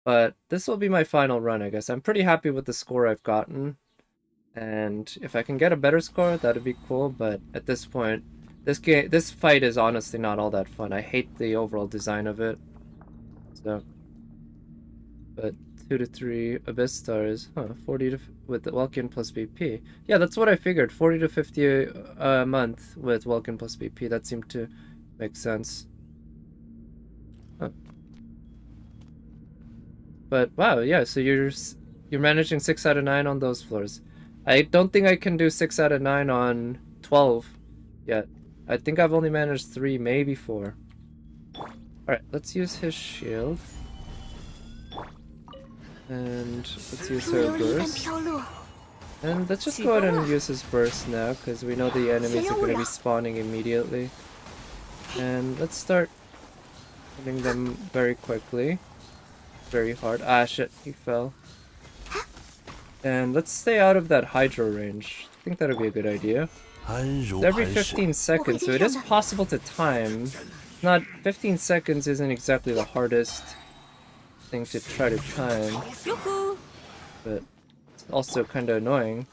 Speaker 1: But this will be my final run, I guess. I'm pretty happy with the score I've gotten. And if I can get a better score, that'd be cool. But at this point, this fight is honestly not all that fun. I hate the overall design of it. So, but 2 to 3 Abyss stars, huh? 40 to with the Welkin plus BP. Yeah, that's what I figured. 40 to 50 a month with Welkin plus BP. That seemed to make sense. Huh. But wow, yeah. So you're managing 6 out of 9 on those floors. I don't think I can do 6 out of 9 on 12 yet. I think I've only managed 3, maybe 4. Alright, let's use his shield. And let's use her burst. And let's just go ahead and use his burst now, because we know the enemies are going to be spawning immediately. And let's start hitting them very quickly. Very hard. Ah, shit, he fell. And let's stay out of that hydro range. I think that'll be a good idea. It's every 15 seconds, so it is possible to time. Not 15 seconds isn't exactly the hardest thing to try to time, but it's also kind of annoying,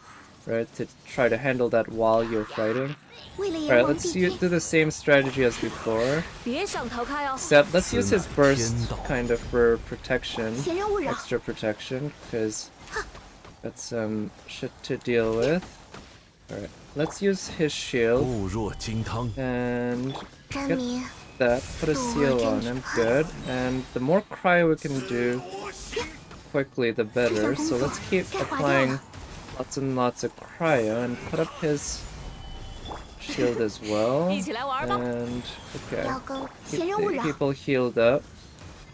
Speaker 1: right? To try to handle that while you're fighting. Alright, let's do the same strategy as before. Except let's use his burst kind of for protection, extra protection, because that's some shit to deal with. Alright, let's use his shield and get that, put a seal on him, good. And the more cryo we can do quickly, the better. So let's keep applying lots and lots of cryo and put up his shield as well. And okay, keep the people healed up.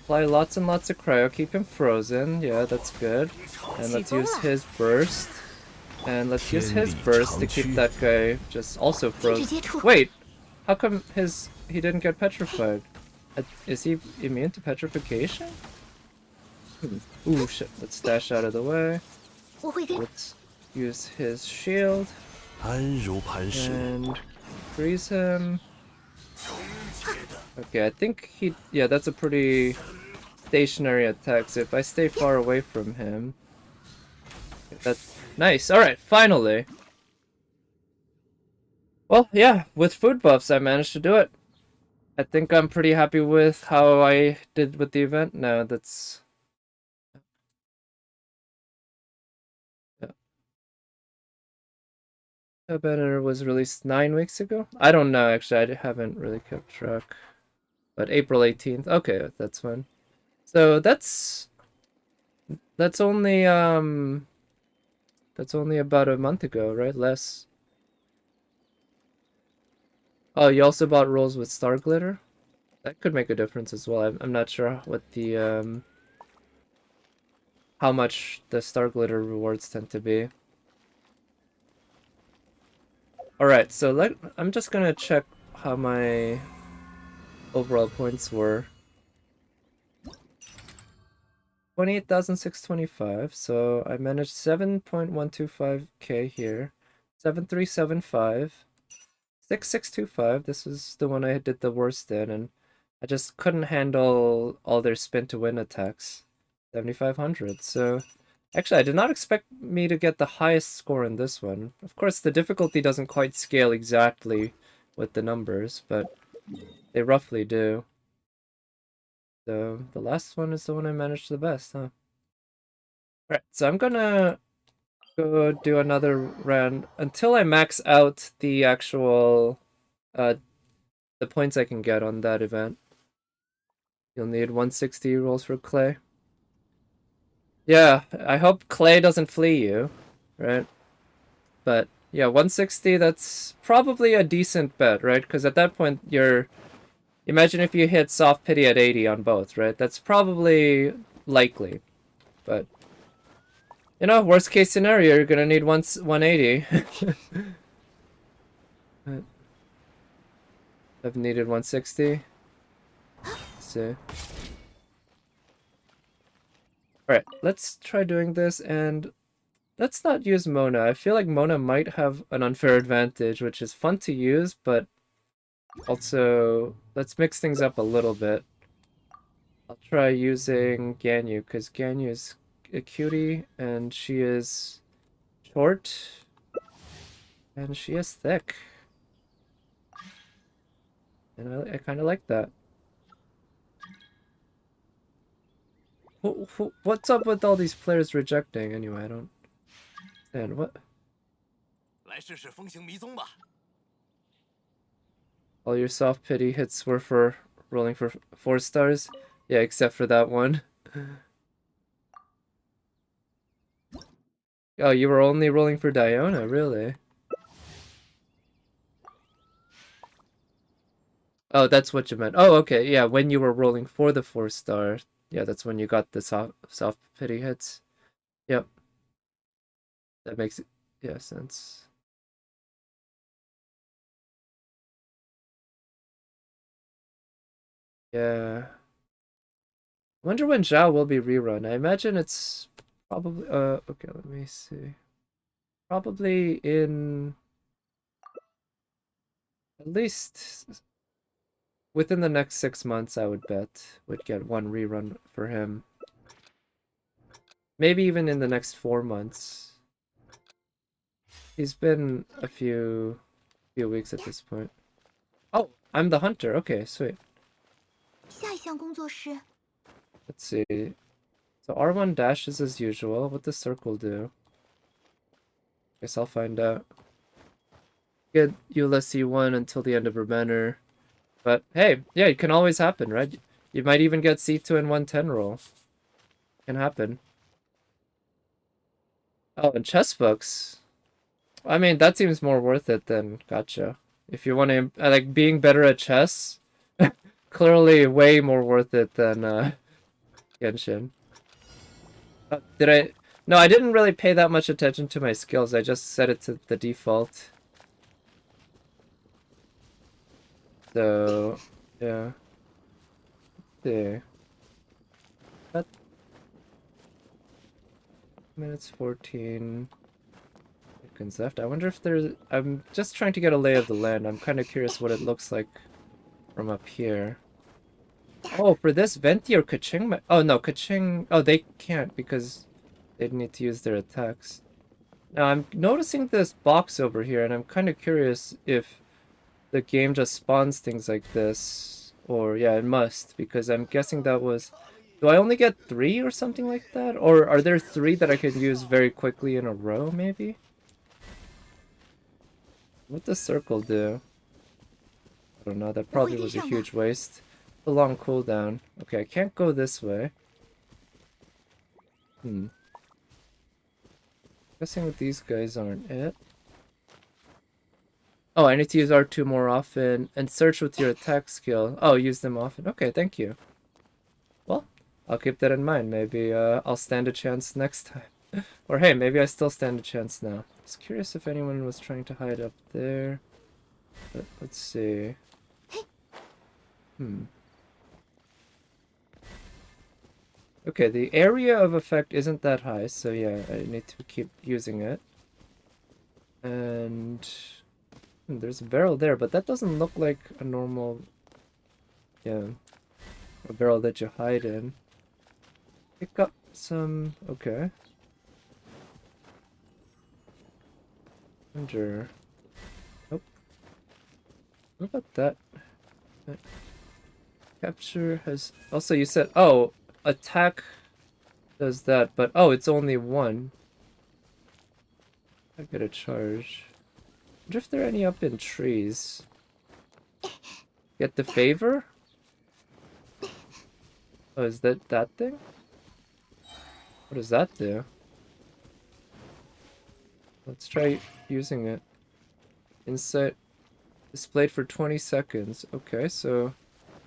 Speaker 1: Apply lots and lots of cryo, keep him frozen. Yeah, that's good. And let's use his burst. And let's use his burst to keep that guy just also frozen. Wait! How come he didn't get petrified? Is he immune to petrification? Ooh, shit. Let's dash out of the way. Let's use his shield. And freeze him. Okay, I think yeah, that's a pretty stationary attack, so if I stay far away from him... That's nice. Alright, finally. Well, yeah, with food buffs, I managed to do it. I think I'm pretty happy with how I did with the event. No, that's... Yeah. The banner was released 9 weeks ago? I don't know, actually. I haven't really kept track. But April 18th. Okay, that's fine. So that's only about a month ago, right? Less. Oh, you also bought rolls with star glitter? That could make a difference as well. I'm not sure what the how much the star glitter rewards tend to be. Alright, so I'm just gonna check how my overall points were. 28,625, so I managed 7.125k here. 7375. 6625, this is the one I did the worst in, and I just couldn't handle all their spin to win attacks. 7500, so actually I did not expect me to get the highest score in this one. Of course the difficulty doesn't quite scale exactly with the numbers, but they roughly do. So the last one is the one I managed the best, huh? Alright, so I'm gonna go do another round until I max out the actual the points I can get on that event. You'll need 160 rolls for clay. Yeah, I hope Clay doesn't flee you, right? But yeah, 160, that's probably a decent bet, right? Because at that point, you're... Imagine if you hit soft pity at 80 on both, right? That's probably likely. But, you know, worst case scenario, you're gonna need 180. I've needed 160. Let's see. Alright, let's try doing this, and let's not use Mona. I feel like Mona might have an unfair advantage, which is fun to use, but also, let's mix things up a little bit. I'll try using Ganyu, because Ganyu is a cutie, and she is short, and she is thick. And I kind of like that. What's up with all these players rejecting anyway? I don't understand. What?
Speaker 4: 来试试风行迷踪吧。
Speaker 1: All your soft pity hits were for rolling for 4 stars? Yeah, except for that one. Oh, you were only rolling for Diona, really? Oh, that's what you meant. Oh, okay, yeah, when you were rolling for the 4 star, yeah, that's when you got the soft pity hits. Yep, that makes it, yeah, sense. Yeah. Wonder when Zhao will be rerun. I imagine it's probably, okay, let me see. Probably in at least within the next 6 months, I would bet would get one rerun for him. Maybe even in the next 4 months. He's been a few weeks at this point. Oh, I'm the hunter. Okay, sweet.
Speaker 2: 下一项工作是
Speaker 1: Let's see. So R1 dashes as usual. What does circle do? Guess I'll find out. Get Eula C1 until the end of her banner. But hey, yeah, it can always happen, right? You might even get C2 in 110 roll. Can happen. Oh, and chess books. I mean, that seems more worth it than gotcha. If you want to, like, being better at chess, clearly way more worth it than Genshin. Did I? No, I didn't really pay that much attention to my skills. I just set it to the default. So, yeah. See. That minutes 14 seconds left. I wonder if there's... I'm just trying to get a lay of the land. I'm kind of curious what it looks like from up here. Oh, for this, Venti or Kaching... Oh, no, Kaching... Oh, they can't because they'd need to use their attacks. Now, I'm noticing this box over here, and I'm kind of curious if the game just spawns things like this. Or, yeah, it must, because I'm guessing that was... Do I only get 3 or something like that? Or are there 3 that I could use very quickly in a row, maybe? What does circle do? I don't know, that probably was a huge waste. A long cooldown. Okay, I can't go this way. Guessing with these guys aren't it. Oh, I need to use R2 more often and search with your attack skill. Oh, use them often. Okay, thank you. Well, I'll keep that in mind. Maybe I'll stand a chance next time. Or hey, maybe I still stand a chance now. Just curious if anyone was trying to hide up there. But let's see. Okay, the area of effect isn't that high, so yeah, I need to keep using it. And there's a barrel there, but that doesn't look like a normal, yeah, a barrel that you hide in. Pick up some, okay. Wonder, nope. What about that? Capture has, also you said, oh, attack does that, but oh, it's only one. I get a charge. Wonder if there are any up in trees. Get the favor? Oh, is that thing? What does that do? Let's try using it. Insight displayed for 20 seconds. Okay, so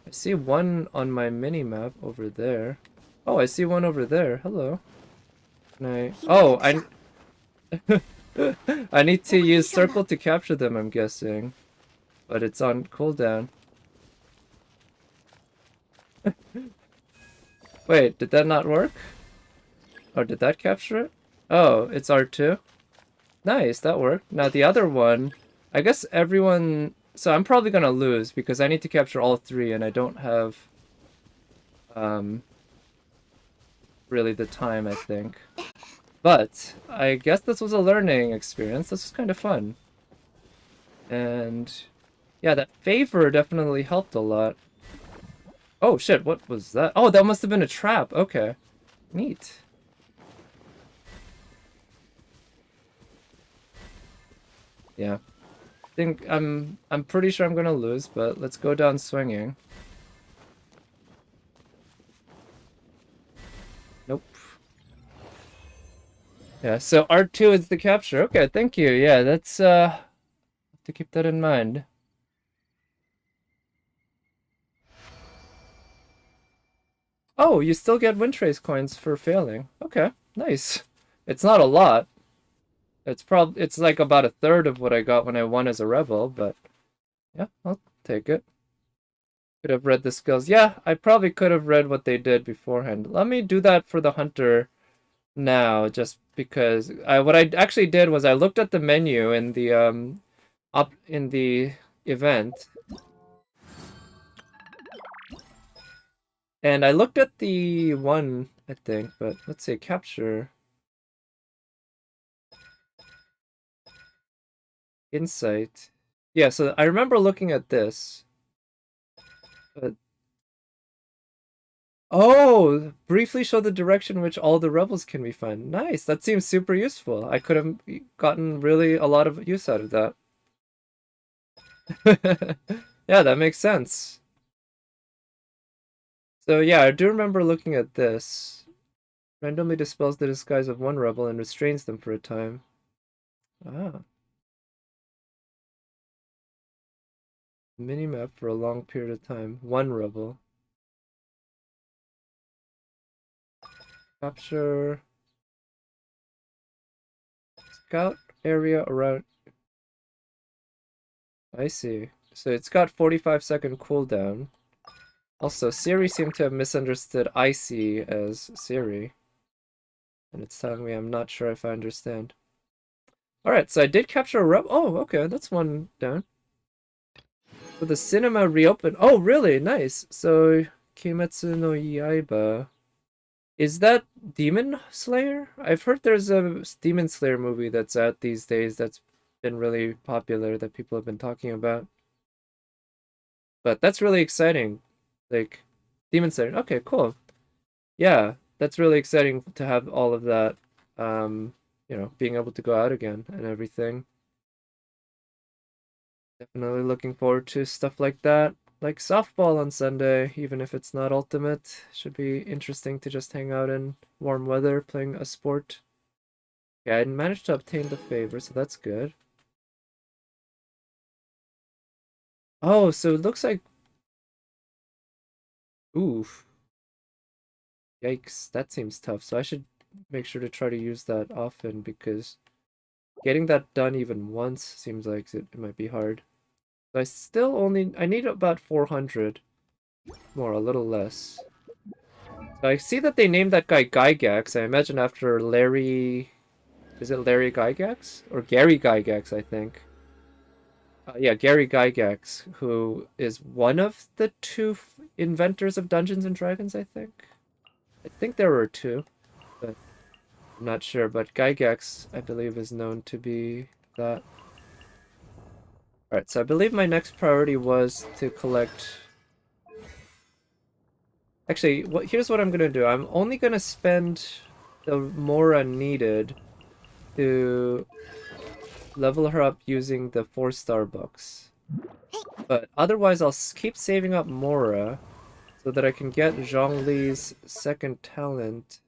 Speaker 1: I see one on my mini map over there. Oh, I see one over there. Hello. Can I... Oh, I... I need to use circle to capture them, I'm guessing. But it's on cooldown. Wait, did that not work? Oh, did that capture it? Oh, it's R2? Nice, that worked. Now the other one, I guess everyone... So I'm probably gonna lose because I need to capture all three and I don't have really the time, I think. But I guess this was a learning experience. This was kind of fun. And yeah, that favor definitely helped a lot. Oh shit, what was that? Oh, that must have been a trap. Okay. Neat. Yeah. I think I'm pretty sure I'm gonna lose, but let's go down swinging. Nope. Yeah, so R2 is the capture. Okay, thank you. Yeah, that's have to keep that in mind. Oh, you still get wind trace coins for failing. Okay, nice. It's not a lot. It's like about a third of what I got when I won as a rebel, but yeah, I'll take it. Could have read the skills. Yeah, I probably could have read what they did beforehand. Let me do that for the hunter now, just because what I actually did was I looked at the menu in the up in the event, and I looked at the one, I think, but let's say capture insight. Yeah, so I remember looking at this, but oh, briefly show the direction in which all the rebels can be found. Nice, that seems super useful. I could have gotten really a lot of use out of that. Yeah, that makes sense. So yeah, I do remember looking at this. Randomly dispels the disguise of one rebel and restrains them for a time. Ah. Minimap for a long period of time. One rebel. Capture. Scout area around. I see. So it's got 45-second cooldown. Also, Siri seemed to have misunderstood icy as Siri. And it's telling me I'm not sure if I understand. Alright, so I did capture a rebel. Oh, okay, that's one down. So the cinema reopened. Oh, really? Nice. So, Kimetsu no Yaiba. Is that Demon Slayer? I've heard there's a Demon Slayer movie that's out these days that's been really popular that people have been talking about. But that's really exciting. Like, Demon Slayer. Okay, cool. Yeah, that's really exciting to have all of that, being able to go out again and everything. Definitely looking forward to stuff like that. Like softball on Sunday, even if it's not ultimate. Should be interesting to just hang out in warm weather playing a sport. Yeah, I managed to obtain the favor, so that's good. Oh, so it looks like... Oof. Yikes, that seems tough. So I should make sure to try to use that often because getting that done even once seems like it might be hard. I still only... I need about 400 more, a little less. So I see that they named that guy Gygax. I imagine after Larry... Is it Larry Gygax? Or Gary Gygax, I think. Yeah, Gary Gygax, who is one of the two inventors of Dungeons and Dragons, I think. I think there were two, but I'm not sure. But Gygax, I believe, is known to be that. Alright, so I believe my next priority was to collect... Actually, here's what I'm gonna do. I'm only gonna spend the Mora needed to level her up using the 4-star books. But otherwise, I'll keep saving up Mora so that I can get Zhongli's second talent.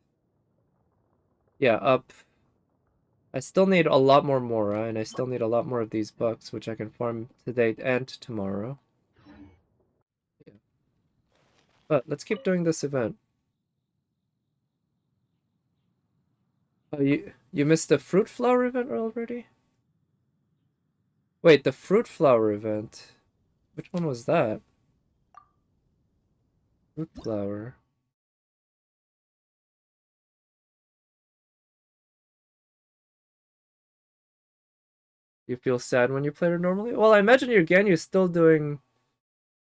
Speaker 1: Yeah, up. I still need a lot more Mora, and I still need a lot more of these bucks, which I can farm today and tomorrow. Yeah. But let's keep doing this event. Oh, you missed the fruit flower event already? Wait, the fruit flower event. Which one was that? Fruit flower. You feel sad when you play it normally? Well, I imagine your Ganyu's still doing...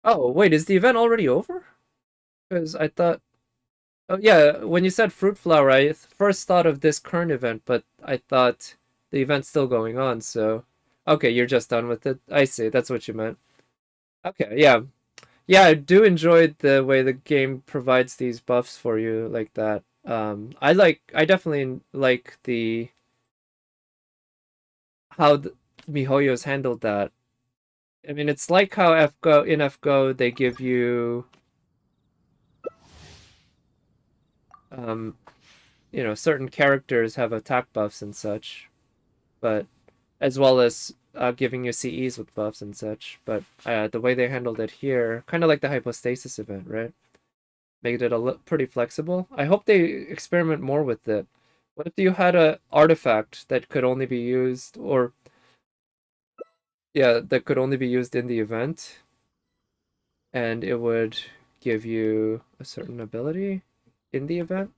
Speaker 1: Oh, wait, is the event already over? Because I thought... Oh, yeah, when you said fruit flower, I first thought of this current event, but I thought the event's still going on, so... Okay, you're just done with it. I see, that's what you meant. Okay, yeah. Yeah, I do enjoy the way the game provides these buffs for you like that. I definitely like the how MiHoYo's handled that. I mean, it's like how in FGO they give you um, certain characters have attack buffs and such, but as well as giving you CEs with buffs and such. But the way they handled it here, kind of like the hypostasis event, right? Made it pretty flexible. I hope they experiment more with it. What if you had a artifact that could only be used, or yeah, that could only be used in the event, and it would give you a certain ability in the event?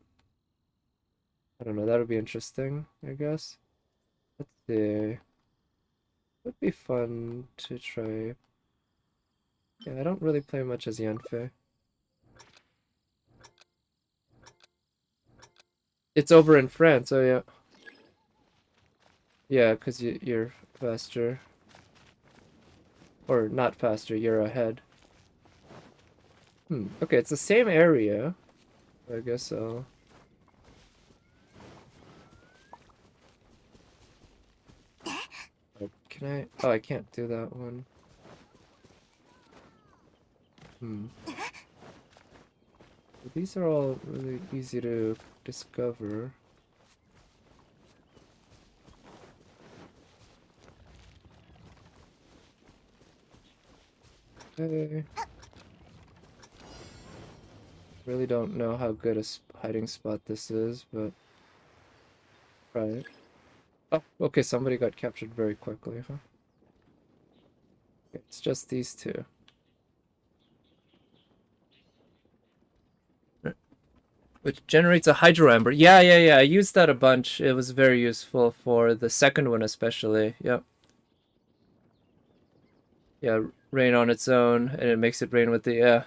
Speaker 1: I don't know, that would be interesting, I guess. Let's see. Would be fun to try. Yeah, I don't really play much as Yanfei. It's over in France, oh yeah. Yeah, because you're faster. Or not faster, you're ahead. Okay, it's the same area. I guess I'll... Oh, can I? Oh, I can't do that one. These are all really easy to discover. Okay. Really don't know how good a hiding spot this is, but try it. Oh, okay, somebody got captured very quickly, huh? Okay, it's just these two. Which generates a hydro ember. Yeah, yeah, yeah. I used that a bunch. It was very useful for the second one, especially. Yep. Yeah, rain on its own, and it makes it rain with the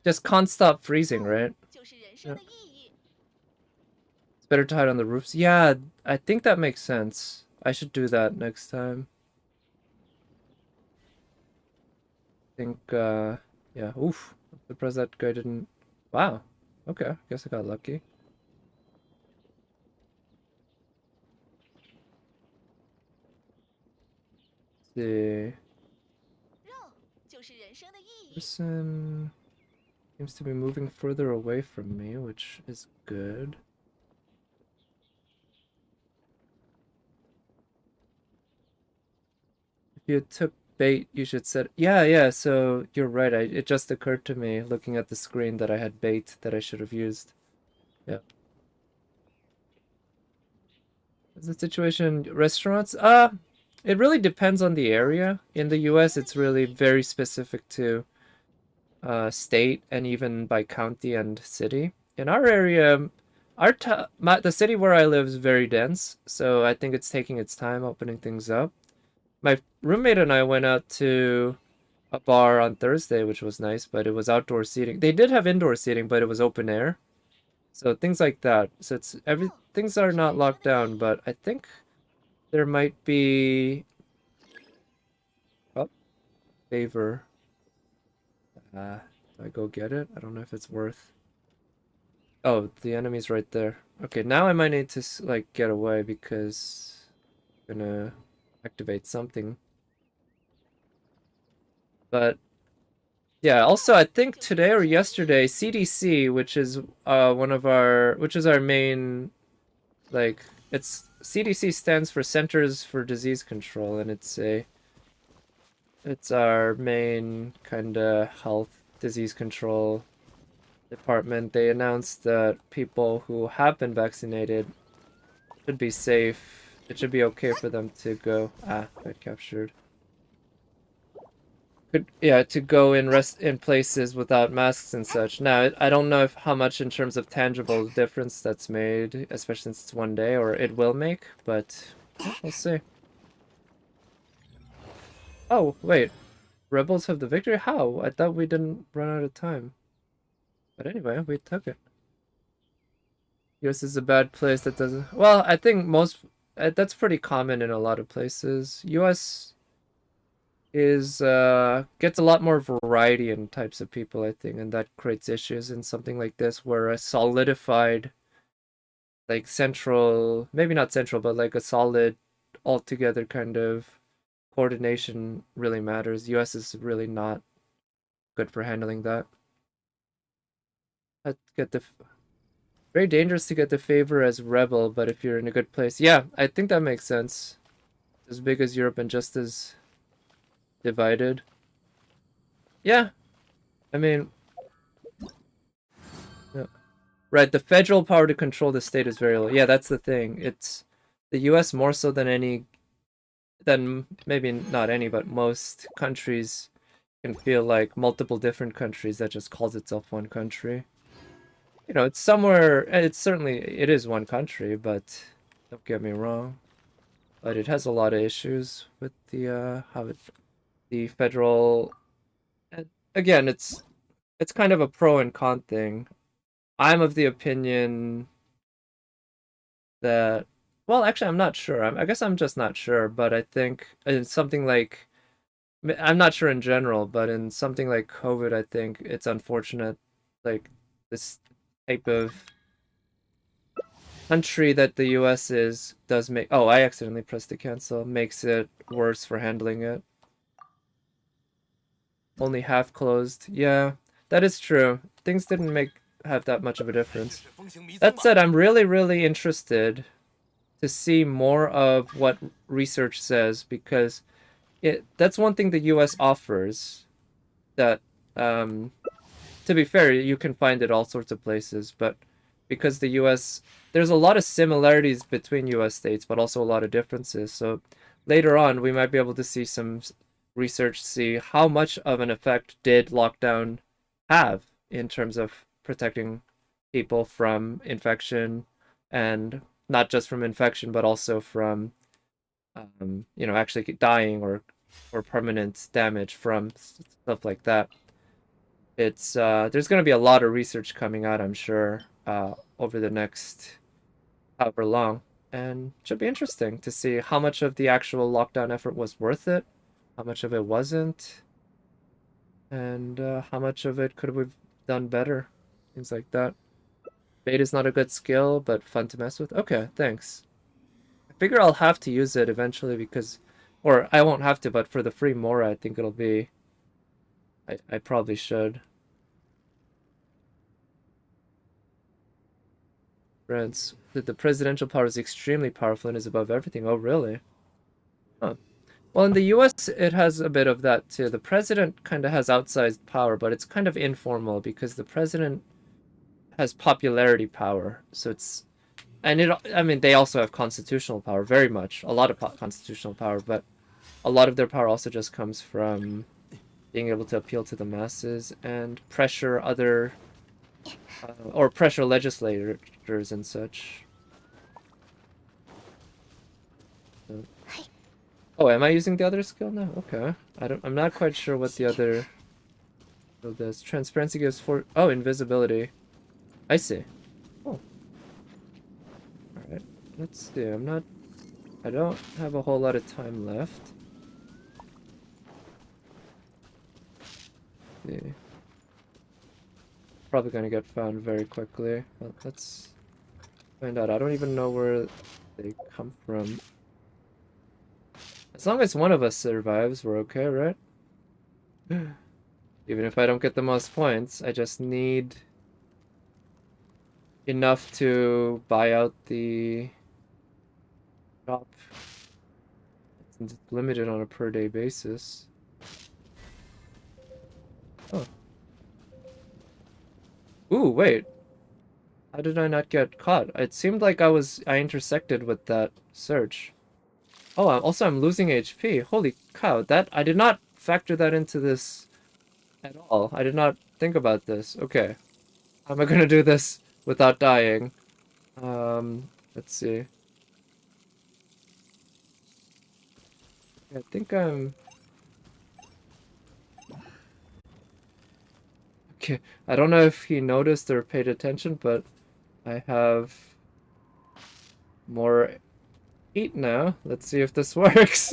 Speaker 1: just can't stop freezing, right? Yep. It's better to hide on the roofs. Yeah, I think that makes sense. I should do that next time. I think, yeah. Oof. I'm surprised that guy didn't. Wow. Okay, guess I got lucky. Let's see. Person seems to be moving further away from me, which is good. If you took bait, you should set... Yeah, yeah, so you're right. It just occurred to me, looking at the screen, that I had bait that I should have used. Yeah. Is the situation restaurants? It really depends on the area. In the US, it's really very specific to state and even by county and city. In our area, the city where I live is very dense, so I think it's taking its time opening things up. My roommate and I went out to a bar on Thursday, which was nice, but it was outdoor seating. They did have indoor seating, but it was open air. So things like that. So things are not locked down, but I think there might be favor. Do I go get it? I don't know if it's worth. Oh, the enemy's right there. Okay, now I might need to like get away because I'm gonna activate something. But yeah, also I think today or yesterday, CDC, which is our main Like, it's CDC stands for Centers for Disease Control, and it's our main kind of health disease control department. They announced that people who have been vaccinated should be safe. It should be okay for them to go. Got captured. To go in places without masks and such. Now, I don't know how much in terms of tangible difference that's made, especially since it's one day, or it will make, but we'll see. Oh, wait. Rebels have the victory? How? I thought we didn't run out of time. But anyway, we took it. US is a bad place that doesn't... Well, I think that's pretty common in a lot of places. US is gets a lot more variety in types of people, I think, and that creates issues in something like this where a solidified, like central, maybe not central, but like a solid altogether kind of coordination really matters. US is really not good for handling that. I'd get the very dangerous to get the favor as rebel, but if you're in a good place, yeah, I think that makes sense. As big as Europe and just as divided. Yeah, I mean, yeah. Right, the federal power to control the state is very low. Yeah, that's the thing. It's the US more so than maybe not any, but most countries can feel like multiple different countries that just calls itself one country. You know, it's somewhere, it is one country, but don't get me wrong. But it has a lot of issues with the federal, again, it's kind of a pro and con thing. I'm of the opinion that, well, actually, I'm not sure. I guess I'm just not sure, but I think in something like, I'm not sure in general, but in something like COVID, I think it's unfortunate, like this type of country that the US is does make. Oh, I accidentally pressed to cancel. Makes it worse for handling it. Only half closed. Yeah, that is true. Things didn't have that much of a difference. That said, I'm really, really interested to see more of what research says because that's one thing the US offers that to be fair, you can find it all sorts of places, but because the US there's a lot of similarities between US states, but also a lot of differences. So later on, we might be able to see some research, see how much of an effect did lockdown have in terms of protecting people from infection, and not just from infection, but also from actually dying or permanent damage from stuff like that. It's there's going to be a lot of research coming out, I'm sure, over the next however long, and it should be interesting to see how much of the actual lockdown effort was worth it, how much of it wasn't, and how much of it could have done better, things like that. Beta's not a good skill, but fun to mess with. Okay, thanks. I figure I'll have to use it eventually because, or I won't have to, but for the free Mora, I think it'll be. I probably should. France. That the presidential power is extremely powerful and is above everything. Oh, really? Huh. Well, in the US, it has a bit of that too. The president kind of has outsized power, but it's kind of informal because the president has popularity power. So it's, I mean, they also have constitutional power, very much. A lot of constitutional power, but a lot of their power also just comes from being able to appeal to the masses and pressure or pressure legislators and such. So. Oh, am I using the other skill now? Okay. I'm not quite sure what the other of this. Transparency gives invisibility. I see. Oh. Alright. Let's see. I don't have a whole lot of time left. Let's see. Probably gonna get found very quickly. Well, let's find out. I don't even know where they come from. As long as one of us survives, we're okay, right? Even if I don't get the most points, I just need enough to buy out the shop. Since it's limited on a per day basis. Oh. Ooh, wait. How did I not get caught? It seemed like I intersected with that search. Oh, I'm losing HP. Holy cow, that I did not factor that into this at all. I did not think about this. Okay. How am I gonna do this without dying? Let's see. I think I'm... Okay, I don't know if he noticed or paid attention, but I have more heat now. Let's see if this works.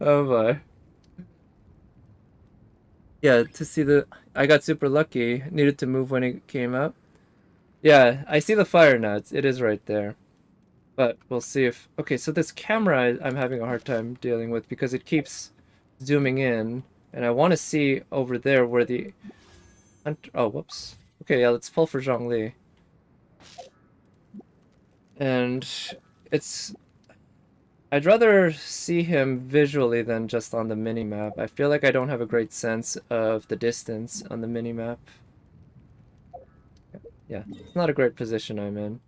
Speaker 1: Oh my. Yeah, to see the... I got super lucky. Needed to move when it came up. Yeah, I see the fire now. It is right there. But we'll see if... Okay, so this camera I'm having a hard time dealing with because it keeps zooming in. And I want to see over there where the... Oh, whoops. Okay, yeah, let's pull for Zhongli. And it's... I'd rather see him visually than just on the minimap. I feel like I don't have a great sense of the distance on the minimap. Yeah, it's not a great position I'm in.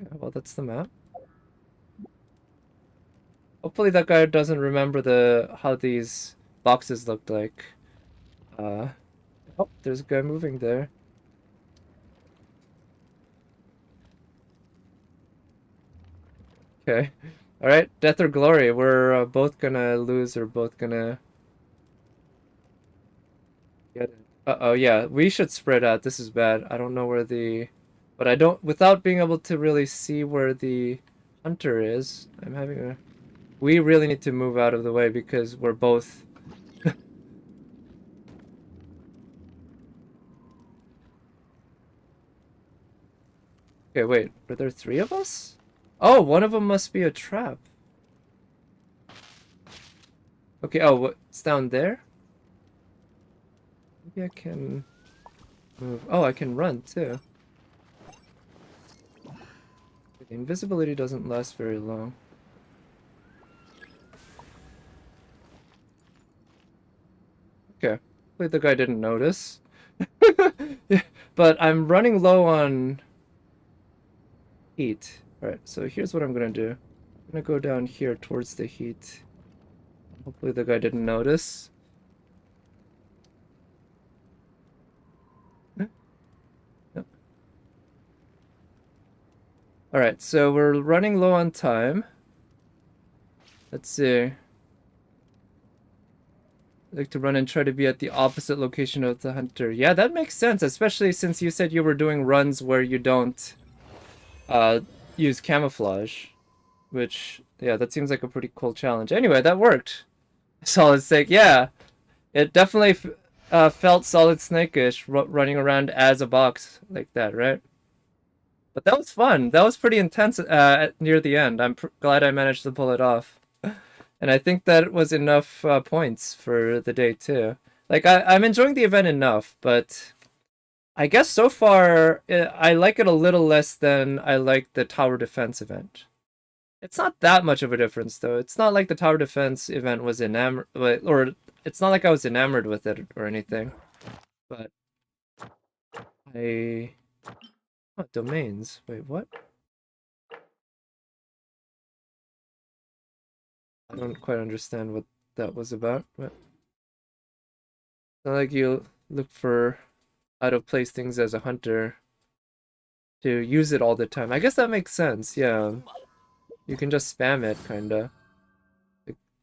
Speaker 1: Yeah, well, that's the map. Hopefully that guy doesn't remember how these boxes looked like. Oh, there's a guy moving there. Okay. Alright, death or glory. We're both gonna lose or both gonna get it. Uh-oh, yeah. We should spread out. This is bad. I don't know where the... But I don't... Without being able to really see where the hunter is, I'm having a... We really need to move out of the way because we're both... Okay, wait. Were there 3 of us? Oh, one of them must be a trap. Okay, oh, what's down there? Maybe I can move. Oh, I can run too. The invisibility doesn't last very long. Okay, hopefully the guy didn't notice. Yeah, but I'm running low on heat. Alright, so here's what I'm gonna do. I'm gonna go down here towards the heat. Hopefully the guy didn't notice. Yep. Alright, so we're running low on time. Let's see. I like to run and try to be at the opposite location of the hunter. Yeah, that makes sense, especially since you said you were doing runs where you don't use camouflage. Which, yeah, that seems like a pretty cool challenge. Anyway, that worked. Solid Snake, yeah. It definitely felt Solid Snake-ish, running around as a box like that, right? But that was fun. That was pretty intense near the end. I'm glad I managed to pull it off. And I think that was enough points for the day, too. Like, I'm enjoying the event enough, but I guess so far, I like it a little less than I like the tower defense event. It's not that much of a difference, though. It's not like the tower defense event was enamored, or it's not like I was enamored with it or anything. But oh, domains. Wait, what? I don't quite understand what that was about. But it's not like you look for out of place things as a hunter to use it all the time. I guess that makes sense. Yeah, you can just spam it, kinda.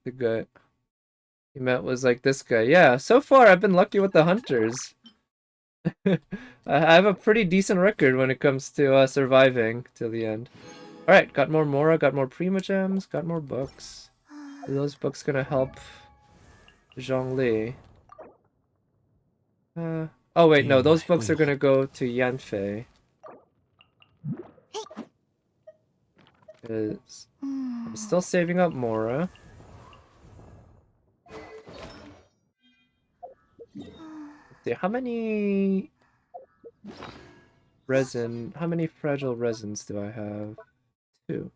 Speaker 1: The guy you met was like this guy. Yeah, so far I've been lucky with the hunters. I have a pretty decent record when it comes to surviving till the end. Alright, got more Mora, got more Primogems, got more books. Are those books gonna help Zhongli? Oh wait, no, those books are gonna go to Yanfei. Because I'm still saving up Mora. Let's see, how many resin. How many fragile resins do I have? 2.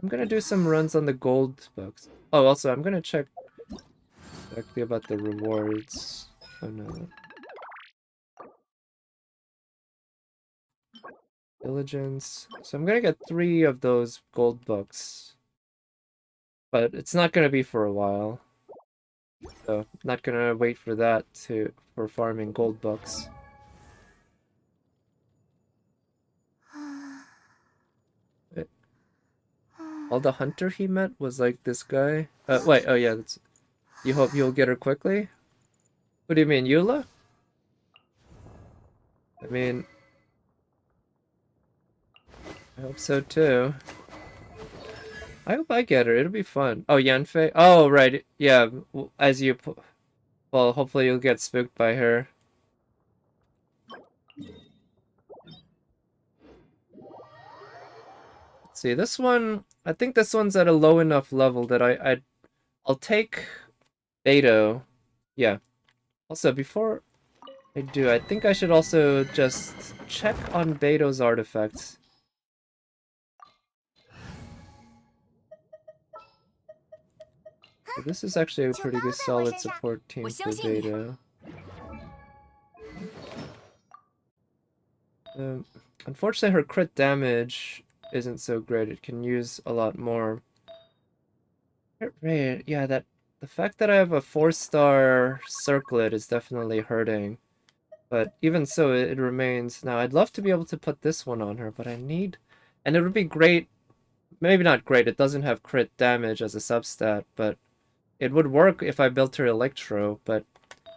Speaker 1: I'm gonna do some runs on the gold bugs. Oh, also, I'm gonna check exactly about the rewards. Oh no. Diligence. So I'm gonna get 3 of those gold books. But it's not gonna be for a while. So not gonna wait for that for farming gold books. All the hunter he met was like this guy. Wait, oh yeah, that's. You hope you'll get her quickly? What do you mean, Eula? I mean, I hope so too. I hope I get her. It'll be fun. Oh, Yanfei? Oh, right. Yeah, as you... Well, hopefully you'll get spooked by her. Let's see, this one... I think this one's at a low enough level that I'll take Beto. Yeah. Also, before I do, I think I should also just check on Beto's artifacts. So this is actually a pretty good solid support team for Beto. Unfortunately, her crit damage isn't so great. It can use a lot more. Crit rate, yeah, the fact that I have a 4-star circlet is definitely hurting. But even so, it remains. Now, I'd love to be able to put this one on her, but I need... And it would be great... Maybe not great, it doesn't have crit damage as a substat, but it would work if I built her Electro, but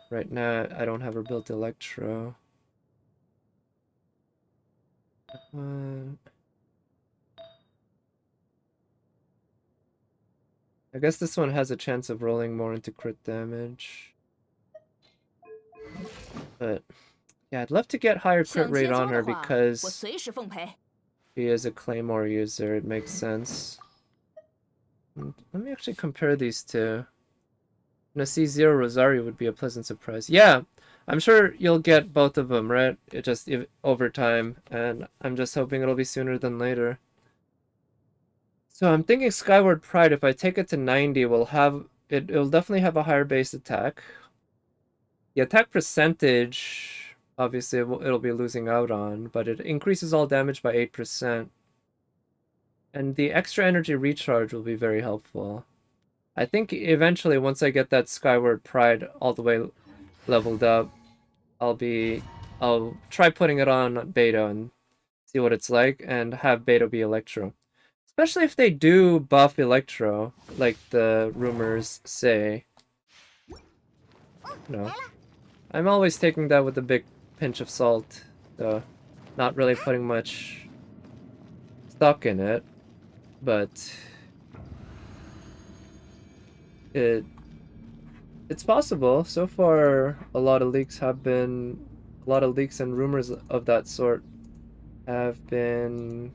Speaker 1: right now I don't have her built Electro. I guess this one has a chance of rolling more into crit damage. But yeah, I'd love to get higher crit rate on her because she is a Claymore user. It makes sense. Let me actually compare these two. A C0 Rosario would be a pleasant surprise. Yeah, I'm sure you'll get both of them, right? It just over time, and I'm just hoping it'll be sooner than later. So I'm thinking Skyward Pride, if I take it to 90, it'll definitely have a higher base attack. The attack percentage, obviously it'll be losing out on, but it increases all damage by 8%. And the extra energy recharge will be very helpful. I think eventually, once I get that Skyward Pride all the way leveled up, I'll try putting it on Beto and see what it's like, and have Beto be Electro. Especially if they do buff Electro, like the rumors say. No. I'm always taking that with a big pinch of salt, so not really putting much stock in it, but it's possible. So far, a lot of leaks and rumors of that sort have been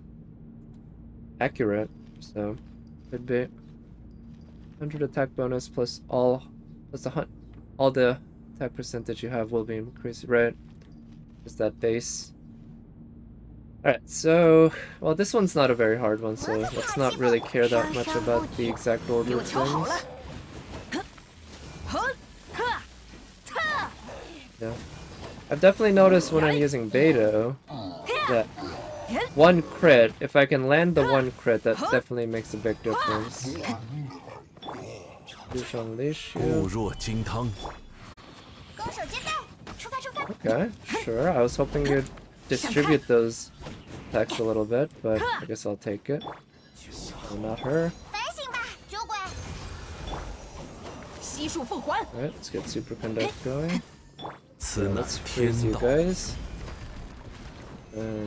Speaker 1: accurate, so could be 100 attack bonus plus all the attack percentage you have will be increased, right? Just that base. Alright, so, well, this one's not a very hard one, so let's not really care that much about the exact order of things. Yeah. I've definitely noticed when I'm using Beto that one crit, if I can land the one crit, that definitely makes a big difference. Okay, sure. I was hoping you'd distribute those attacks a little bit, but I guess I'll take it. Oh, not her. Alright, let's get Super Conduct going. Let's freeze you guys. And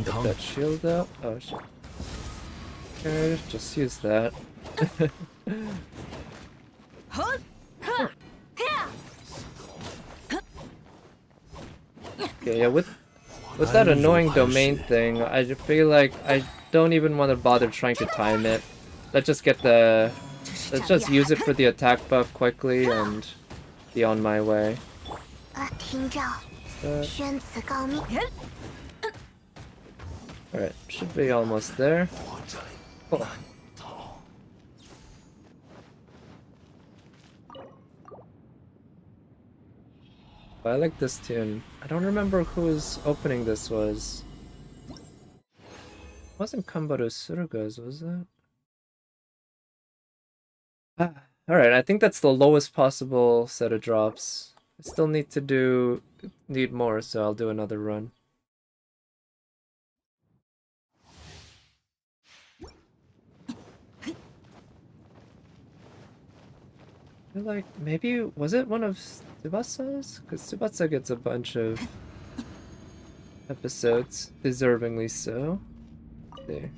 Speaker 1: get that shield out. Oh shit. Okay, just use that. Okay, yeah, with that annoying domain thing, I feel like I don't even want to bother trying to time it. Let's just use it for the attack buff quickly and be on my way.
Speaker 2: 宣词告密。
Speaker 1: Alright, should be almost there. Cool. I like this tune. I don't remember whose opening this was. It wasn't Kambaru Suruga's, was it? Alright, I think that's the lowest possible set of drops. I still need more, so I'll do another run. I feel like maybe was it one of Tsubasa's? Because Tsubasa gets a bunch of episodes, deservingly so. There.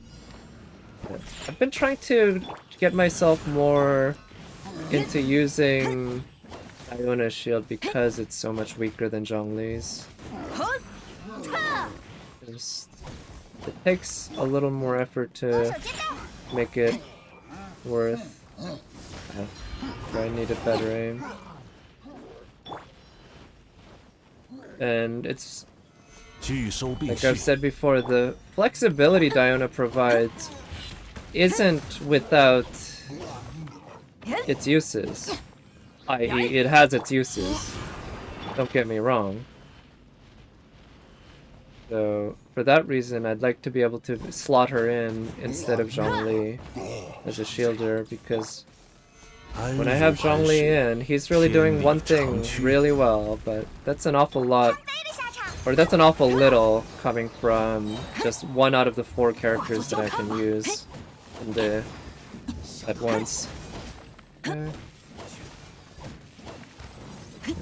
Speaker 1: I've been trying to get myself more into using Iona's shield because it's so much weaker than Zhongli's. It takes a little more effort to make it worth. I need a better aim. And it's like I've said before, the flexibility Diona provides isn't without its uses. I.e., it has its uses. Don't get me wrong. So, for that reason, I'd like to be able to slot her in instead of Zhongli as a shielder, because when I have Zhongli in, he's really doing one thing really well, but that's an awful lot, or that's an awful little coming from just one out of the 4 characters that I can use at once. Okay. There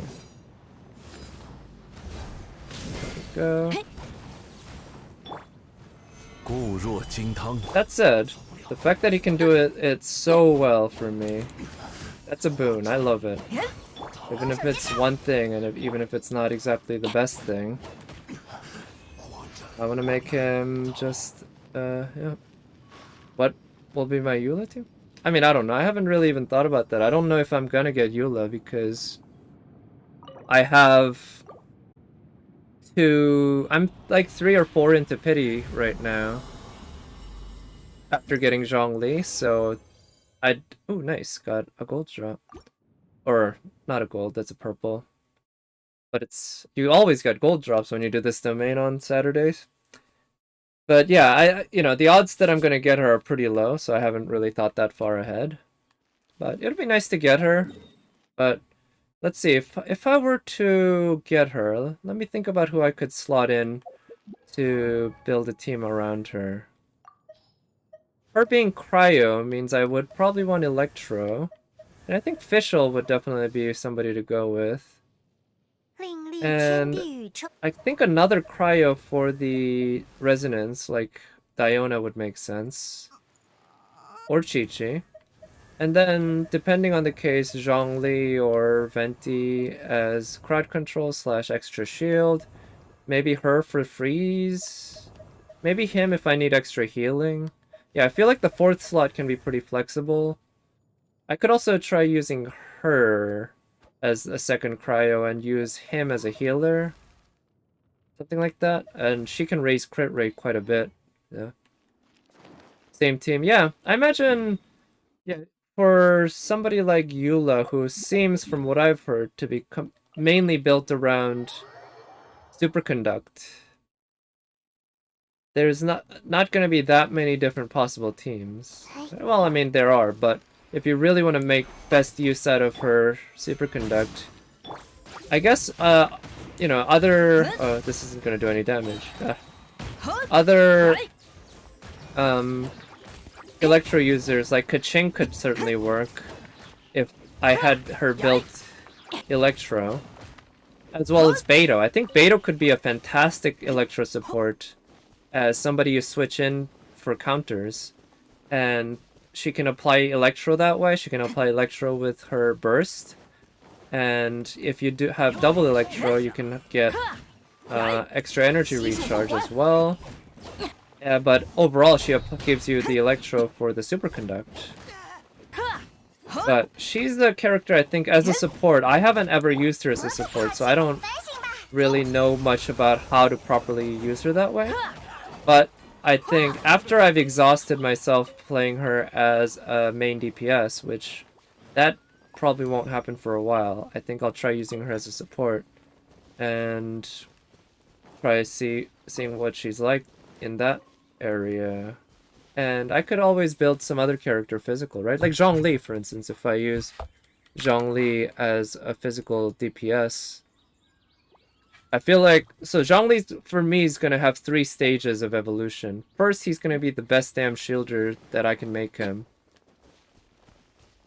Speaker 1: we go. That said, the fact that he can do it so well for me, that's a boon. I love it. Even if it's one thing, and even if it's not exactly the best thing, I want to make him just, yeah. What will be my Eula team? I mean, I don't know. I haven't really even thought about that. I don't know if I'm gonna get Eula because I have I'm like 3 or 4 into pity right now after getting Zhongli, so oh, nice, got a gold drop. Or not a gold, that's a purple. But you always get gold drops when you do this domain on Saturdays. But yeah, the odds that I'm gonna get her are pretty low, so I haven't really thought that far ahead. But it'd be nice to get her. But let's see, if I were to get her, let me think about who I could slot in to build a team around her. Her being Cryo means I would probably want Electro. And I think Fischl would definitely be somebody to go with. And I think another Cryo for the Resonance, like Diona, would make sense. Or Chi-Chi. And then, depending on the case, Zhongli or Venti as crowd control / extra shield. Maybe her for freeze. Maybe him if I need extra healing. Yeah, I feel like the 4th slot can be pretty flexible. I could also try using her as a second Cryo and use him as a healer. Something like that. And she can raise crit rate quite a bit. Yeah. Same team. Yeah, I imagine... Yeah, for somebody like Eula, who seems, from what I've heard, to be mainly built around Superconduct, there's not going to be that many different possible teams. Well, I mean, there are, but if you really want to make best use out of her Superconduct, I guess, other... this isn't going to do any damage. Other... Electro users like Kaching could certainly work if I had her built Electro, as well as Beidou. I think Beidou could be a fantastic Electro support as somebody you switch in for counters, and she can apply Electro that way. She can apply Electro with her burst, and if you do have double Electro, you can get extra energy recharge as well. Yeah, but overall, she gives you the Electro for the Superconduct. But she's the character, I think, as a support. I haven't ever used her as a support, so I don't really know much about how to properly use her that way. But I think after I've exhausted myself playing her as a main DPS, which that probably won't happen for a while, I think I'll try using her as a support and try seeing what she's like in that area. And I could always build some other character physical, right? Like Zhongli, for instance, if I use Zhongli as a physical DPS, I feel like, so Zhongli for me is going to have 3 stages of evolution. First, he's going to be the best damn shielder that I can make him.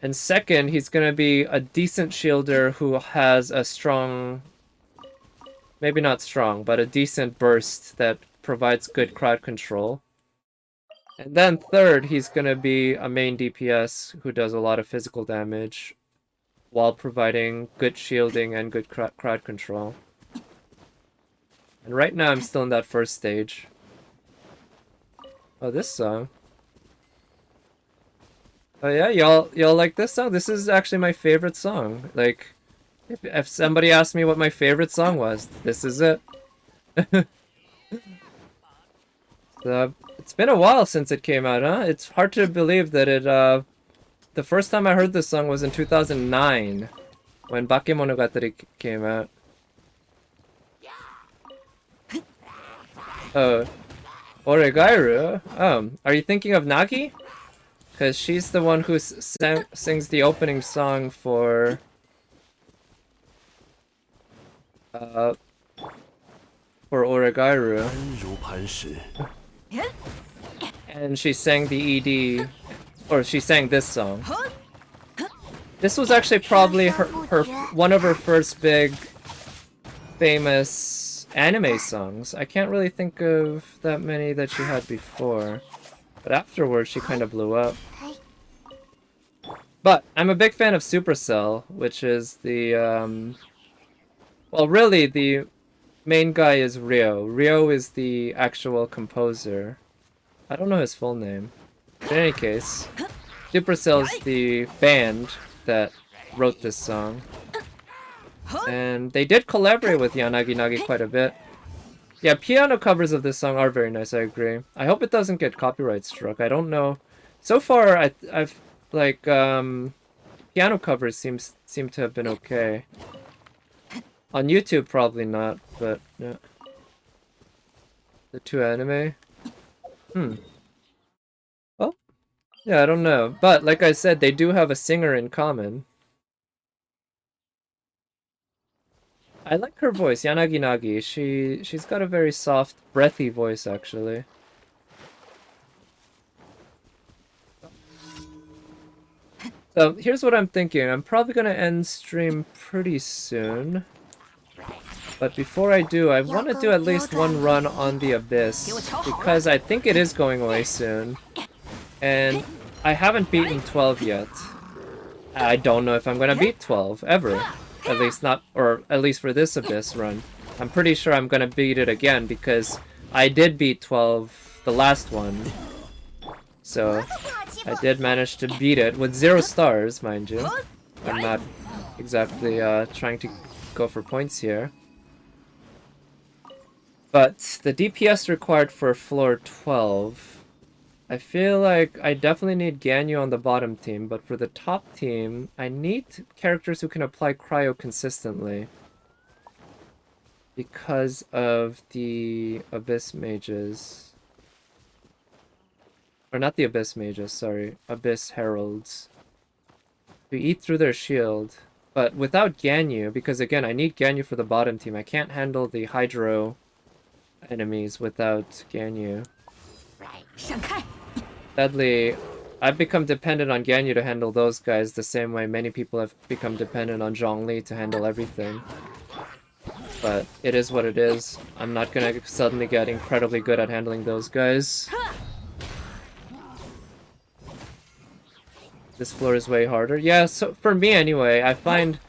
Speaker 1: And second, he's going to be a decent shielder who has a strong, maybe not strong, but a decent burst that provides good crowd control. And then third, he's going to be a main DPS who does a lot of physical damage while providing good shielding and good crowd control. And right now I'm still in that first stage. Oh, this song. Oh yeah, y'all like this song? This is actually my favorite song. Like, if somebody asked me what my favorite song was, this is it. So, it's been a while since it came out, huh? It's hard to believe that it, the first time I heard this song was in 2009, when Bakemonogatari came out. Oh, Oregairu? Are you thinking of Nagi? Because she's the one who sings the opening song for... for Oregairu. And she sang the ED, or she sang this song. This was actually probably her one of her first big famous anime songs. I can't really think of that many that she had before, but afterwards she kind of blew up. But I'm a big fan of Supercell, which is the well, really the main guy is Ryo. Ryo is the actual composer. I don't know his full name. But in any case, Supercell's the band that wrote this song. And they did collaborate with Yanagi Nagi quite a bit. Yeah, piano covers of this song are very nice, I agree. I hope it doesn't get copyright struck. I don't know. So far, I've like, piano covers seem to have been okay. On YouTube, probably not, but yeah. The 2 anime? Well, yeah, I don't know. But, like I said, they do have a singer in common. I like her voice, Yanagi Nagi. She's got a very soft, breathy voice, actually. So, here's what I'm thinking. I'm probably gonna end stream pretty soon. But before I do, I want to do at least one run on the Abyss, because I think it is going away soon. And I haven't beaten 12 yet. I don't know if I'm gonna beat 12, ever. At least not, or at least for this Abyss run. I'm pretty sure I'm gonna beat it again, because I did beat 12 the last one. So, I did manage to beat it with 0 stars, mind you. I'm not exactly trying to go for points here. But the DPS required for floor 12, I feel like I definitely need Ganyu on the bottom team, but for the top team, I need characters who can apply cryo consistently. Because of the Abyss mages. Or not the Abyss mages, sorry. Abyss heralds. Who eat through their shield. But without Ganyu, because again, I need Ganyu for the bottom team. I can't handle the Hydro enemies without Ganyu. Sadly, I've become dependent on Ganyu to handle those guys the same way many people have become dependent on Zhongli to handle everything. But it is what it is. I'm not gonna suddenly get incredibly good at handling those guys. This floor is way harder. Yeah, so for me anyway, I find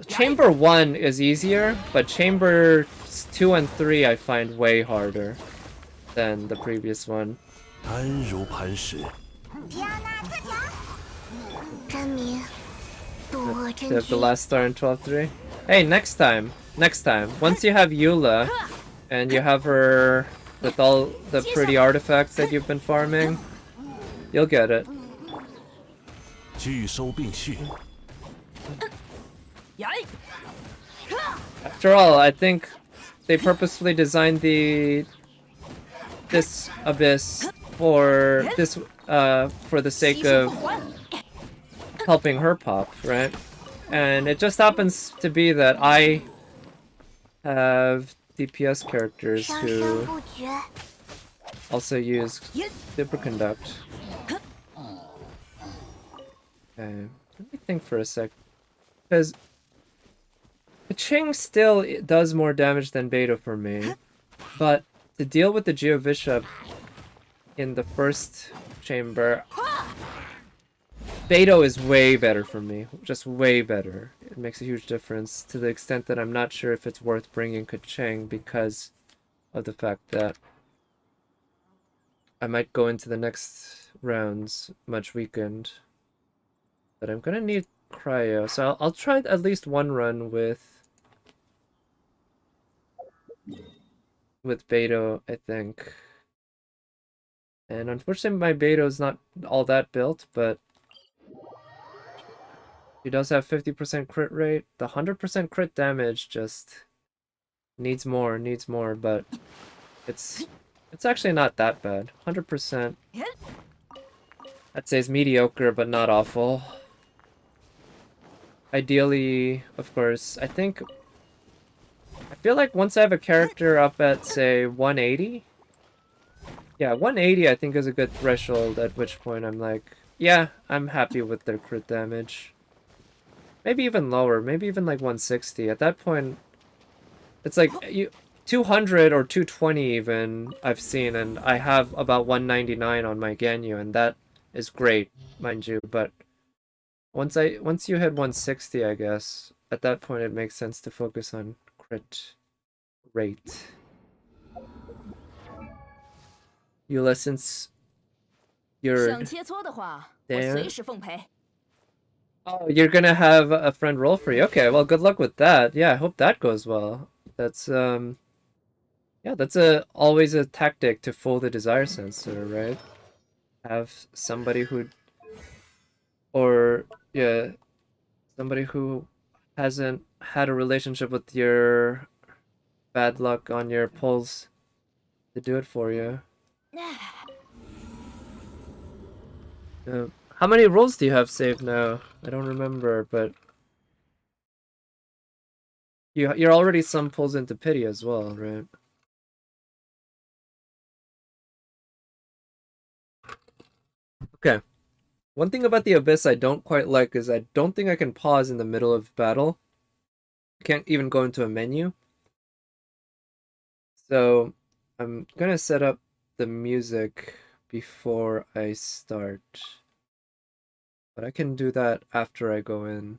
Speaker 1: Chamber 1 is easier, but Chamber 2 and 3 I find way harder than the previous one. The last star in 12-3? Hey, next time. Once you have Eula, and you have her with all the pretty artifacts that you've been farming, you'll get it.
Speaker 3: 聚收并蓄，
Speaker 1: After all, I think they purposefully designed this abyss for the sake of helping her pop, right? And it just happens to be that I have DPS characters
Speaker 2: 生
Speaker 1: who
Speaker 2: 不绝。
Speaker 1: also use superconduct. Okay, let me think for a sec, because Ching still does more damage than Beta for me, but to deal with the Geovisha in the first chamber, Beto is way better for me, just way better. It makes a huge difference to the extent that I'm not sure if it's worth bringing Kacheng because of the fact that I might go into the next rounds much weakened. But I'm gonna need Cryo, so I'll try at least one run with Beto, I think. And unfortunately my Beto's not all that built, but he does have 50% crit rate. The 100% crit damage just needs more, but it's actually not that bad. 100%, I'd say, is mediocre, but not awful. Ideally, of course, I feel like once I have a character up at, say, 180, yeah, 180 I think is a good threshold, at which point I'm like, yeah, I'm happy with their crit damage. Maybe even lower, maybe even like 160. At that point, it's like 200 or 220 even I've seen, and I have about 199 on my Ganyu, and that is great, mind you. But once you hit 160, I guess at that point it makes sense to focus on crit rate. Eula, since you're
Speaker 2: 想切磋的话，我
Speaker 1: there,
Speaker 2: 随时奉陪。
Speaker 1: oh, you're gonna have a friend roll for you. Okay, well, good luck with that. Yeah, I hope that goes well. That's yeah, that's always a tactic to fool the desire sensor, right? Have somebody who, or yeah, somebody who hasn't had a relationship with your bad luck on your pulls to do it for you. How many rolls do you have saved now? I don't remember, but you're already some pulls into pity as well, right? Okay. One thing about the Abyss I don't quite like is I don't think I can pause in the middle of battle. I can't even go into a menu. So I'm gonna set up the music before I start. But I can do that after I go in.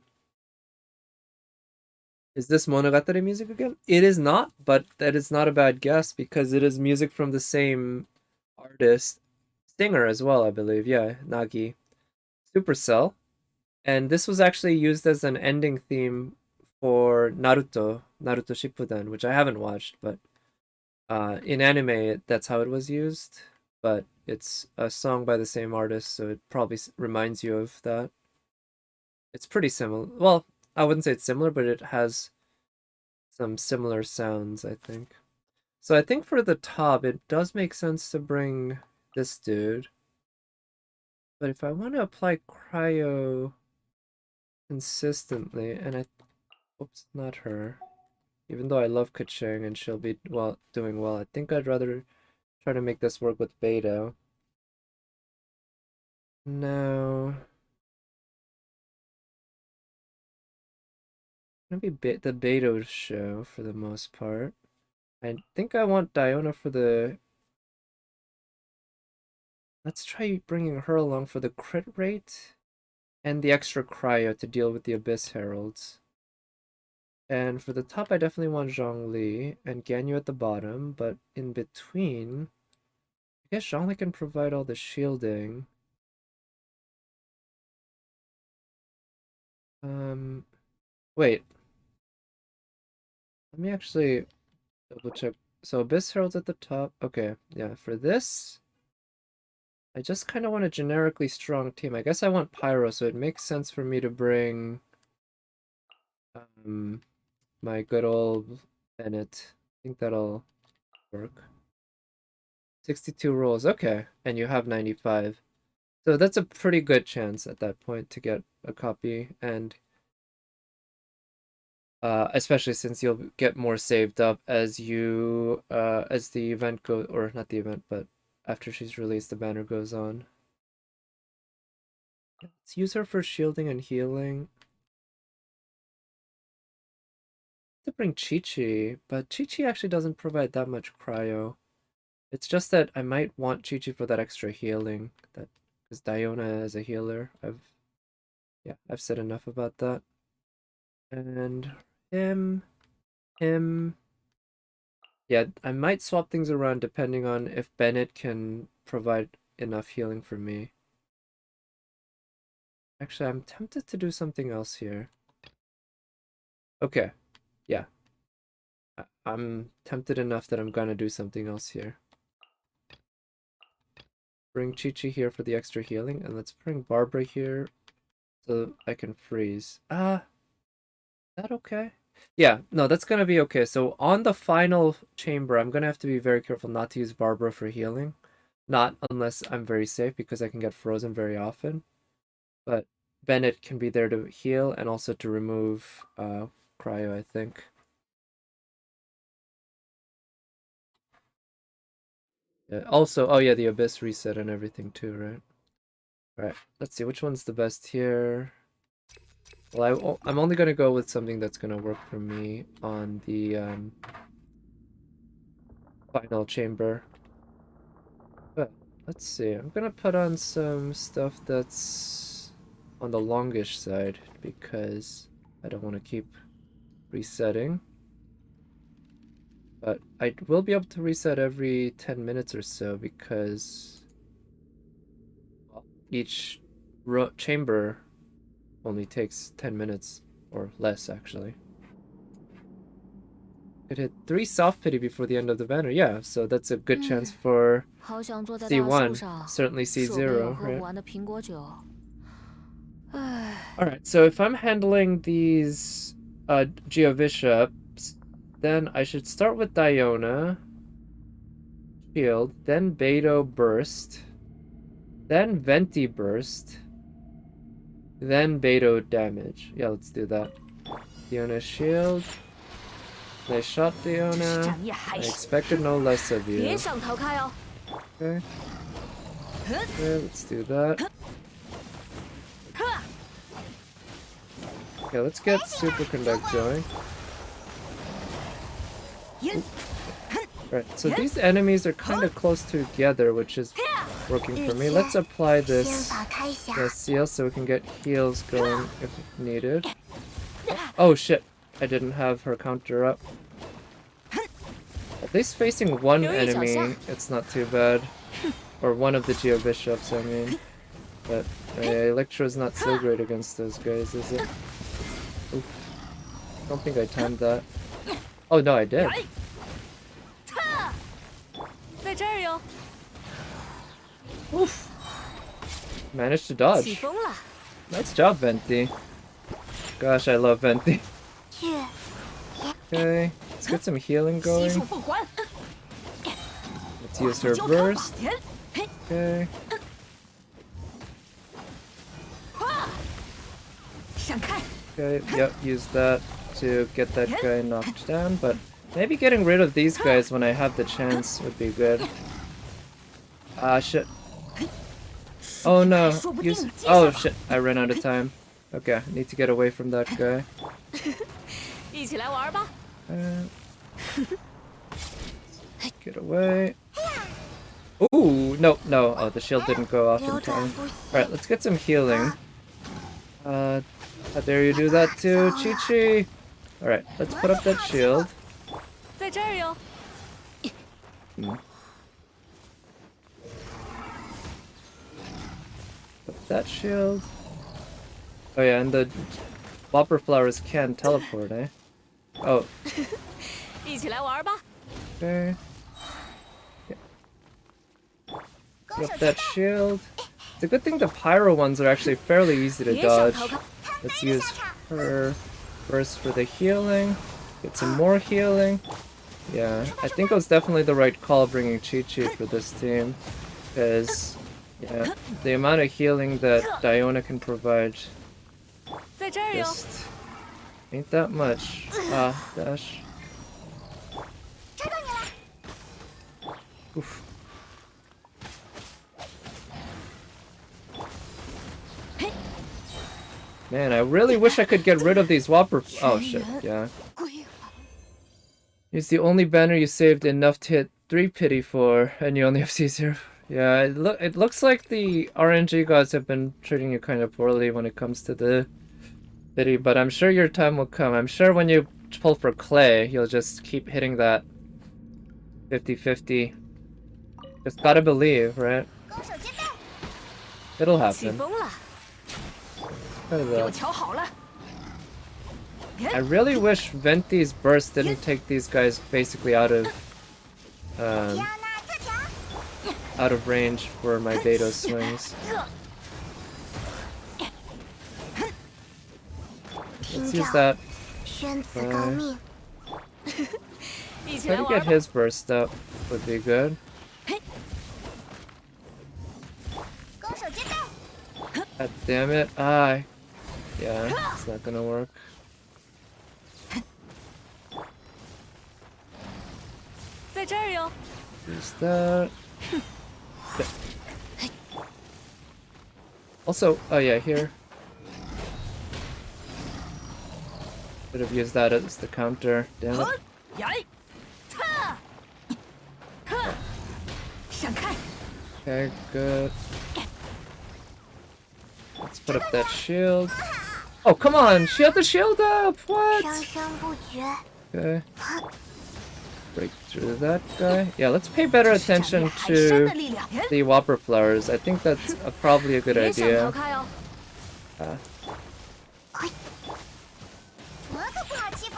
Speaker 1: Is this Monogatari music again? It is not, but that is not a bad guess because it is music from the same artist, singer as well, I believe. Yeah, Nagi. Supercell. And this was actually used as an ending theme for Naruto Shippuden, which I haven't watched, but in anime that's how it was used. But it's a song by the same artist, so it probably reminds you of that. It's pretty similar. Well, I wouldn't say it's similar, but it has some similar sounds, I think. So I think for the top, it does make sense to bring this dude. But if I want to apply cryo consistently, and oops, not her. Even though I love Kacheng and she'll be doing well, I think I'd rather try to make this work with Beto. No. Gonna be the Beto show for the most part. I think I want Diona for the... Let's try bringing her along for the crit rate and the extra cryo to deal with the Abyss Heralds. And for the top, I definitely want Zhongli and Ganyu at the bottom, but in between, I guess Zhongli can provide all the shielding. Wait. Let me actually double check. So Abyss Herald's at the top. Okay, yeah, for this, I just kind of want a generically strong team. I guess I want Pyro, so it makes sense for me to bring my good old Bennett. I think that'll work. 62 rolls, okay, and you have 95. So that's a pretty good chance at that point to get a copy, and especially since you'll get more saved up as you as the event goes, or not the event, but after she's released, the banner goes on. Let's use her for shielding and healing. To bring Chi-Chi, but Chi-Chi actually doesn't provide that much cryo. It's just that I might want Chi-Chi for that extra healing, that because Diona is a healer. I've said enough about that. And him. Yeah, I might swap things around depending on if Bennett can provide enough healing for me. Actually, I'm tempted to do something else here. Okay, yeah. I'm tempted enough that I'm gonna do something else here. Bring Chi-Chi here for the extra healing, and let's bring Barbara here so I can freeze. Is that okay? Yeah, no, that's gonna be okay. So on the final chamber, I'm gonna have to be very careful not to use Barbara for healing. Not unless I'm very safe, because I can get frozen very often. But Bennett can be there to heal and also to remove cryo, I think. Also, oh yeah, the Abyss reset and everything too, right? Right, let's see, which one's the best here? Well, I'm only going to go with something that's going to work for me on the final chamber. But let's see, I'm going to put on some stuff that's on the longish side because I don't want to keep resetting. But I will be able to reset every 10 minutes or so because each chamber only takes 10 minutes or less, actually. Could hit 3 soft pity before the end of the banner. Yeah, so that's a good chance for C1. Certainly C0, right? Alright, so if I'm handling these Geo Bishops, then I should start with Diona. Shield, then Beto Burst, then Venti Burst, then Beto Damage. Yeah, let's do that. Diona Shield. Nice shot, Diona. I expected no less of you. Okay. Okay, let's do that. Okay, let's get Super Conduct going. Right, so these enemies are kind of close together, which is working for me. Let's apply this seal so we can get heals going if needed. Oh shit, I didn't have her counter up. At least facing one enemy, it's not too bad. Or one of the Geo Bishops, I mean. But Electro's not so great against those guys, is it? Oop. I don't think I timed that. Oh no, I did. Oof. Managed to dodge. Nice job, Venti. Gosh, I love Venti. Okay, let's get some healing going. Let's use her burst. Okay. Okay, yep, use that to get that guy knocked down, but maybe getting rid of these guys when I have the chance would be good. Ah, shit. Oh no, oh shit, I ran out of time. Okay, I need to get away from that guy. Get away. Ooh, no. Oh, the shield didn't go off in time. Alright, let's get some healing. How dare you do that too, Chi-Chi? Alright, let's put up that shield. Put that shield. Oh yeah, and the Bopper flowers can teleport, eh? Oh.
Speaker 2: 一起来玩吧。
Speaker 1: Okay. Get up that shield. It's a good thing the pyro ones are actually fairly easy to
Speaker 2: 别想
Speaker 1: dodge.
Speaker 2: 逃开，
Speaker 1: Let's use her first for the healing. Get some more healing. Yeah, I think it was definitely the right call bringing Chi-Chi for this team. Because, yeah, the amount of healing that Diona can provide
Speaker 2: 在这儿哟。
Speaker 1: just ain't that much. Ah, dash. Oof. Man, I really wish I could get rid of these Whopper. Oh shit, yeah.
Speaker 2: 归了。
Speaker 1: It's the only banner you saved enough to hit 3 pity for, and you only have C0. Yeah, it looks like the RNG gods have been treating you kind of poorly when it comes to the pity, but I'm sure your time will come. I'm sure when you pull for Clay, you'll just keep hitting that 50-50. Just gotta believe, right? It'll
Speaker 2: 起
Speaker 1: happen.
Speaker 2: 风了，
Speaker 1: Cut it
Speaker 2: 给我
Speaker 1: out.
Speaker 2: 瞧好了。
Speaker 1: I really wish Venti's burst didn't take these guys basically out of range for my Beto swings. Let's use that.
Speaker 5: 宣子高命，
Speaker 2: 一起
Speaker 1: Try
Speaker 2: 来
Speaker 1: to
Speaker 2: 玩
Speaker 1: get
Speaker 2: 吧。
Speaker 1: his burst up would be good.
Speaker 5: 攻守兼备，
Speaker 1: God damn it. Ah. Yeah, it's not gonna work.
Speaker 2: 在这儿哟。
Speaker 1: Use that. Also, oh yeah, here. Should have used that as the counter. Damn it.
Speaker 2: 呀！踏！哈！闪开！
Speaker 1: Okay, good. Let's put up that shield. Oh, come on! She had the shield up!
Speaker 5: 生
Speaker 1: What?
Speaker 5: 生不绝，
Speaker 1: Okay. Break through that guy. Yeah, let's pay better
Speaker 2: 是展
Speaker 1: attention
Speaker 2: 现海山的
Speaker 1: to
Speaker 2: 力量。
Speaker 1: the Whopper flowers. I think that's probably a good
Speaker 2: 别想逃
Speaker 1: idea.
Speaker 2: 开哦。
Speaker 5: 我可不好欺负。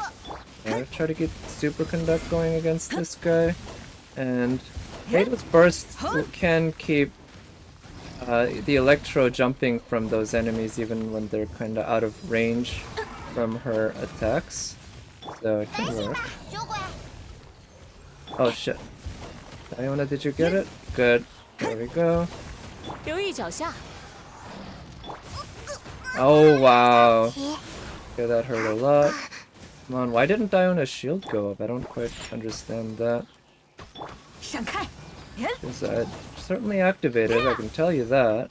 Speaker 1: Yeah, try to get super conduct going against this guy. And Beto's burst can keep the Electro jumping from those enemies even when they're kind of out of range from her attacks. So it
Speaker 5: 没
Speaker 1: can
Speaker 5: 醒
Speaker 1: work.
Speaker 5: 吧，酒鬼？
Speaker 1: Oh shit. Diona, did you get it? Good. There we go.
Speaker 2: 留意脚下。
Speaker 1: Oh wow.
Speaker 5: 题
Speaker 1: Yeah, that hurt a lot. Come on, why didn't Diona's shield go up? I don't quite understand that.
Speaker 2: 闪开！
Speaker 1: Because I certainly activated, I can tell you that.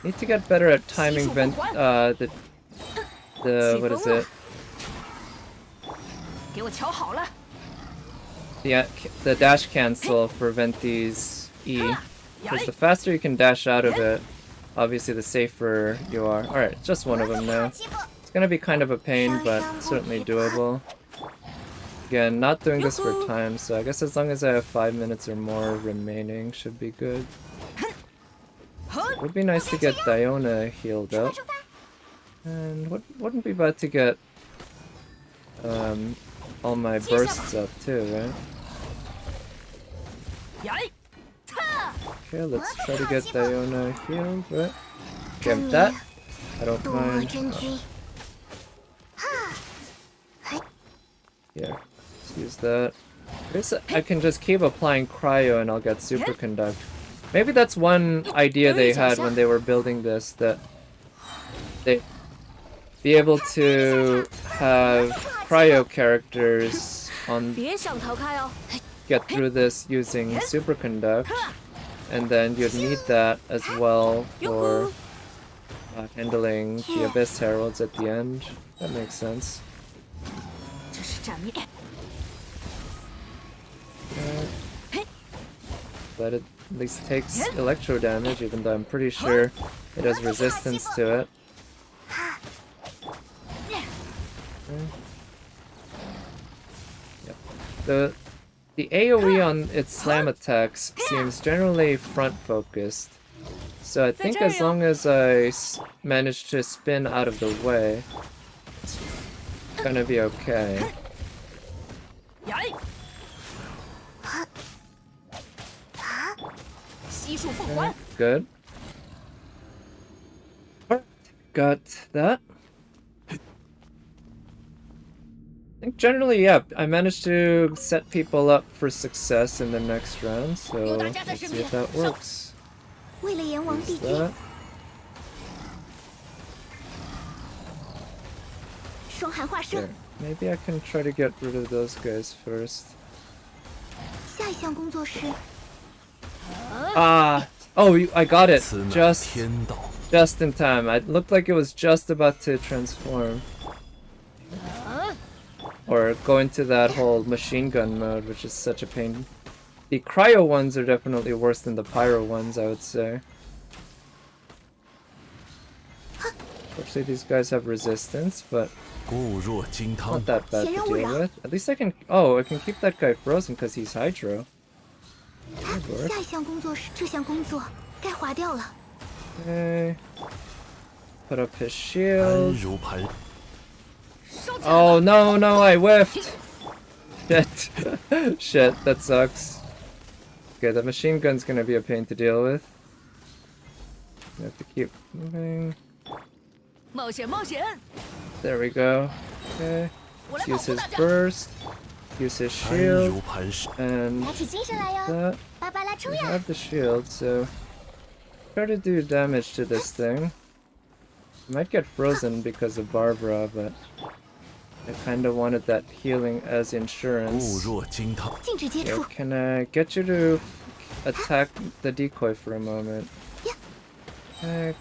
Speaker 1: Need to get better at timing the what is it?
Speaker 2: 给我瞧好了。
Speaker 1: The dash cancel for Venti's E. Because the faster you can dash out of it, obviously the safer you are. Alright, just one of them
Speaker 5: 不好
Speaker 1: now.
Speaker 5: 欺负。
Speaker 1: It's gonna be kind of a pain, but certainly doable. Again, not doing this for time, so I guess as long as I have 5 minutes or more remaining, should be good. Would be nice to get Diona healed up. And wouldn't be bad to get all my bursts up too, right?
Speaker 2: 呀！踏！
Speaker 1: Okay, let's try to get Diona healed, right? Get that. I don't
Speaker 5: 渡我
Speaker 1: mind.
Speaker 5: 真君，
Speaker 1: Yeah, let's use that. I guess I can just keep applying cryo and I'll get superconduct. Maybe that's one idea they had when they were building this, that they be able to have cryo characters on
Speaker 2: 别想逃开哦。
Speaker 1: get through this using superconduct, and then you'd need that as well for handling the Abyss Heralds at the end. That makes sense.
Speaker 2: 这是斩灭。
Speaker 1: But it at least takes electro damage, even though I'm pretty sure it has resistance to it. Yep. The AoE on its slam attacks seems generally front focused, so I think as long as I manage to spin out of the way, gonna be okay.
Speaker 2: 呀！悉数奉还。
Speaker 1: Good. Got that. I think generally, yeah, I managed to set people up for success in the next round, so let's see if that works.
Speaker 5: 为了阎王
Speaker 1: Use
Speaker 5: 弟弟，
Speaker 1: that.
Speaker 5: 双寒化身
Speaker 1: There.。Maybe I can try to get rid of those guys first.
Speaker 5: 下一项工作是
Speaker 1: Ah! Oh, I got it!
Speaker 3: 此乃
Speaker 1: Just
Speaker 3: 天道。
Speaker 1: Just in time. It looked like it was just about to transform. Or go into that whole machine gun mode, which is such a pain. The cryo ones are definitely worse than the pyro ones, I would say. Actually, these guys have resistance, but
Speaker 3: 固若金汤
Speaker 1: not。that bad to deal with. At least I can... Oh, I can keep that guy frozen because he's Hydro. That'd work.
Speaker 5: 下一项工作是这项工作该划掉了。
Speaker 1: Okay. Put up his
Speaker 3: 安
Speaker 1: shield.
Speaker 3: 如磐。
Speaker 1: Oh no, no, I whiffed! Shit. Shit, that sucks. Okay, the machine gun's gonna be a pain to deal with. I have to keep moving.
Speaker 2: 冒险，冒险！
Speaker 1: There we go. Okay.
Speaker 2: 我来
Speaker 1: Let's
Speaker 2: 保
Speaker 1: use
Speaker 2: 护
Speaker 1: his
Speaker 2: 大家。
Speaker 1: burst. Use his
Speaker 3: 安
Speaker 1: shield.
Speaker 3: 如磐石。
Speaker 1: And
Speaker 5: 打起精神来哟，
Speaker 1: that.
Speaker 5: 芭芭拉出
Speaker 1: I
Speaker 5: 呀！
Speaker 1: have the shield, so try to do damage to this thing. I might get frozen because of Barbara, but I kinda wanted that healing as
Speaker 3: 固
Speaker 1: insurance.
Speaker 3: 若金汤。
Speaker 5: 禁止接
Speaker 1: Yeah,
Speaker 5: 触。
Speaker 1: can I get you to attack the decoy for a moment?
Speaker 5: Yeah.
Speaker 1: Okay.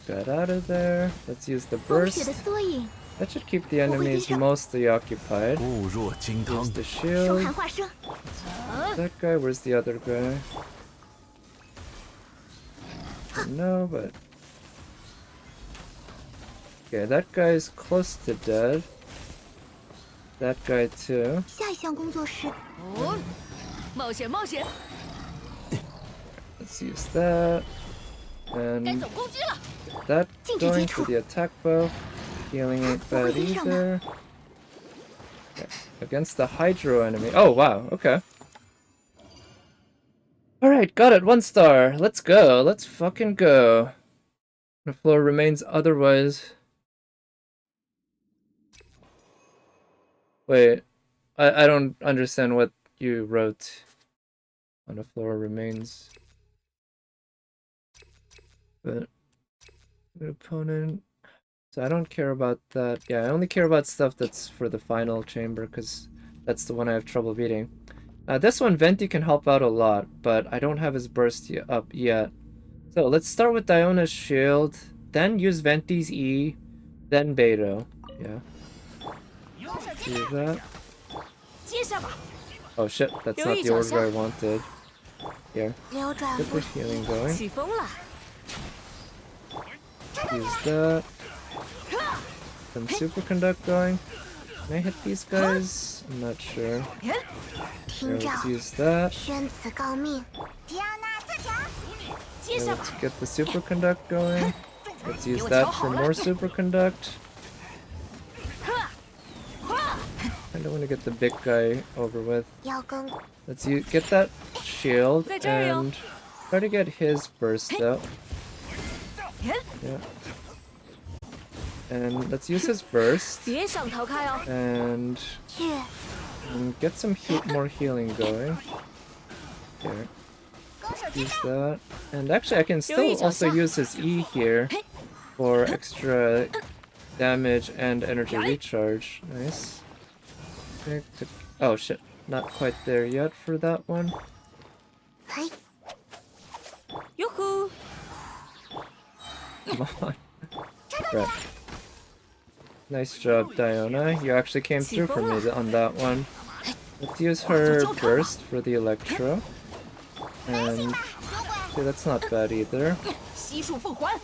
Speaker 1: Got out of there. Let's use the
Speaker 5: 风雪
Speaker 1: burst.
Speaker 5: 的缩影，
Speaker 1: That should keep the enemies mostly occupied.
Speaker 3: 固若金汤
Speaker 1: Use。the
Speaker 5: 双
Speaker 1: shield.
Speaker 5: 寒化身，
Speaker 1: That guy, where's the other guy? No, but... Okay, that guy's close to dead. That guy too.
Speaker 5: 下一项工作是
Speaker 2: 哦，冒险，冒险！
Speaker 1: Let's use that.
Speaker 2: 该
Speaker 1: And
Speaker 2: 走攻击了！
Speaker 1: that
Speaker 5: 禁止
Speaker 1: going
Speaker 5: 接
Speaker 1: for
Speaker 5: 触。
Speaker 1: the attack buff. Healing ain't
Speaker 5: 我会
Speaker 1: bad
Speaker 5: 盯上的。
Speaker 1: either. Okay. Against the Hydro enemy. Oh, wow. Okay. Alright, got it. 1 star. Let's go. Let's fucking go. The floor remains otherwise. Wait. I don't understand what you wrote. On the floor remains. But... Good opponent. So I don't care about that. Yeah, I only care about stuff that's for the final chamber, because that's the one I have trouble beating. This one, Venti can help out a lot, but I don't have his burst up yet. So let's start with Diona's shield, then use Venti's E, then Beto. Yeah. Do that.
Speaker 2: 接下吧！
Speaker 1: Oh shit, that's not the order I wanted. Here,
Speaker 5: 扭转
Speaker 1: get
Speaker 5: 不
Speaker 1: the healing going.
Speaker 2: 起风了！
Speaker 1: Use that. Some superconduct going. Can I hit these guys? I'm not sure. Here,
Speaker 5: 听着，
Speaker 1: let's use that.
Speaker 5: 宣此告命。迪奥娜自强，
Speaker 2: 接下吧
Speaker 1: Let's！get the superconduct going. Let's use that for more superconduct. I don't want to get the big guy over with.
Speaker 5: 要跟
Speaker 1: Let's get that shield
Speaker 2: 在这儿哟。
Speaker 1: and try to get his burst out. Yeah. And let's use his burst
Speaker 2: 别想逃开哦！
Speaker 1: and
Speaker 5: 去，
Speaker 1: get some more healing going. Here.
Speaker 5: 攻守兼
Speaker 1: Use
Speaker 5: 备。
Speaker 1: that. And actually, I can still also use his E here for extra damage and energy recharge. Nice. Okay, oh shit. Not quite there yet for that one.
Speaker 5: 嘿，
Speaker 2: 哟呼！
Speaker 1: Come on. Right. Nice job, Diona. You actually came through for me on that one. Let's use her burst for the Electro. And see, that's not bad either.
Speaker 2: 悉数奉还！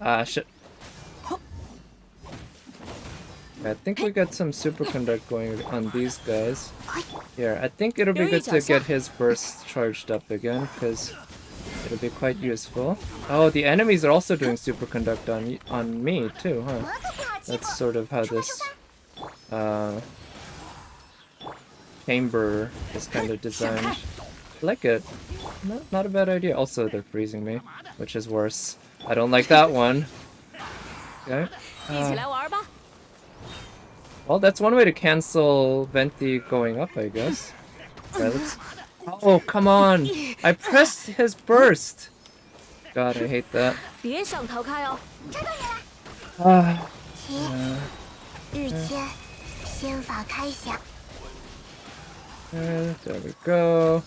Speaker 1: Ah, shit. I think we got some superconduct going on these guys. Here, I think it'll be good to get his burst charged up again, because it'll be quite useful. Oh, the enemies are also doing superconduct on me too, huh?
Speaker 5: 我可不好
Speaker 1: That's sort of how this chamber is kind of designed. I like it. Not a bad idea. Also, they're freezing me, which is worse. I don't like that one. Okay.
Speaker 2: 一起来玩吧。
Speaker 1: Well, that's one way to cancel Venti going up, I guess. Okay, let's... Oh, come on! I pressed his burst! God, I hate that.
Speaker 2: 别想逃开哦。
Speaker 1: Ah,
Speaker 5: 日间仙法开响，
Speaker 1: there we go.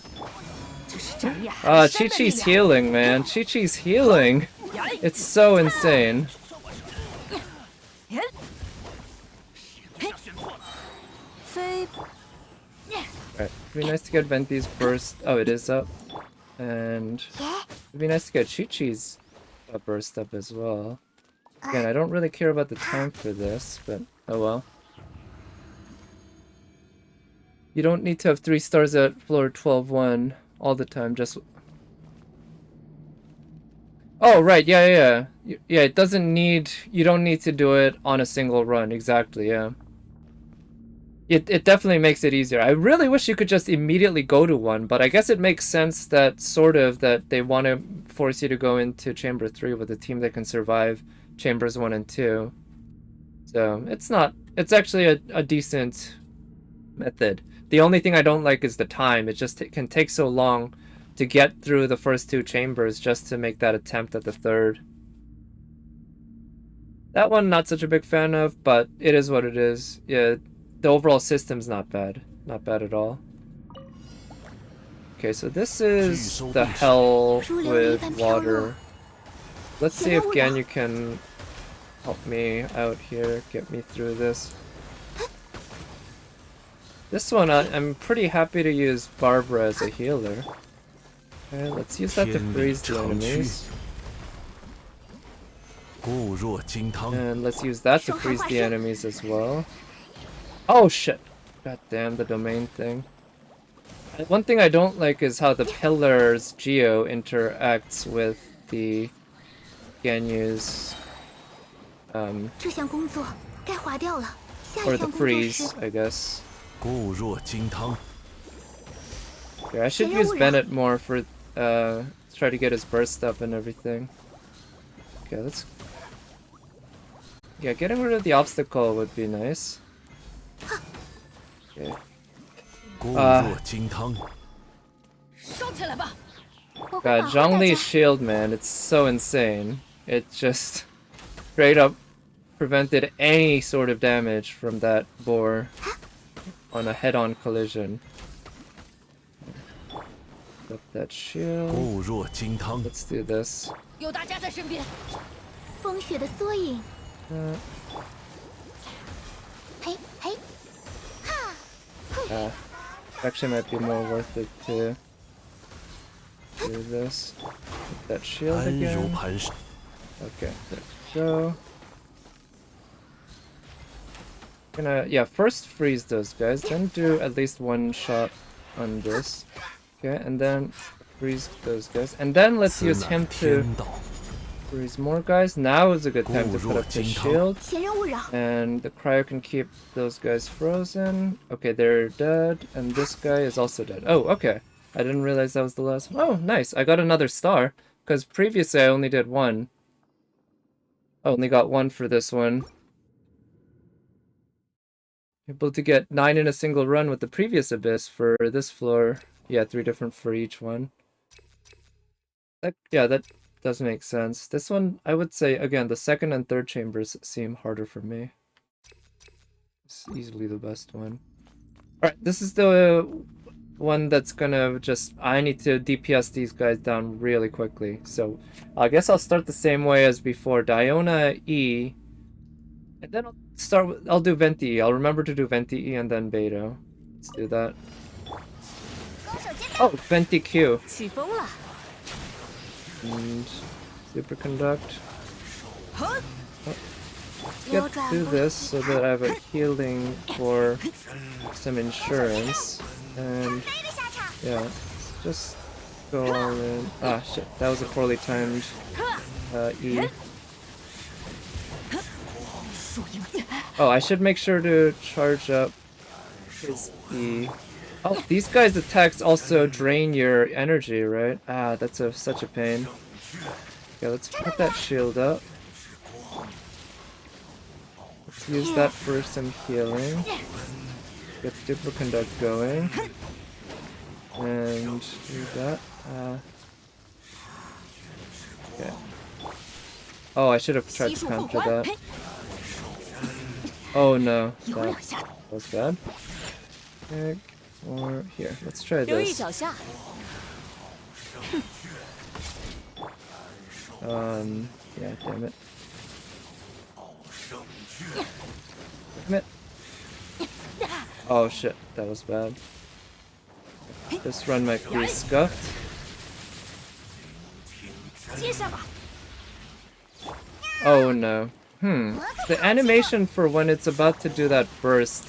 Speaker 2: 这是这样。
Speaker 1: Chi-Chi's healing, man. Chi-Chi's healing! It's so insane.
Speaker 2: 飞。
Speaker 1: Alright, it'd be nice to get Venti's burst. Oh, it is up. And it'd be nice to get Chi-Chi's burst up as well. Again, I don't really care about the time for this, but oh well. You don't need to have 3 stars at floor 12-1 all the time, just... Oh, right, yeah. Yeah, it doesn't need... You don't need to do it on a single run, exactly, yeah. It definitely makes it easier. I really wish you could just immediately go to 1, but I guess it makes sense that, sort of, that they want to force you to go into Chamber 3 with a team that can survive Chambers 1 and 2. So, it's actually a decent method. The only thing I don't like is the time. It can take so long to get through the first 2 chambers just to make that attempt at the 3rd. That one, not such a big fan of, but it is what it is. Yeah, the overall system's not bad. Not bad at all. Okay, so this is the hell with water. Let's see if Ganyu can help me out here, get me through this. This one, I'm pretty happy to use Barbara as a healer. Okay, let's use that to freeze the enemies. And let's use that to freeze the enemies as well. Oh shit! God damn, the domain thing. One thing I don't like is how the pillar's Geo interacts with the Ganyu's or the freeze, I guess. Yeah, I should use Bennett more for try to get his burst up and everything. Okay, let's... Yeah, getting rid of the obstacle would be nice. Okay. God, Zhongli's shield, man, it's so insane. It just straight up prevented any sort of damage from that boar on a head-on collision. Got that shield. Let's do this. Actually might be more worth it to do this. Get that shield again. Okay, there we go. Yeah, first freeze those guys, then do at least one shot on this. Okay, and then freeze those guys. And then let's use him to freeze more guys. Now is a good time to put up his shield. And the cryo can keep those guys frozen. Okay, they're dead. And this guy is also dead. Oh, okay. I didn't realize that was the last one. Oh, nice. I got another star. Because previously I only did 1. I only got 1 for this one. Able to get 9 in a single run with the previous Abyss for this floor. Yeah, 3 different for each one. Yeah, that does make sense. This one, I would say, again, the second and third chambers seem harder for me. It's easily the best one. Alright, this is the one that's gonna just... I need to DPS these guys down really quickly. So, I guess I'll start the same way as before. Diona E. And then I'll do Venti E. I'll remember to do Venti E and then Beto. Let's do that. Oh, Venti Q. And Superconduct. Oh. Get through this so that I have a healing for some insurance. And yeah, just go all in. Ah, shit, that was a poorly timed E. Oh, I should make sure to charge up his E. Oh, these guys' attacks also drain your energy, right? Ah, that's such a pain. Okay, let's put that shield up. Let's use that for some healing. Get Super Conduct going. And do that. Okay. Oh, I should have tried
Speaker 2: 悉
Speaker 1: to
Speaker 2: 数奉
Speaker 1: counter
Speaker 2: 还。
Speaker 1: that. Oh no,
Speaker 2: 有
Speaker 1: that
Speaker 2: 两下，
Speaker 1: was bad. Okay, or here, let's try
Speaker 2: 留意
Speaker 1: this.
Speaker 2: 脚下。
Speaker 1: Yeah, damn it. Damn it. Oh shit, that was bad. This run might be scuffed.
Speaker 2: 接下吧。
Speaker 1: Oh no. The animation for when it's about to do that burst,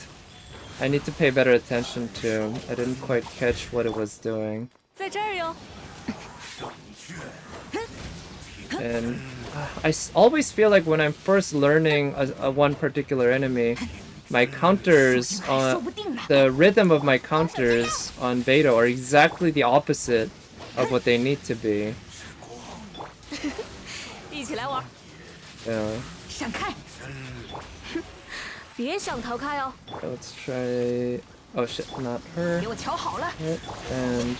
Speaker 1: I need to pay better attention to. I didn't quite catch what it was doing.
Speaker 2: 在这儿哟。
Speaker 1: And I always feel like when I'm first learning a one particular enemy, my counters, the rhythm of my counters on beta are exactly the opposite of what they need to be.
Speaker 2: 一起来玩。
Speaker 1: Yeah.
Speaker 2: 闪开！别想逃开哦。
Speaker 1: So let's try. Oh shit, not her.
Speaker 2: 给我瞧好了。
Speaker 1: And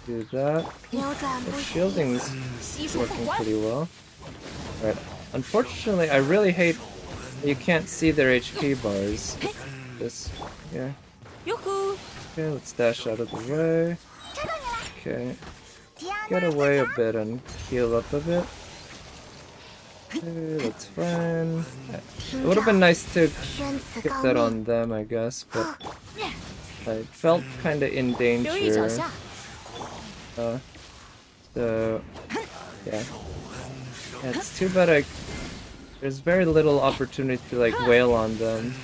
Speaker 1: do that.
Speaker 5: 扭转
Speaker 1: The
Speaker 5: 不息，
Speaker 1: shielding's
Speaker 2: 悉数奉
Speaker 1: working
Speaker 2: 还。
Speaker 1: pretty well. Right. Unfortunately, I really hate you can't see their HP bars. This, yeah.
Speaker 2: 哟呼！
Speaker 1: Okay, let's dash out of the way.
Speaker 5: 找到你了，
Speaker 1: Okay,
Speaker 5: 提亚
Speaker 1: get
Speaker 5: 娜
Speaker 1: away a bit and heal up a bit. Okay, that's fine. It would have been nice to
Speaker 5: 宣此
Speaker 1: get
Speaker 5: 告
Speaker 1: that
Speaker 5: 密，
Speaker 1: on them, I guess, but I felt kind of in
Speaker 2: 留意脚
Speaker 1: danger.
Speaker 2: 下。
Speaker 1: So, yeah. It's too bad there's very little opportunity to like wail on them.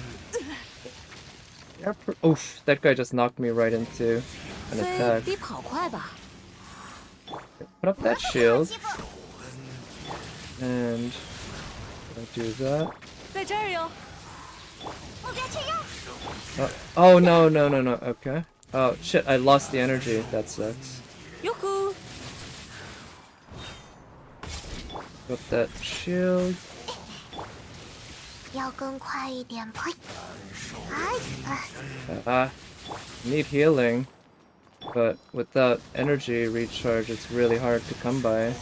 Speaker 1: Oof, that guy just knocked me right into an
Speaker 2: 飞
Speaker 1: attack.
Speaker 2: 比跑快吧？
Speaker 1: Put up that shield. And I'll do that.
Speaker 2: 在这儿哟。
Speaker 5: 目标确认，
Speaker 1: Oh no, no, no, no. Okay. Oh shit, I lost the energy. That sucks.
Speaker 2: 哟呼！
Speaker 1: Put that shield.
Speaker 5: 要更快一点，呸！哎，
Speaker 1: Ah, need healing. But without energy recharge, it's really hard to come by.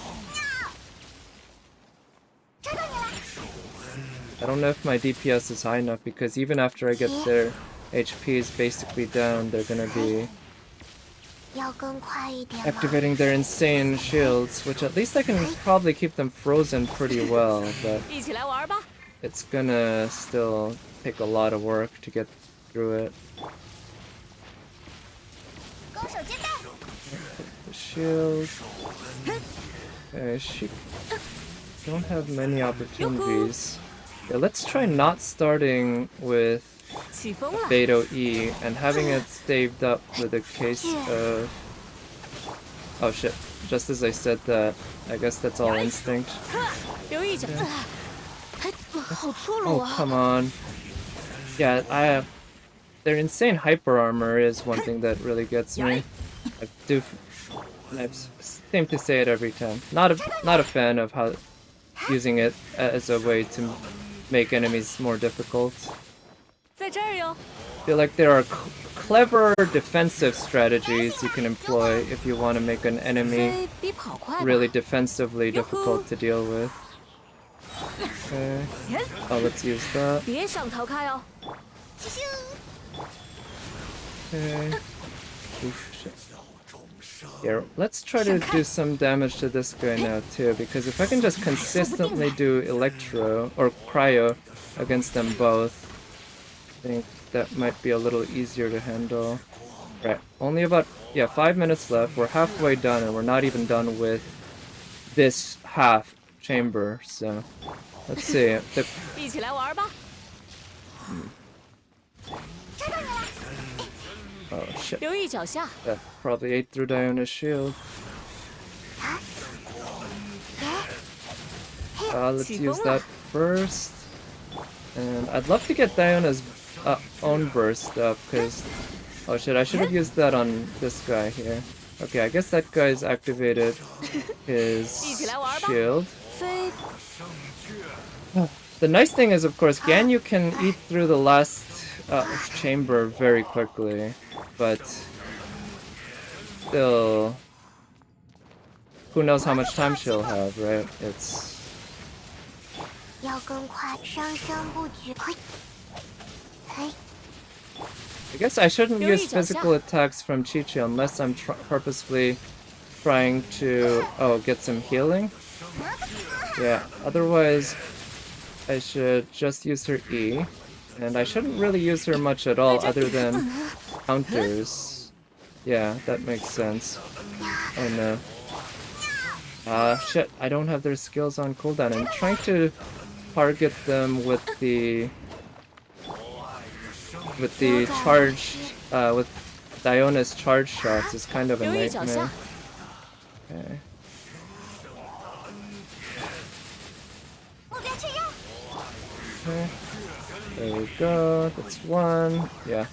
Speaker 5: 找到你了，
Speaker 1: I don't know if my DPS is high enough because even after I get their HP is basically down, they're gonna be
Speaker 5: 要更快一点吗？
Speaker 1: activating their insane shields, which at least I can probably keep them frozen pretty well, but
Speaker 2: 一起来玩吧。
Speaker 1: it's gonna still take a lot of work to get through it.
Speaker 5: 攻守兼备，
Speaker 1: The shield. Okay, she don't have many opportunities. Yeah, let's try not starting with
Speaker 2: 起风了。
Speaker 1: Beto E and having it staved up with a case of... Oh shit, just as I said that, I guess that's all instinct.
Speaker 2: 留意脚。好粗鲁
Speaker 1: Oh,
Speaker 2: 啊！
Speaker 1: come on. Yeah, their insane hyper armor is one thing that really gets me. I seem to say it every time. Not a fan of how using it as a way to make enemies more difficult.
Speaker 2: 在这儿哟。
Speaker 1: Feel like there are clever defensive strategies you can employ if you want to make an enemy
Speaker 2: 飞比跑快吧。
Speaker 1: really defensively difficult to deal with. Okay. Oh, let's use that.
Speaker 2: 别想逃开哦。
Speaker 5: 咻咻，
Speaker 1: Okay. Oof, shit. Here, let's try to do some damage to this guy now too, because if I can just consistently do Electro or Cryo against them both, I think that might be a little easier to handle. Right, only about, 5 minutes left. We're halfway done and we're not even done with this half chamber, so let's see.
Speaker 2: 一起来玩吧。
Speaker 1: Oh shit,
Speaker 2: 留意脚下。
Speaker 1: that probably ate through Diona's shield. Let's use that first. And I'd love to get Diana's own burst up, because... Oh shit, I should have used that on this guy here. Okay, I guess that guy's activated his shield. The nice thing is, of course, Ganyu can eat through the last chamber very quickly, but still, who knows how much time she'll have, right? It's...
Speaker 5: 要更快，上升不举。嘿，
Speaker 1: I guess I shouldn't use physical attacks from Chi-Chi unless I'm purposefully trying to, get some healing. Yeah, otherwise I should just use her E. And I shouldn't really use her much at all other than counters. Yeah, that makes sense. Oh no. Shit, I don't have their skills on cooldown. I'm trying to target them with the charge, with Diona's charge shots is kind of a nightmare. Okay. Okay. There we go, that's one. Yeah.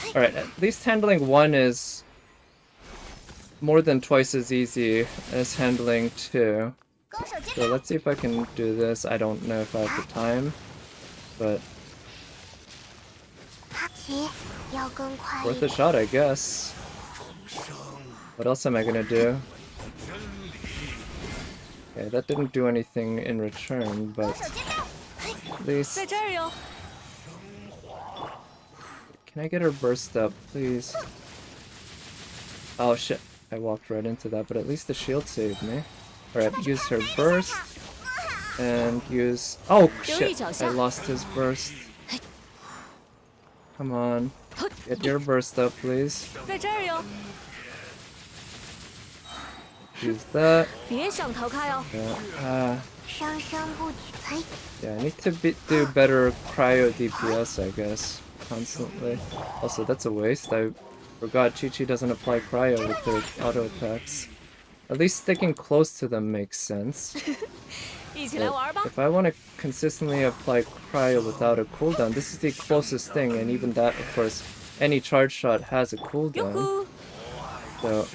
Speaker 1: Alright, at least handling one is more than twice as easy as handling two. So let's see if I can do this. I don't know if I have the time, but
Speaker 5: 齐，要更快
Speaker 1: worth
Speaker 5: 一
Speaker 1: a
Speaker 5: 点。
Speaker 1: shot, I guess. What else am I gonna do? Okay, that didn't do anything in return, but at least...
Speaker 2: 在这儿哟。
Speaker 1: Can I get her burst up, please? Oh shit, I walked right into that, but at least the shield saved me. Alright, use her burst. And use... Oh shit, I lost his burst. Come on. Get your burst up, please.
Speaker 2: 在这儿哟。
Speaker 1: Use that.
Speaker 2: 别想逃开哦。
Speaker 1: Yeah,
Speaker 5: 上升不举。嘿，
Speaker 1: yeah, I need to do better cryo DPS, I guess, constantly. Also, that's a waste. I forgot Chi-Chi doesn't apply cryo with their auto attacks. At least sticking close to them makes sense.
Speaker 2: 一起来玩吧。
Speaker 1: If I want to consistently apply cryo without a cooldown, this is the closest thing, and even that, of course, any charge shot has a cooldown.
Speaker 2: 呼，
Speaker 1: So,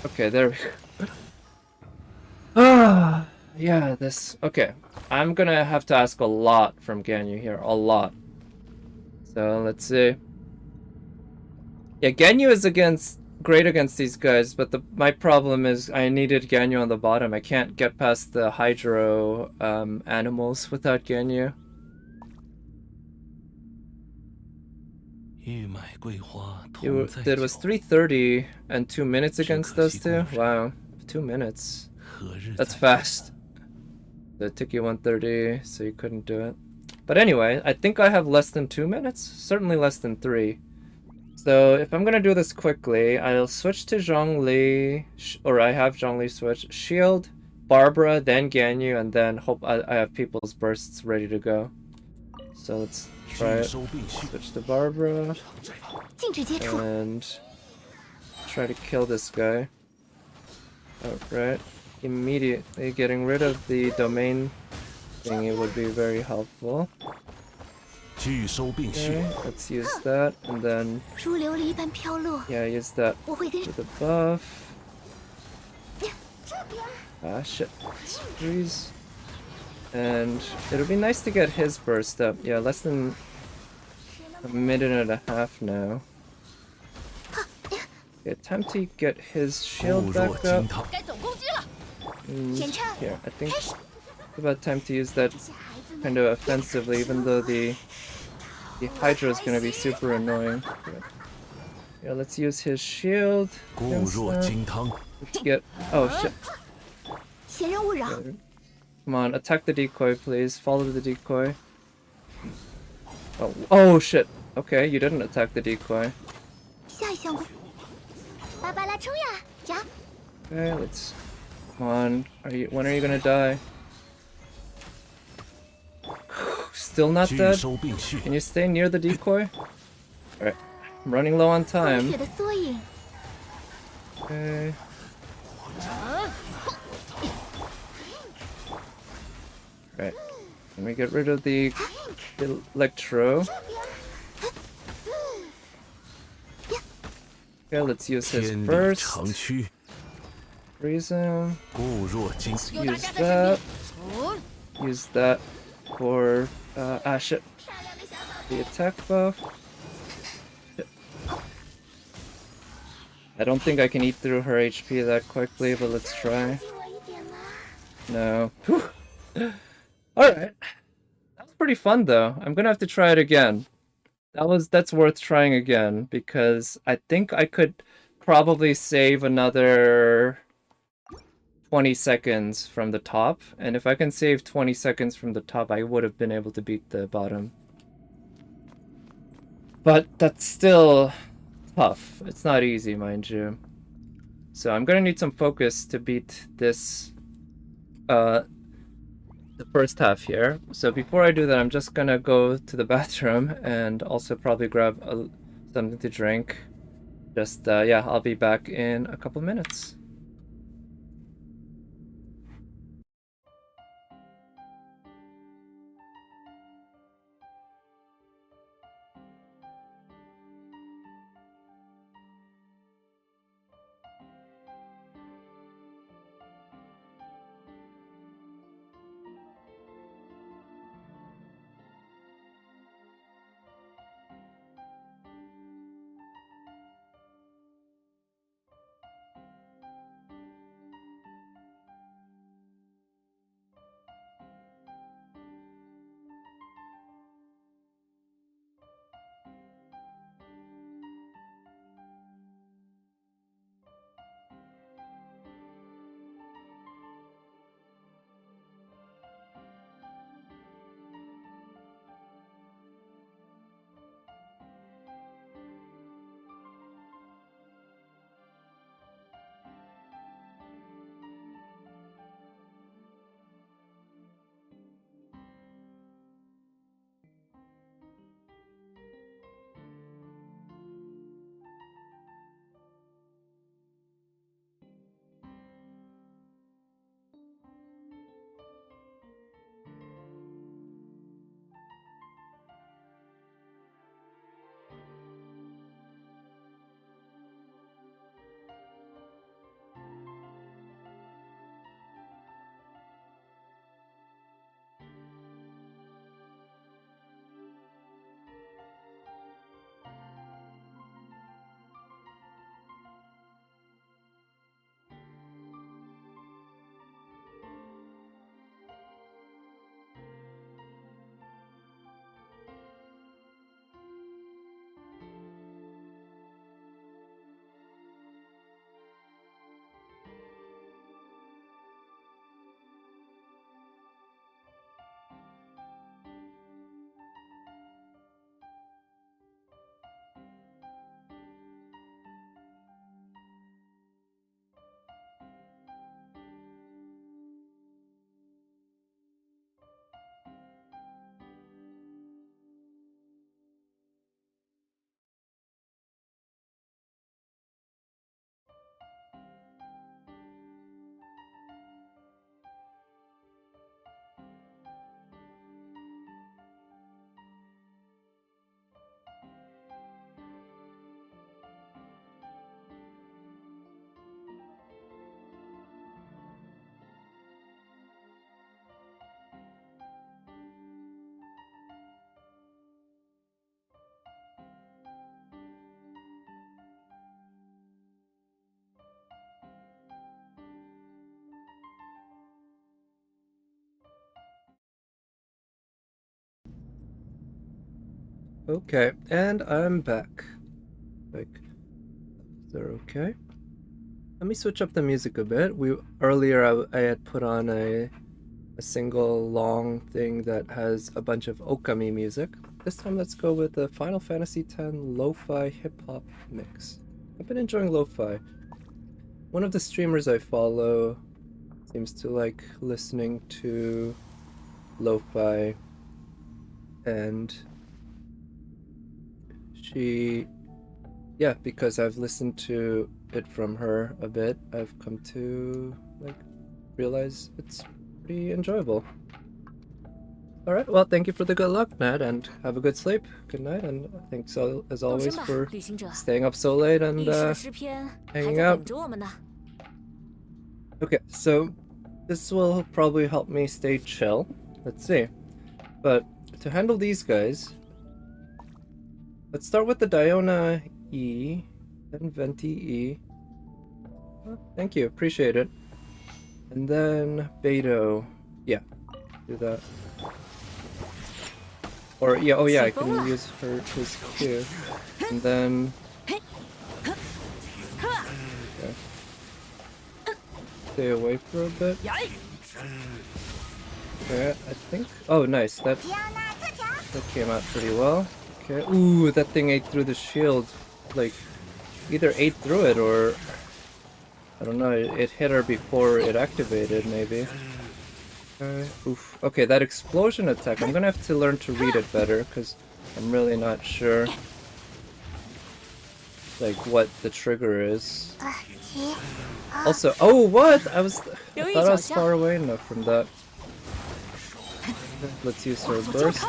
Speaker 1: okay, there we go. Ah, yeah, this... Okay, I'm gonna have to ask a lot from Ganyu here, a lot. So, let's see. Yeah, Ganyu is great against these guys, but my problem is I needed Ganyu on the bottom. I can't get past the Hydro animals without Ganyu.
Speaker 3: 玉买桂花
Speaker 1: You
Speaker 3: 同在
Speaker 1: did
Speaker 3: 酒
Speaker 1: was 3:30 and 2 minutes against those two?
Speaker 3: 可惜
Speaker 1: Wow, 2 minutes.
Speaker 3: 何日
Speaker 1: That's
Speaker 3: 再
Speaker 1: fast. So it took you 1:30, so you couldn't do it. But anyway, I think I have less than 2 minutes. Certainly less than 3. So if I'm gonna do this quickly, I'll switch to Zhongli, or I have Zhongli switch. Shield, Barbara, then Ganyu, and then hope I have people's bursts ready to go. So let's try
Speaker 3: 拒
Speaker 1: it.
Speaker 3: 收并蓄，
Speaker 1: Switch to Barbara,
Speaker 5: 禁止接触。
Speaker 1: and try to kill this guy. Alright. Immediately getting rid of the domain thingy would be very helpful.
Speaker 3: 拒收并蓄
Speaker 1: Okay, let's use that, and then,
Speaker 5: 如琉璃一般飘落，
Speaker 1: yeah, use that
Speaker 5: 我会跟
Speaker 1: to the buff.
Speaker 5: 这边。
Speaker 1: Ah, shit. Let's freeze. And it'll be nice to get his burst up. Yeah, less than a minute and a half now. Okay, time to get his
Speaker 3: 固
Speaker 1: shield
Speaker 3: 若
Speaker 1: back
Speaker 3: 金
Speaker 1: up.
Speaker 3: 汤，
Speaker 2: 该总攻击了。
Speaker 5: 检查
Speaker 1: Here, I think it's about time to use that kind of offensively, even though the Hydra is gonna be super annoying. Yeah, let's use his shield.
Speaker 3: 固
Speaker 1: against
Speaker 3: 若
Speaker 1: that.
Speaker 3: 金汤，
Speaker 1: Let's get... Oh, shit.
Speaker 5: 闲人勿扰。
Speaker 1: Come on, attack the decoy, please. Follow the decoy. Oh, shit. Okay, you didn't attack the decoy.
Speaker 5: 下一项攻。芭芭拉冲呀！呀，
Speaker 1: Okay, let's... Come on. When are you gonna die? Still not
Speaker 3: 拒
Speaker 1: dead?
Speaker 3: 收并蓄，
Speaker 1: Can you stay near the decoy? Alright. I'm running low on
Speaker 5: 钢
Speaker 1: time.
Speaker 5: 铁的缩影。
Speaker 1: Okay. Right. Let me get rid of the electro. Okay, let's use his
Speaker 3: 天理
Speaker 1: first.
Speaker 3: 长驱，
Speaker 1: Freeze him.
Speaker 3: 固若金。
Speaker 1: Use that. Use that for shit. The attack buff. Shit. I don't think I can eat through her HP that quickly, but let's try. No. Alright. That was pretty fun though. I'm gonna have to try it again. That's worth trying again because I think I could probably save another 20 seconds from the top, and if I can save 20 seconds from the top, I would have been able to beat the bottom. But that's still tough. It's not easy, mind you. So I'm gonna need some focus to beat this, the first half here. So before I do that, I'm just gonna go to the bathroom and also probably grab something to drink. Just, yeah, I'll be back in a couple minutes. Okay, and I'm back. Like, they're okay. Let me switch up the music a bit. Earlier I had put on a single long thing that has a bunch of okami music. This time let's go with the Final Fantasy X lo-fi hip-hop mix. I've been enjoying lo-fi. One of the streamers I follow seems to like listening to lo-fi, and yeah, because I've listened to it from her a bit, I've come to like realize it's pretty enjoyable. Alright, well, thank you for the good luck, Matt, and have a good sleep. Good night, and thanks as
Speaker 2: 动
Speaker 1: always
Speaker 2: 身吧，
Speaker 1: for
Speaker 2: 旅行者。
Speaker 1: staying up so late
Speaker 2: 历
Speaker 1: and
Speaker 2: 史的诗篇还
Speaker 1: hanging
Speaker 2: 在
Speaker 1: out.
Speaker 2: 等着我们呢。
Speaker 1: Okay, so this will probably help me stay chill. Let's see. But to handle these guys, let's start with the Diona E, then Venti E. Oh, thank you, appreciate it. And then Beto. Yeah, do that. Or yeah, oh yeah, I can use his Q. And then okay. Stay away for a bit. Okay, I think. Oh, nice. That came out pretty well. Okay. Ooh, that thing ate through the shield. Like, either ate through it or I don't know. It hit her before it activated, maybe. Okay. Oof. Okay, that explosion attack. I'm gonna have to learn to read it better because I'm really not sure. Like what the trigger is. Also, oh what? I thought I was far away enough from that. Let's use her burst.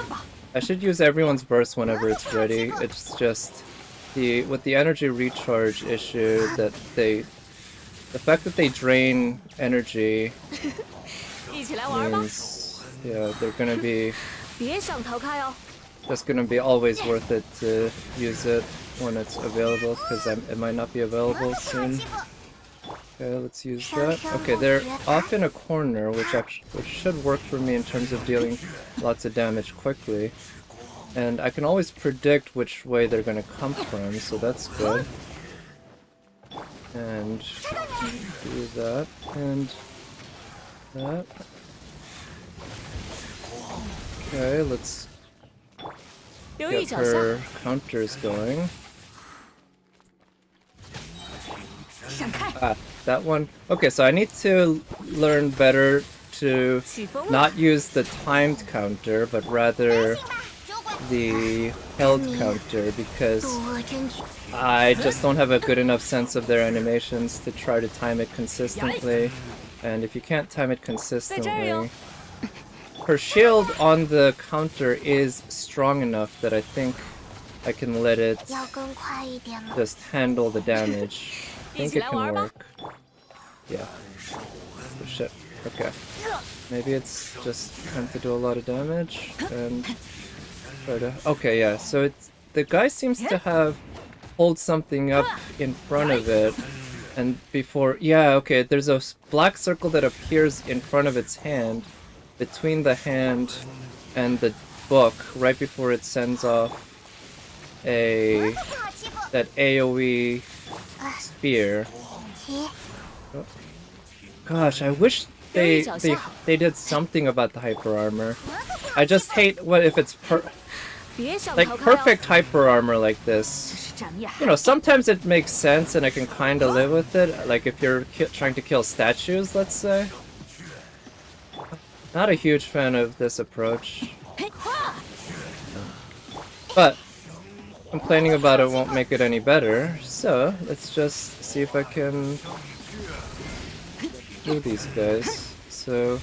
Speaker 1: I should use everyone's burst whenever it's ready. It's just with the energy recharge issue that the fact that they drain energy means yeah they're gonna be
Speaker 2: 别想逃开哦。
Speaker 1: just gonna be always worth it to use it when it's available because it might not be available soon. Okay, let's use that. Okay, they're off in a corner, which should work for me in terms of dealing lots of damage quickly. And I can always predict which way they're gonna come from, so that's good. And do that, and that. Okay, let's
Speaker 2: 留意
Speaker 1: get
Speaker 2: 脚下。
Speaker 1: her counters going.
Speaker 2: 闪开！
Speaker 1: Ah, that one. Okay, so I need to learn better to
Speaker 2: 起风了。
Speaker 1: not use the timed counter, but rather the held counter because
Speaker 5: 渡恶真举，
Speaker 1: I just don't have a good enough sense of their animations to try to time it consistently. And if you can't time it consistently, her shield on the counter is strong enough that I think I can let it
Speaker 5: 要更快一点吗？
Speaker 1: just handle the damage. I think it can work. Yeah. Oh, shit. Okay. Maybe it's just trying to do a lot of damage and try to. Okay, yeah. So the guy seems to have hold something up in front of it, and before. Yeah. Okay. There's a black circle that appears in front of its hand, between the hand and the book, right before it sends off that AOE spear.
Speaker 5: 提
Speaker 1: Gosh, I wish they did something about the hyper armor. I just hate what if it's
Speaker 2: 别想
Speaker 1: like
Speaker 2: 逃开哦。
Speaker 1: perfect hyper armor like this.
Speaker 2: 是斩灭
Speaker 1: You know, sometimes it makes sense and I can kind of live with it. Like if you're trying to kill statues, let's say. Not a huge fan of this approach, but complaining about it won't make it any better. So let's just see if I can do these guys. So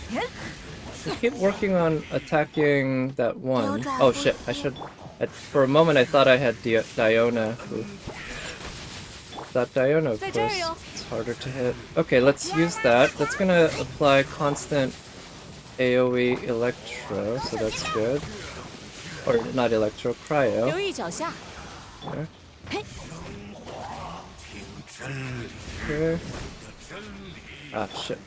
Speaker 1: I keep working on attacking that one. Oh shit! I should. For a moment, I thought I had Diona. That Diona, of course, it's harder to hit. Okay, let's use that. That's gonna apply constant AOE Electro, so that's good. Or not Electro,
Speaker 2: 留
Speaker 1: Cryo.
Speaker 2: 意脚下。
Speaker 1: Okay. Okay. Ah, shit.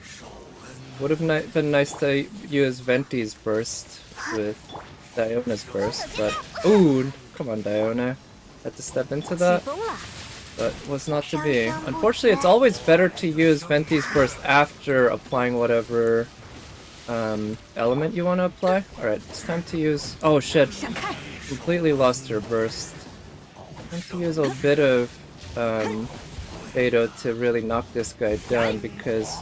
Speaker 1: Would have been nice to use Venti's burst with Diona's burst, but... Ooh! Come on, Diona. Had to step into
Speaker 2: 起
Speaker 1: that,
Speaker 2: 风了。
Speaker 1: but was not to be. Unfortunately, it's always better to use Venti's burst after applying whatever element you want to apply. Alright, it's time to use... Oh shit!
Speaker 2: 闪开！
Speaker 1: Completely lost her burst. Time to use a bit of Beto to really knock this guy down because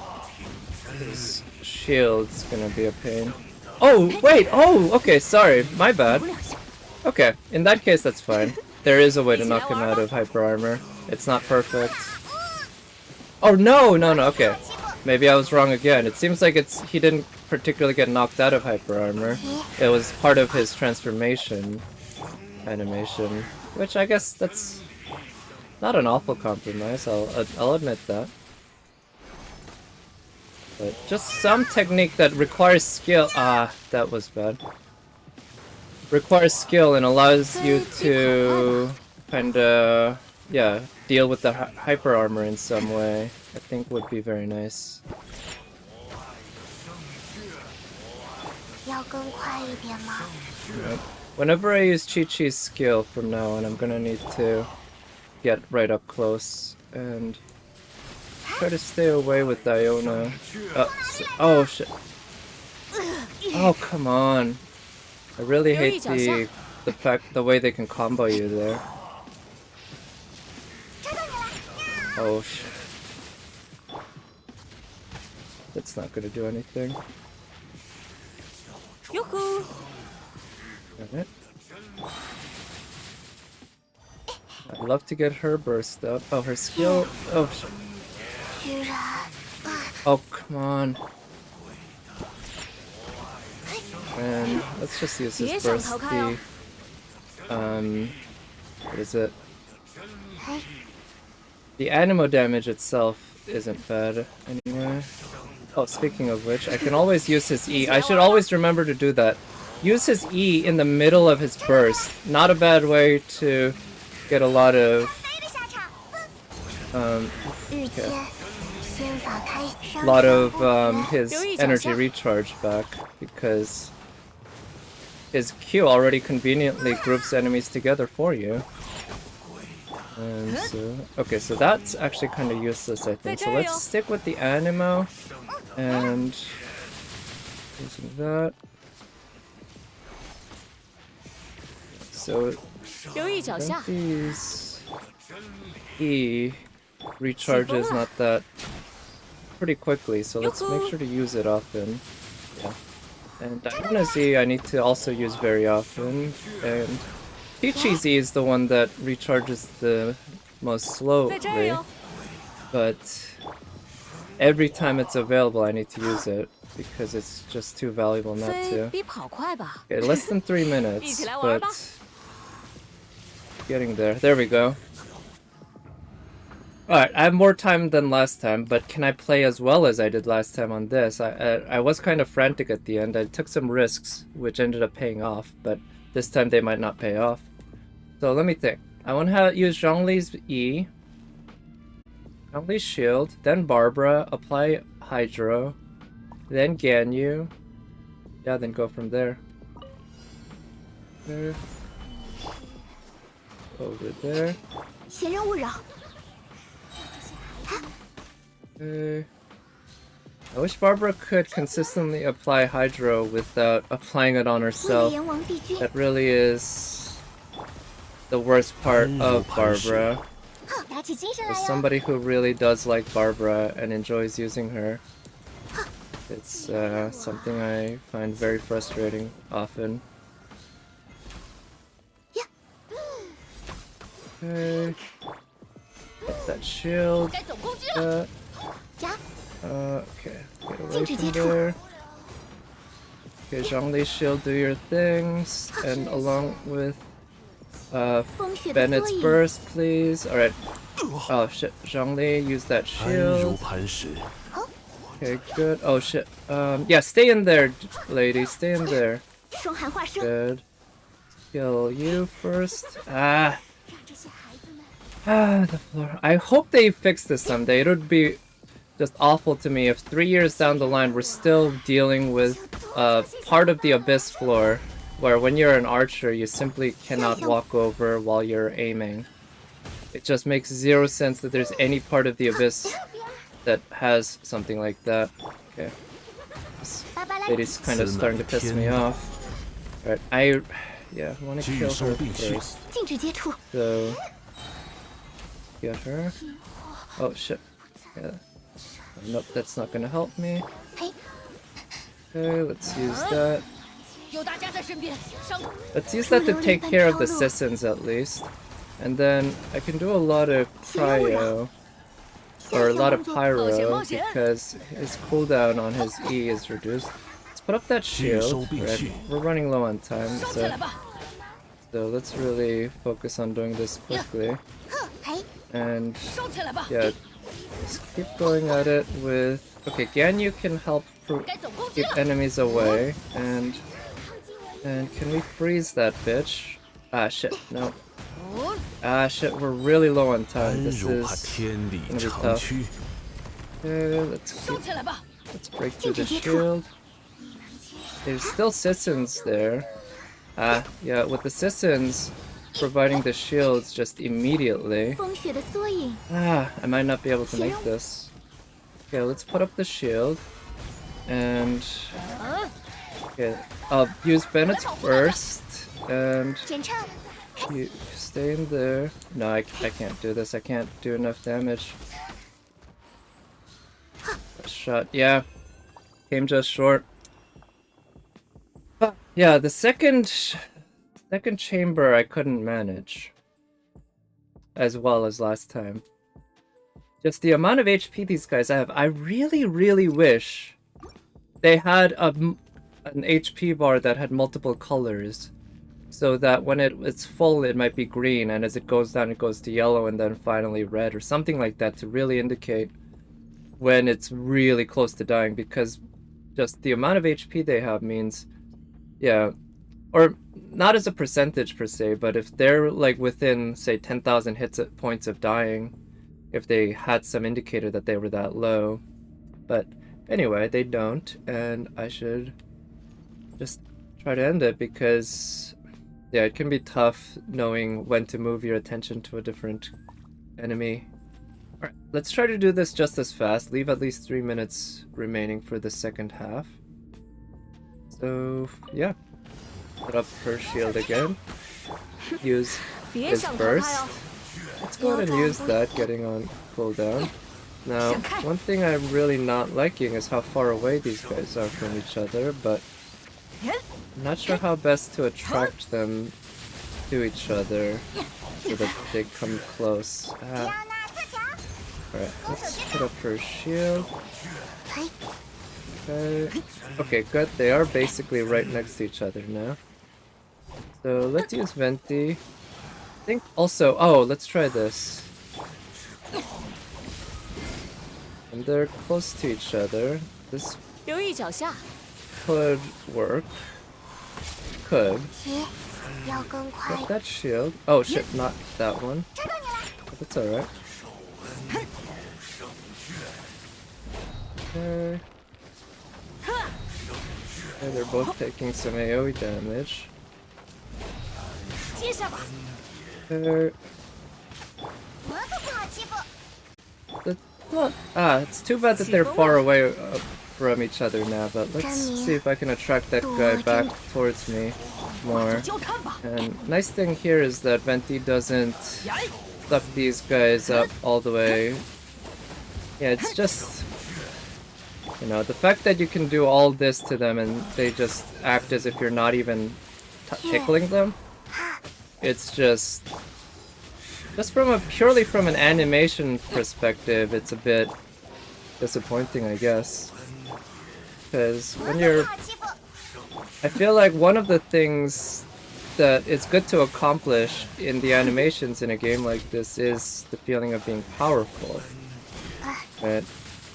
Speaker 1: his shield's gonna be a pain. Oh, wait! Oh, okay, sorry. My bad. Okay, in that case, that's fine. There is a way to knock him out of hyper armor. It's not perfect. Oh, no, okay. Maybe I was wrong again. It seems like he didn't particularly get knocked out of hyper armor. It was part of his transformation animation, which I guess that's not an awful compromise. I'll admit that. But just some technique that requires skill. Ah, that was bad. Requires skill and allows you to kinda, yeah, deal with the hyper armor in some way. I think would be very nice.
Speaker 5: 要更快一点吗？
Speaker 1: Yep. Whenever I use Chi-Chi's skill from now on, I'm gonna need to get right up close and try to stay away with Diona. Oh shit. Oh come on. I really hate the way they can combo you there. Oh shit. That's not gonna do anything.
Speaker 2: Yoo-hoo!
Speaker 1: Alright. I'd love to get her burst up. Oh, her skill. Oh shit.
Speaker 5: 居然，
Speaker 1: Oh, come on. And let's just use this burst. What is it? The animo damage itself isn't bad anyway. Oh, speaking of which, I can always use his E. I should always remember to do that. Use his E in the middle of his burst. Not a bad way to get a lot of his energy recharge back, because his Q already conveniently groups enemies together for you. And so, okay, so that's actually kind of useless, I think. So let's stick with the animo and using that. So these E recharges not that pretty quickly, so let's make sure to use it often. Yeah. And Diona's E I need to also use very often, and Chi-Chi's E is the one that recharges the most slowly, but every time it's available I need to use it because it's just too valuable not to. Okay, less than 3 minutes, but getting there. There we go. Alright, I have more time than last time, but can I play as well as I did last time on this? I was kind of frantic at the end. I took some risks, which ended up paying off, but this time they might not pay off. So let me think. I want to use Zhongli's E, Zhongli's shield, then Barbara, apply Hydro, then Ganyu. Yeah, then go from there. There. Over there.
Speaker 5: 闲人勿扰。
Speaker 1: Okay. I wish Barbara could consistently apply Hydro without applying it on herself. That really is the worst part of Barbara. As somebody who really does like Barbara and enjoys using her, it's something I find very frustrating often. Okay. Get that shield. Okay, get away from there. Okay, Zhongli's shield, do your things, and along with Bennett's burst, please. Alright. Oh shit, Zhongli, use that shield. Okay, good. Oh shit. Yeah, stay in there, lady, stay in there. Good. Kill you first. The floor. I hope they fix this someday. It would be just awful to me if 3 years down the line we're still dealing with part of the abyss floor where when you're an archer you simply cannot walk over while you're aiming. It just makes zero sense that there's any part of the abyss that has something like that. Okay. This lady's kind of starting to piss me off. Alright, I want to kill her first. So get her. Oh shit. Yeah. Nope, that's not gonna help me. Okay, let's use that. Let's use that to take care of the Sissons at least. And then I can do a lot of cryo. Or a lot of pyro because his cooldown on his E is reduced. put up that
Speaker 3: 拒收
Speaker 1: shield.
Speaker 3: 并
Speaker 1: Right,
Speaker 3: 蓄，
Speaker 1: we're running low on time,
Speaker 2: 收起
Speaker 1: so
Speaker 2: 来吧。
Speaker 1: let's really focus on doing this quickly.
Speaker 5: 嘿，
Speaker 1: And
Speaker 2: 收起来吧。
Speaker 1: yeah, just keep going at it with. Okay, Ganyu can help
Speaker 2: 该走攻击
Speaker 1: keep
Speaker 2: 了。
Speaker 1: enemies away, and can we freeze that bitch? Ah shit, no.
Speaker 2: 哦，
Speaker 1: Ah shit, we're really low on time.
Speaker 3: 安
Speaker 1: This
Speaker 3: 如怕
Speaker 1: is
Speaker 3: 天地
Speaker 1: gonna be
Speaker 3: 长
Speaker 1: tough.
Speaker 3: 驱。
Speaker 1: Okay, let's
Speaker 2: 收起来吧。
Speaker 1: break through the shield. There's still Sissons there. Ah, yeah, with the Sissons providing the shields just immediately.
Speaker 5: 风雪的缩影，
Speaker 1: Ah, I might not be able to make this. Okay, let's put up the shield. And
Speaker 2: 嗯，
Speaker 1: okay, I'll use Bennett's first. And
Speaker 5: 检查，
Speaker 1: you stay in there. No, I can't do this. I can't do enough damage. Shot, yeah. Came just short. Yeah, the second chamber I couldn't manage as well as last time. Just the amount of HP these guys have. I really, really wish they had an HP bar that had multiple colors, so that when it's full it might be green, and as it goes down it goes to yellow, and then finally red, or something like that, to really indicate when it's really close to dying, because just the amount of HP they have means, yeah, or not as a percentage per se, but if they're like within, say, 10,000 points of dying, if they had some indicator that they were that low. But anyway, they don't, and I should just try to end it, because yeah, it can be tough knowing when to move your attention to a different enemy. Alright, let's try to do this just as fast. Leave at least 3 minutes remaining for the second half. So, yeah. Put up her shield again. Use
Speaker 2: 别
Speaker 1: his
Speaker 2: 想逃
Speaker 1: burst.
Speaker 2: 开哦。
Speaker 1: Let's go ahead and use that, getting on cooldown. Now, one thing I'm really not liking is how far away these guys are from each other, but I'm not sure how best to attract them to each other so that they come close.
Speaker 5: 不
Speaker 1: Ah.
Speaker 5: 要那特强，
Speaker 1: Alright, let's put up her shield.
Speaker 5: 嘿，
Speaker 1: Okay. Okay, good. They are basically right next to each other now. So let's use Venti. I think also, oh, let's try this. And they're close to each other. This
Speaker 2: 留意脚下。
Speaker 1: could work. Could.
Speaker 5: 急，要更快
Speaker 1: Get，that shield. Oh shit, not that one.
Speaker 5: 抓到你了，
Speaker 1: But that's alright. Okay. Okay, they're both taking some AoE damage.
Speaker 2: 接下吧。
Speaker 1: Okay.
Speaker 5: 我可不好欺负，
Speaker 1: It's too bad that they're far away from each other now, but let's see if I can attract that guy back towards me more.
Speaker 2: 交看吧。
Speaker 1: And nice thing here is that Venti doesn't
Speaker 2: 来，
Speaker 1: stuff these guys up all the way. Yeah, it's just, you know, the fact that you can do all this to them and they just act as if you're not even tickling them. It's just purely from an animation perspective, it's a bit disappointing, I guess. Because
Speaker 5: 我
Speaker 1: when
Speaker 5: 可
Speaker 1: you're,
Speaker 5: 不好欺负，
Speaker 1: I feel like one of the things that it's good to accomplish in the animations in a game like this is the feeling of being powerful. Right?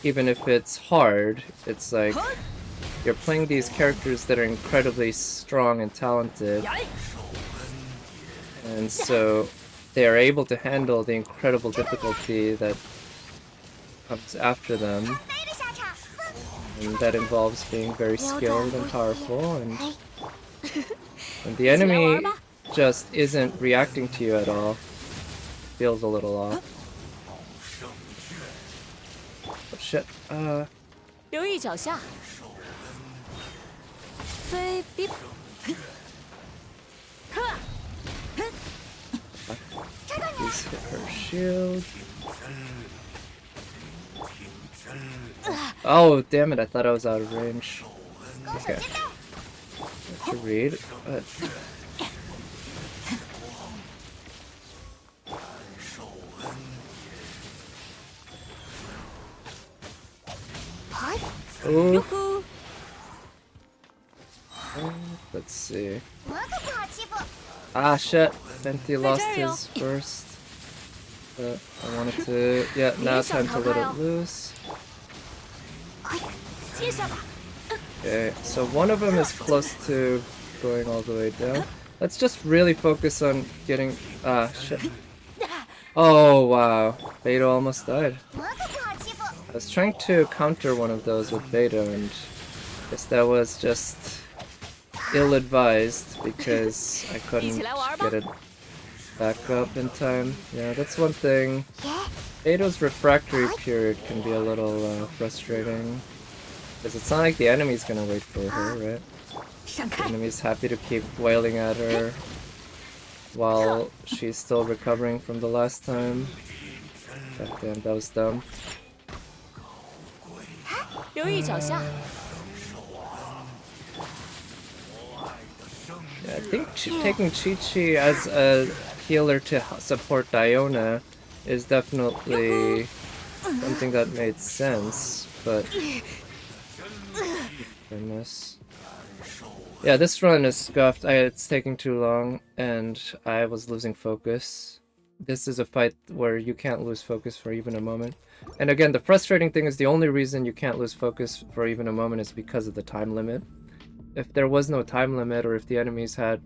Speaker 1: Even if it's hard, it's like you're playing these characters that are incredibly strong and talented,
Speaker 2: 来，
Speaker 1: and so they are able to handle the incredible difficulty that comes after them,
Speaker 5: 没的下场，
Speaker 1: and that involves being very
Speaker 5: 扭转
Speaker 1: skilled
Speaker 5: 不
Speaker 1: and
Speaker 5: 已，
Speaker 1: powerful, and
Speaker 5: 嘿，
Speaker 1: when the enemy just isn't reacting to you at all, feels a little off. Oh shit,
Speaker 2: 留意脚下。飞逼。呵，
Speaker 1: please hit her shield. Oh, damn it, I thought I was out of range.
Speaker 5: 攻守
Speaker 1: Okay,
Speaker 5: 兼到，
Speaker 1: to read. But
Speaker 5: 嘿，
Speaker 1: ooh,
Speaker 2: 呼，
Speaker 1: Let's see.
Speaker 5: 我可不好欺负。
Speaker 1: Ah, shit. Venti lost
Speaker 2: 这儿哟。
Speaker 1: his burst. I wanted to... Yeah, now time to let it loose.
Speaker 2: 接下吧。
Speaker 1: Okay, so one of them is close to going all the way down. Let's just really focus on getting... Ah, shit. Oh, wow. Beta almost died.
Speaker 5: 我可不好欺负。
Speaker 1: I was trying to counter one of those with Beta, and I guess that was just ill-advised because I couldn't get it back up in time. Yeah, that's one thing. Beta's refractory period can be a little frustrating. Because it's not like the enemy's gonna wait for her, right?
Speaker 2: 闪
Speaker 1: The
Speaker 2: 开！
Speaker 1: enemy's happy to keep wailing at her while she's still recovering from the last time. God damn, that was dumb.
Speaker 2: 留意脚下。
Speaker 1: Yeah, I think taking Chi-Chi as a healer to support Diona is definitely something that made sense, but... Goodness. Yeah, this run is scuffed. It's taking too long, and I was losing focus. This is a fight where you can't lose focus for even a moment. And again, the frustrating thing is the only reason you can't lose focus for even a moment is because of the time limit. If there was no time limit, or if the enemies had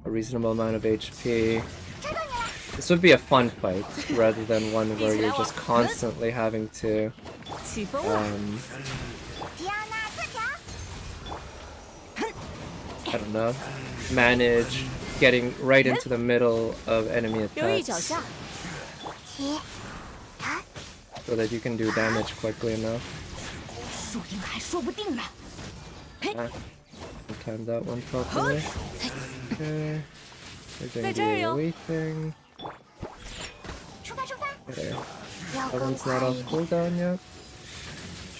Speaker 1: a reasonable amount of HP, this would be a fun fight, rather than one where you're just constantly having to
Speaker 2: 起风了。
Speaker 5: 迪奥娜自强。
Speaker 1: I don't know, manage getting right into the middle of enemy
Speaker 2: 留意脚
Speaker 1: attacks
Speaker 2: 下。
Speaker 5: 提，弹，
Speaker 1: so that you can do damage quickly enough.
Speaker 2: 输赢还说不定呢。
Speaker 1: Ah, time that one properly. Okay. We're doing the AoE thing.
Speaker 5: 出发出发。
Speaker 1: Okay.
Speaker 5: 要
Speaker 1: That
Speaker 5: 更
Speaker 1: one's
Speaker 5: 快
Speaker 1: not
Speaker 5: 一
Speaker 1: off
Speaker 5: 点。
Speaker 1: cooldown yet.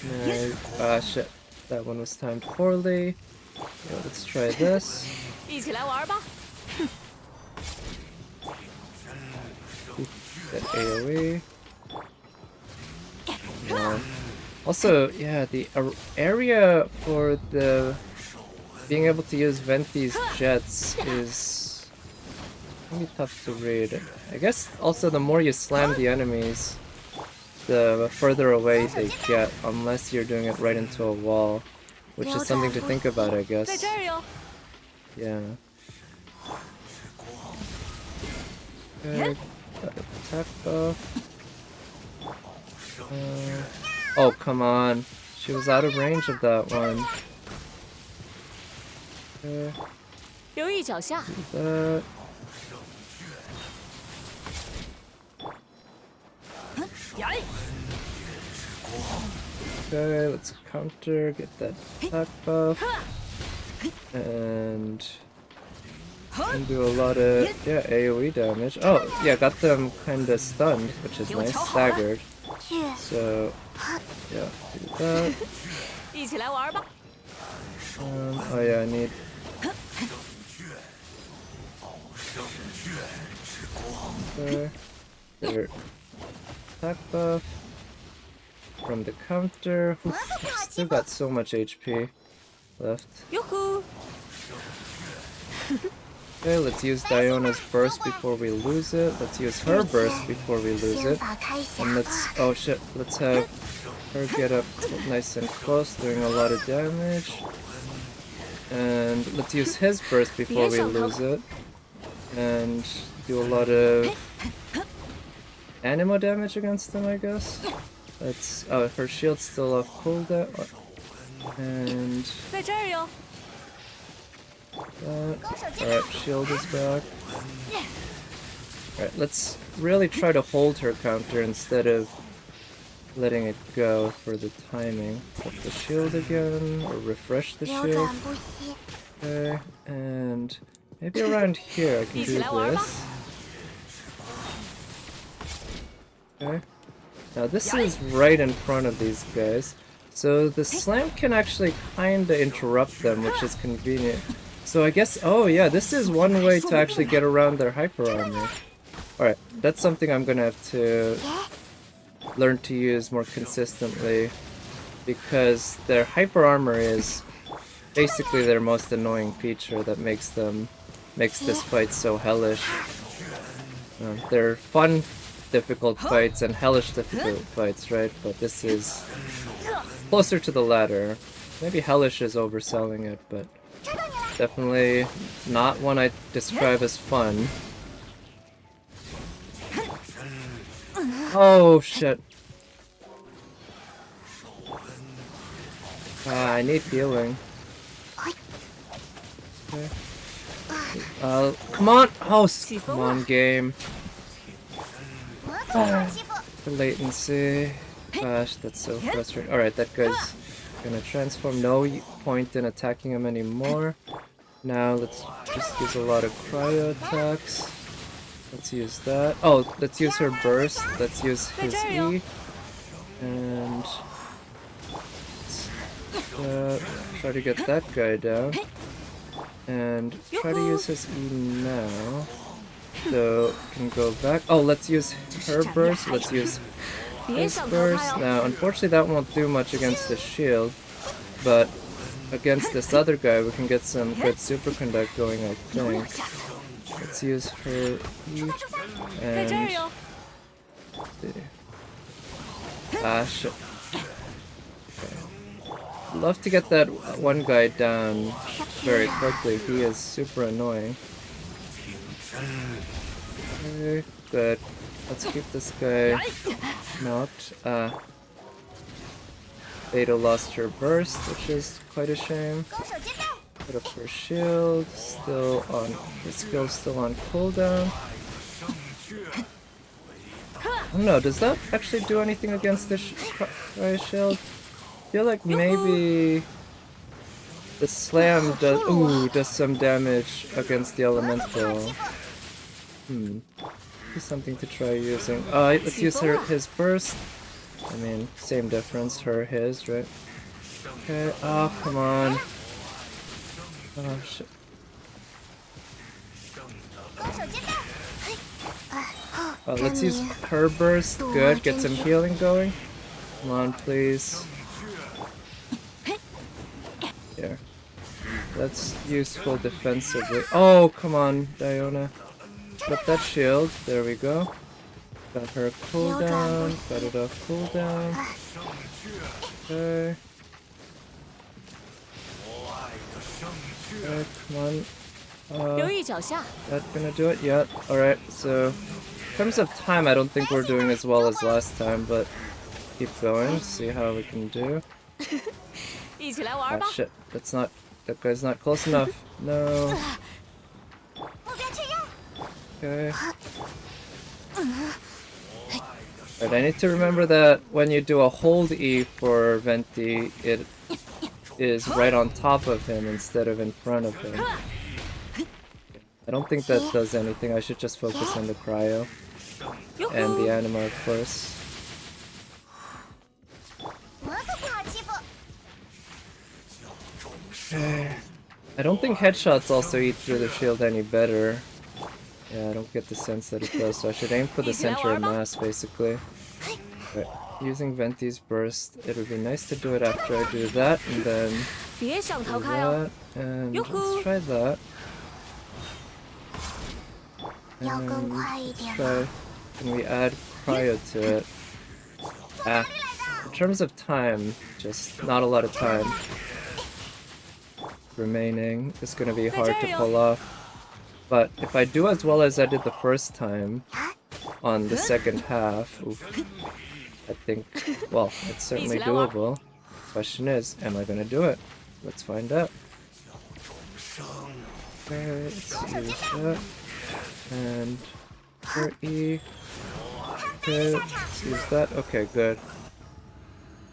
Speaker 1: No. Ah, shit. That one was timed poorly. Yeah, let's try this.
Speaker 2: 一起来玩吧。
Speaker 1: Get AoE. Yeah. Also, yeah, the area for the being able to use Venti's jets is maybe tough to read. I guess also the more you slam the enemies, the further away they get, unless you're doing it right into a wall, which is something to think about, I
Speaker 2: 在
Speaker 1: guess.
Speaker 2: 这儿哟。
Speaker 1: Yeah. Okay, got the attack buff. Oh, come on. She was out of range of that one. Okay,
Speaker 2: 留意脚下。
Speaker 1: that. Okay, let's counter, get that attack buff. And do a lot of, yeah, AoE damage. Oh, yeah, got them kinda stunned, which is nice, staggered.
Speaker 5: 去，
Speaker 1: So, yeah, do that.
Speaker 2: 一起来玩吧。
Speaker 1: Oh yeah, I need... Okay. There. Attack buff. From the counter. Oof, still got so much HP left.
Speaker 2: 哟呼！
Speaker 1: Okay, let's use Diona's burst before we lose it. Let's use her burst before we lose
Speaker 5: 先
Speaker 1: it.
Speaker 5: 法开匣
Speaker 1: And let's... Oh shit, let's have her get up nice and close, doing a lot of damage. And let's use his burst before we lose it. And do a lot of animo damage against them, I guess. Let's... Oh, her shield's still off cooldown. And...
Speaker 2: 在这儿哟。
Speaker 1: Alright, shield is back. Alright, let's really try to hold her counter instead of letting it go for the timing. Put the shield again, or refresh the
Speaker 5: 流
Speaker 1: shield.
Speaker 5: 转不息。
Speaker 1: Okay, and maybe around here I can do this. Okay. Now this is right in front of these guys, so the slam can actually kinda interrupt them, which is convenient. So I guess, oh yeah, this is one way to actually get around their hyper armor. Alright, that's something I'm gonna have to learn to use more consistently, because their hyper armor is basically their most annoying feature that makes this fight so hellish. They're fun, difficult fights and hellish difficult fights, right? But this is closer to the latter. Maybe hellish is overselling it, but definitely not one I describe as fun. Oh shit. I need healing. Okay. Come on! Oh, come on, game. The latency. Gosh, that's so frustrating. Alright, that guy's gonna transform. No point in attacking him anymore. Now let's just use a lot of cryo attacks. Let's use that. Oh, let's use her burst. Let's use his E. And try to get that guy down. And try to use his E now. So, can go back. Oh, let's use her burst. Let's use his burst. Now, unfortunately that won't do much against the shield. But against this other guy, we can get some good superconduct going, I think. Let's use her E. And... ah, shit. Love to get that one guy down very quickly. He is super annoying. Okay, good. Let's keep this guy knocked. Beta lost her burst, which is quite a shame. Put up her shield, still on her skill's still on cooldown. I don't know, does that actually do anything against this shield? I feel like maybe the slam does some damage against the elemental. Here's something to try using. Let's use his burst. I mean, same difference, his, right? Okay, oh, come on. Oh, shit. Let's use her burst. Good, get some healing going. Come on, please. Here. That's useful defensively. Oh, come on, Diona. Got that shield. There we go. Got her cooldown. Got it off cooldown. Okay. Okay, come on. That gonna do it? Yeah. Alright, so in terms of time, I don't think we're doing as well as last time, but keep going, see how we can do. Ah, shit. That guy's not close enough. No. Okay. But I need to remember that when you do a hold E for Venti, it is right on top of him instead of in front of him. I don't think that does anything. I should just focus on the cryo. And the anima, of course. I don't think headshots also eat through the shield any better. Yeah, I don't get the sense that it does, so I should aim for the center of mass, basically. Right. Using Venti's burst, it would be nice to do it after I do that, and then do that, and let's try that. And let's try, can we add cryo to it? In terms of time, just not a lot of time remaining. It's gonna be hard to pull off. But if I do as well as I did the first time on the second half, I think, well, it's certainly doable. Question is, am I gonna do it? Let's find out. Okay, let's use that. And for E. Okay, let's use that. Okay, good.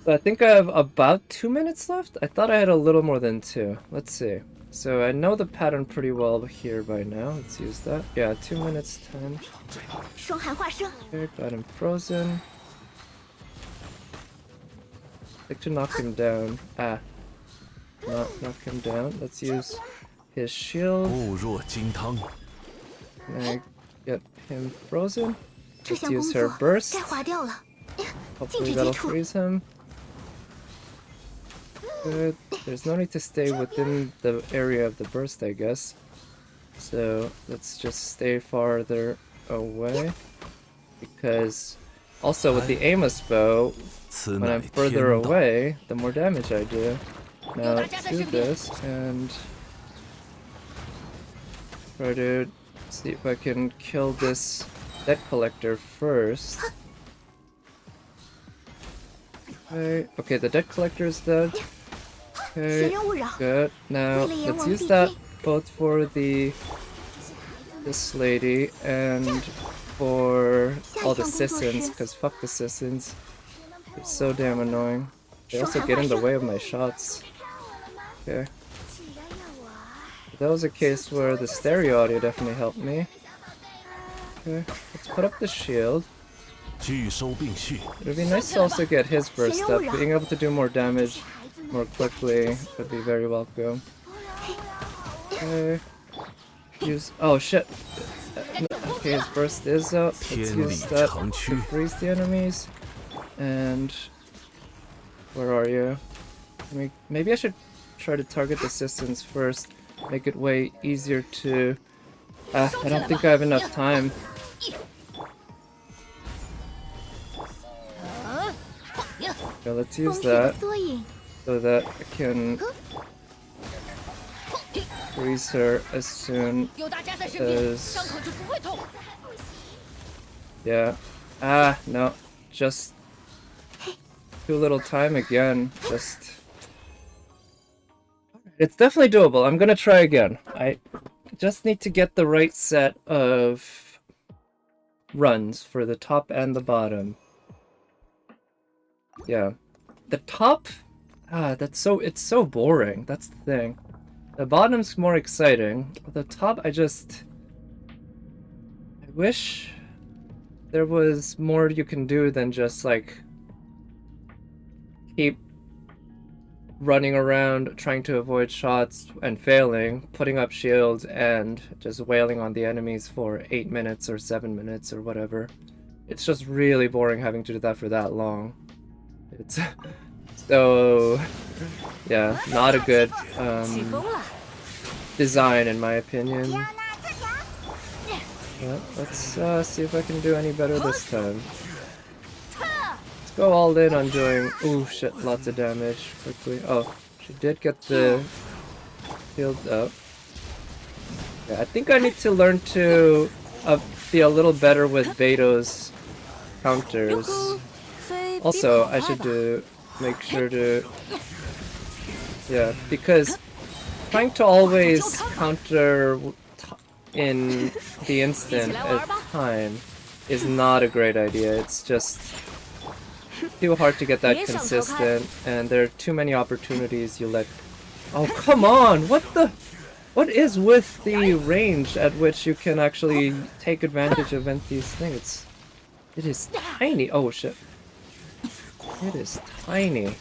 Speaker 1: So I think I have about 2 minutes left? I thought I had a little more than 2. Let's see. So I know the pattern pretty well here by now. Let's use that. Yeah, 2 minutes 10. Okay, got him frozen. I'd like to knock him down. Not knock him down. Let's use his shield. Can I get him frozen? Let's use her burst. Hopefully that'll freeze him. Good. there's no need to stay within the area of the burst, I guess. So let's just stay farther away. Because also with the Amos bow,
Speaker 3: 此
Speaker 1: when
Speaker 3: 乃
Speaker 1: I'm further
Speaker 3: 天道。
Speaker 1: away, the more damage I do. Now let's do this and try to see if I can kill this debt collector first. Okay, okay, the debt collector is dead.
Speaker 5: 闲
Speaker 1: Okay,
Speaker 5: 人勿扰。
Speaker 1: good. Now let's use that both for this lady and for all the Sissons, because fuck the Sissons. It's so damn annoying. They also get in the way of my shots. Okay. That was a case where the stereo audio definitely helped me. Okay, let's put up the shield.
Speaker 3: 聚收并蓄，
Speaker 1: It would be nice to also get his burst up. Being able to do more damage more quickly would be very welcome. Okay. Use. Oh shit. Okay, his burst is up. Let's use that to freeze the enemies. And where are you? Maybe I should try to target the Sissons first. Make it way easier to. I don't think I have enough time. Okay, let's use
Speaker 5: 风体的
Speaker 1: that
Speaker 5: 缩影，
Speaker 1: so that I can freeze her as soon
Speaker 2: 有大家在身边，
Speaker 1: as.
Speaker 2: 伤口就不会痛。
Speaker 1: Yeah. Ah, no. Just too little time again. Just. It's definitely doable. I'm gonna try again. I just need to get the right set of runs for the top and the bottom. Yeah. The top, it's so boring. That's the thing. The bottom's more exciting. The top, I wish there was more you can do than just like keep running around trying to avoid shots and failing, putting up shields and just wailing on the enemies for 8 minutes or 7 minutes or whatever. It's just really boring having to do that for that long. It's so, yeah, not a good
Speaker 2: 起风了，
Speaker 1: design in my opinion. But let's see if I can do any better this time. Let's go all in on doing. Ooh, shit, lots of damage quickly. Oh, she did get the field up. Yeah, I think I need to learn to be a little better with Beto's counters. Also, I should make sure to. Yeah, because trying to always counter in the instant at time is not a great idea. It's just too hard to get that consistent, and there are too many opportunities you let. Oh, come on! What is with the range at which you can actually take advantage of these things? It is tiny. Oh shit! It is tiny.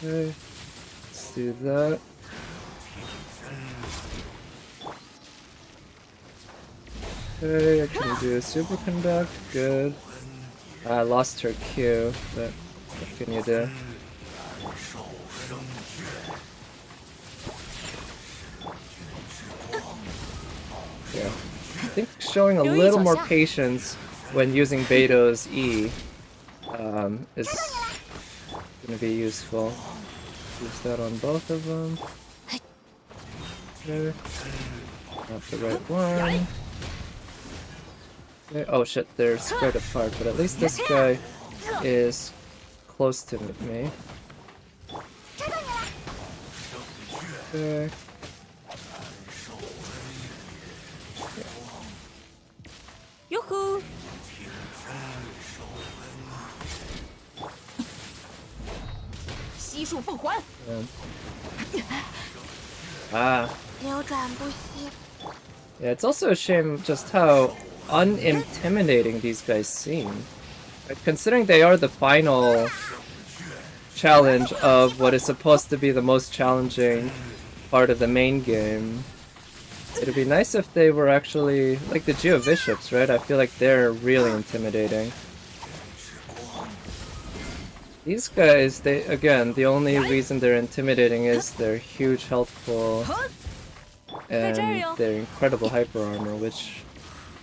Speaker 1: Okay, let's do that. Okay, I can do a superconduct, good. I lost her Q, but what can you do? Yeah. I think showing a little more patience when using Beto's E is gonna be useful. Use that on both of them. Okay. Not the right one. Okay. Oh shit, they're spread apart, but at least this guy is close to me. Okay.
Speaker 2: Yoo-hoo!
Speaker 1: Ah.
Speaker 5: 流转不息。
Speaker 1: Yeah, it's also a shame just how unintimidating these guys seem. Like, considering they are the final challenge of what is supposed to be the most challenging part of the main game. It'd be nice if they were actually like the Geo Bishops, right? I feel like they're really intimidating. These guys, they again, the only reason they're intimidating is their huge health pool and their incredible hyper armor, which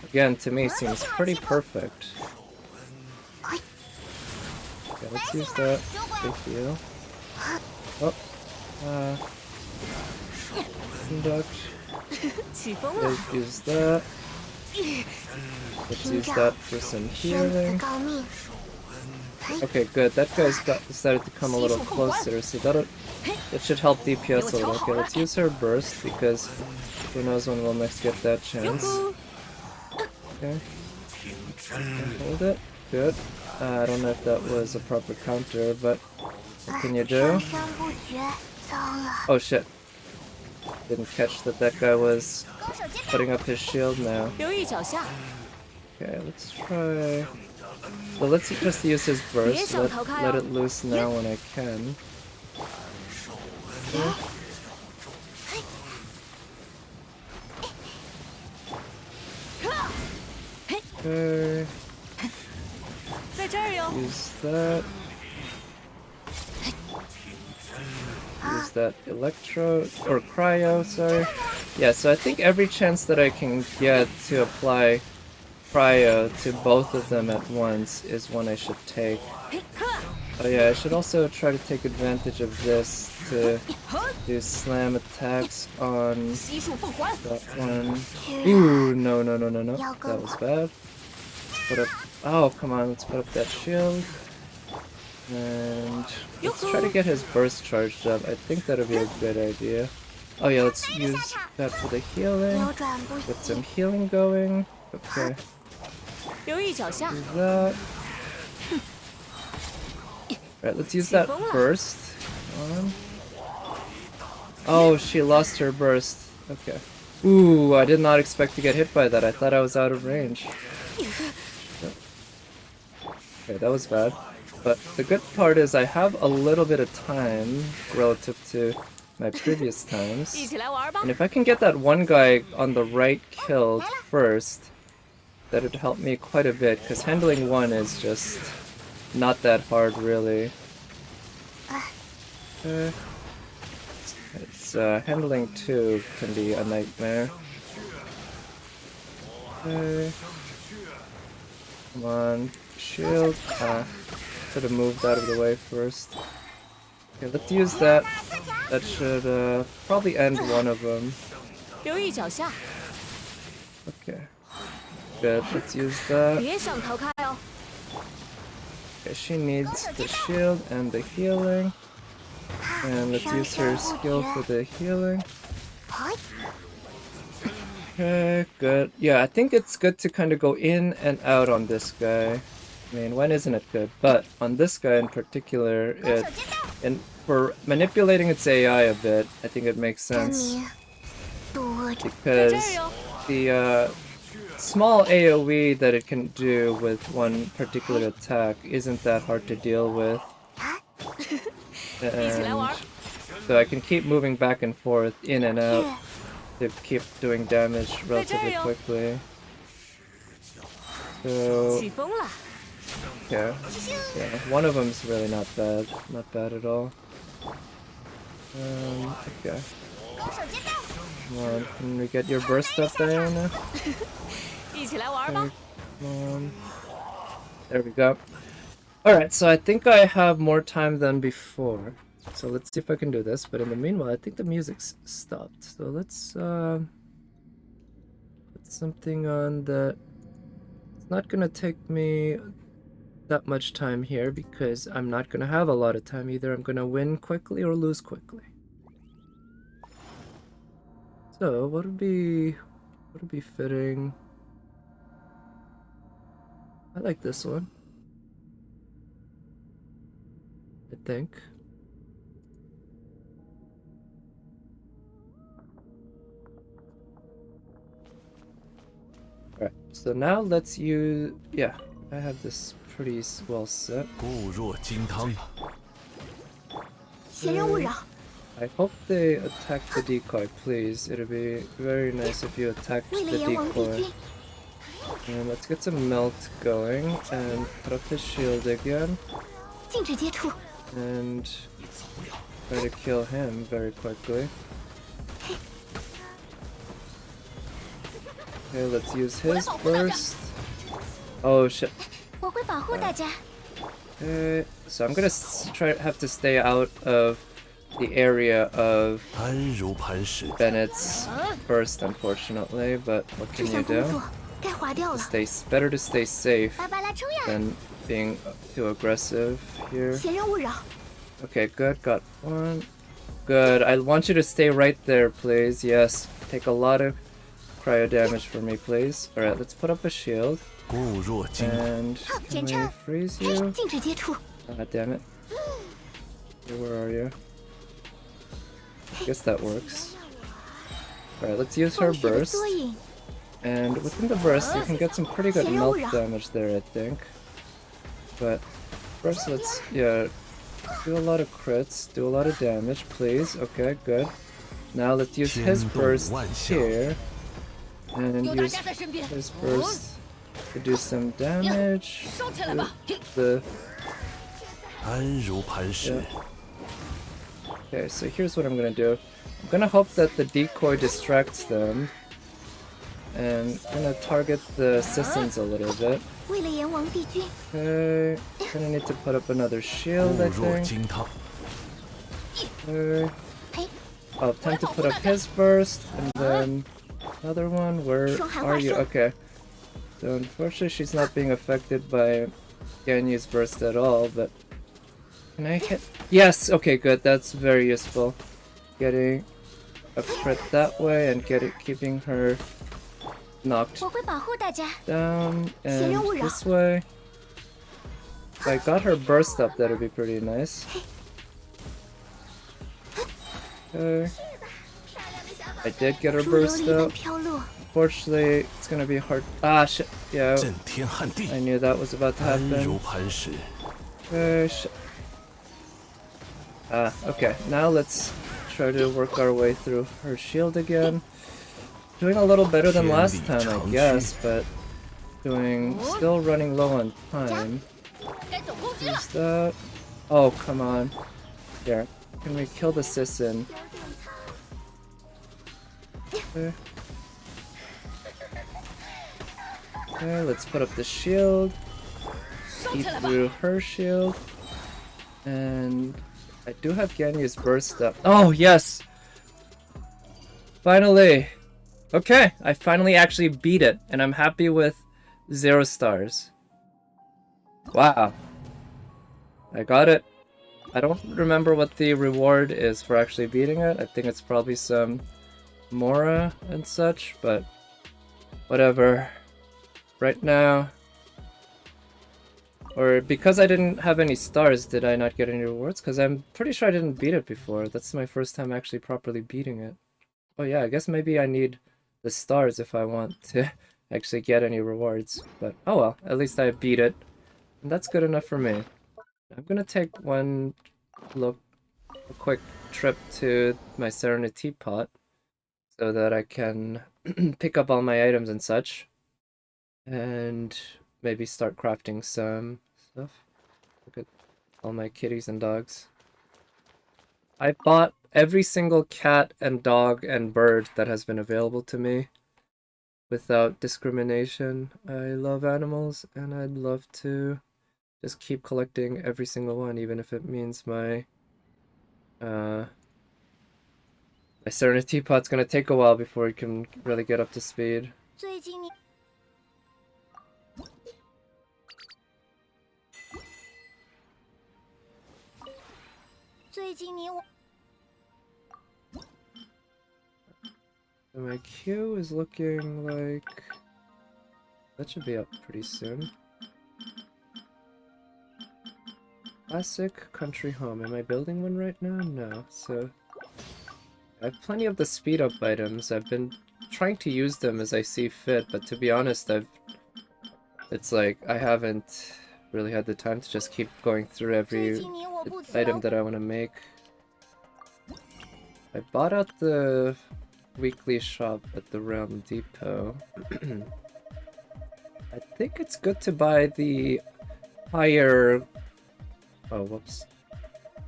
Speaker 1: again to me seems pretty perfect. Okay, let's use that to heal. Oh, conduct. Let's use that. Let's use that for some
Speaker 5: 生死
Speaker 1: healing.
Speaker 5: 告命。
Speaker 1: Okay, good. That guy's decided to come a little closer, so that should help DPS a little. Okay, let's use her burst because who knows when we'll next get that chance. Okay. Hold it. Good. I don't know if that was a proper counter, but what can you do?
Speaker 5: 生生不绝，糟了。
Speaker 1: Oh shit. Didn't catch that that guy was putting up his shield now.
Speaker 2: 留意脚下，
Speaker 1: Okay, let's try. So let's just use his burst. Let it loose now when I can. Okay.
Speaker 2: 在这儿哟。
Speaker 1: Use that. Use that electro or cryo, sorry. Yeah, so I think every chance that I can get to apply cryo to both of them at once is one I should take. Oh yeah, I should also try to take advantage of this to do slam attacks on
Speaker 2: 悉数奉还。
Speaker 1: that one. Ooh, no, no, no, no, no. That was bad. Put up. Oh, come on, let's put up that shield. And let's try to get his burst charged up. I think that'll be a good idea. Oh yeah, let's use that for the healing.
Speaker 5: 扭转不
Speaker 1: Get
Speaker 5: 息
Speaker 1: some， healing going. Okay,
Speaker 2: 留意脚下，
Speaker 1: do that. Right, let's use that burst. On. Oh, she lost her burst. Okay. Ooh, I did not expect to get hit by that. I thought I was out of range. Okay, that was bad. But the good part is I have a little bit of time relative to my previous
Speaker 2: 一
Speaker 1: times.
Speaker 2: 起来玩吧
Speaker 1: And。if I can get that one guy on the right killed first, that would help me quite a bit, because handling one is just not that hard, really. Okay. It's, handling two can be a nightmare. Okay. Come on, shield. Should have moved out of the way first. Okay, let's use that. That should probably end one of them.
Speaker 2: 留意脚下，
Speaker 1: Okay. Good, let's use that.
Speaker 2: 别想逃开哦。
Speaker 1: Okay, she needs the shield and the healing. And let's use her skill for the healing.
Speaker 5: 嘿
Speaker 1: Okay, good. Yeah, I think it's good to kind of go in and out on this guy. I mean, when isn't it good? But on this guy in particular, and for manipulating its AI a bit, I think it makes
Speaker 5: 真
Speaker 1: sense
Speaker 5: 名，躲着
Speaker 1: because
Speaker 2: 在这儿哟。
Speaker 1: the small AoE that it can do with one particular attack isn't that hard to deal with.
Speaker 2: 一起来玩
Speaker 1: And。so I can keep moving back and forth, in and out, to keep doing damage relatively quickly. So,
Speaker 2: 起风了，
Speaker 1: yeah, one of them's really not bad at all. Okay. Come on, can we get your burst up, Diana?
Speaker 2: 一起来玩吧。
Speaker 1: Come on. There we go. Alright, so I think I have more time than before. So let's see if I can do this. But in the meanwhile, I think the music's stopped. So let's put something on that. It's not gonna take me that much time here because I'm not gonna have a lot of time either. I'm gonna win quickly or lose quickly. So what would be fitting? I like this one. I think. Alright, so now let's use... yeah, I have this pretty well set.
Speaker 3: 固若金汤啊！
Speaker 5: 闲人勿扰。
Speaker 1: I hope they attack the decoy, please. It'd be very nice if you attacked
Speaker 5: 为了
Speaker 1: the
Speaker 5: 炎王帝
Speaker 1: decoy.
Speaker 5: 君，
Speaker 1: And let's get some melt going and put up the shield again.
Speaker 5: 禁止接触。
Speaker 1: and try to kill him very quickly. Okay, let's use his burst. Oh shit.
Speaker 5: 我会保护大家。
Speaker 1: Okay, so I'm gonna have to stay out of the area of
Speaker 3: 安如磐石，
Speaker 1: Bennett's burst, unfortunately, but what
Speaker 5: 这
Speaker 1: can
Speaker 5: 项
Speaker 1: you
Speaker 5: 工
Speaker 1: do?
Speaker 5: 作该划掉了。
Speaker 1: Better to stay safe
Speaker 5: 芭芭拉冲呀！
Speaker 1: than being too aggressive here.
Speaker 5: 闲人勿扰。
Speaker 1: Okay, good, got one. Good, I want you to stay right there, please. Yes, take a lot of cryo damage for me, please. Alright, let's put up a shield.
Speaker 3: 固若金。
Speaker 1: And can we freeze you?
Speaker 5: 禁止接触。
Speaker 1: God damn it. Okay, where are you? I guess that works. Alright, let's use her
Speaker 5: 风雪的
Speaker 1: burst.
Speaker 5: 缩影。
Speaker 1: And within the burst, you can get some pretty good melt damage there, I think. But first, let's, yeah, do a lot of crits, do a lot of damage, please. Okay, good. Now let's use his burst here. And use his burst to do some damage. The
Speaker 3: 安如磐石，
Speaker 1: Okay, so here's what I'm gonna do. I'm gonna hope that the decoy distracts them. And I'm gonna target the Sissons a little bit.
Speaker 5: 为了阎王帝君，
Speaker 1: Okay, gonna need to put up another shield, I
Speaker 3: 固若
Speaker 1: think.
Speaker 3: 金汤。
Speaker 1: Okay.
Speaker 5: 呸！
Speaker 1: Oh, time to put up his burst, and then another one. Where are you? Okay. So unfortunately, she's not being affected by Ganyu's burst at all, but can I hit? Yes! Okay, good. That's very useful. Getting a crit that way and keeping her knocked
Speaker 5: 我会保护大家。
Speaker 1: down and this way. If I got her burst up, that'd be pretty nice. Okay. I did get her
Speaker 5: 如琉
Speaker 1: burst
Speaker 5: 璃般
Speaker 1: up.
Speaker 5: 飘落。
Speaker 1: Fortunately, it's gonna be hard. Ah, shit. Yeah,
Speaker 3: 震天撼地，
Speaker 1: I knew that was about to
Speaker 3: 安如
Speaker 1: happen.
Speaker 3: 磐石。
Speaker 1: Shit. Ah, okay. Now let's try to work our way through her shield again. Doing a little better than last time, I guess, but still running low on time. Use that. Oh, come on. Here. Can we kill the Sisson? Okay. Okay, let's put up the shield. Eat through her shield. And I do have Ganyu's burst up. Oh, yes! Finally! Okay, I finally actually beat it, and I'm happy with 0 stars. Wow. I got it. I don't remember what the reward is for actually beating it. I think it's probably some Mora and such, but whatever. Right now, or because I didn't have any stars, did I not get any rewards? Because I'm pretty sure I didn't beat it before. That's my first time actually properly beating it. Oh yeah, I guess maybe I need the stars if I want to actually get any rewards. But oh well, at least I beat it. And that's good enough for me. I'm gonna take a quick trip to my Serenity Pot so that I can pick up all my items and such. And maybe start crafting some stuff. Look at all my kitties and dogs. I bought every single cat and dog and bird that has been available to me without discrimination. I love animals and I'd love to just keep collecting every single one, even if it means my my Serenity Pot's gonna take a while before it can really get up to speed.
Speaker 5: 最近你 最近你我
Speaker 1: So my queue is looking like that should be up pretty soon. Classic country home. Am I building one right now? No. So I have plenty of the speed up items. I've been trying to use them as I see fit, but to be honest, it's like I haven't really had the time to just keep going through
Speaker 5: 最
Speaker 1: every
Speaker 5: 近你我不辞
Speaker 1: item
Speaker 5: 劳
Speaker 1: that I want to make. I bought out the weekly shop at the Realm Depot. I think it's good to buy the higher Oh, whoops.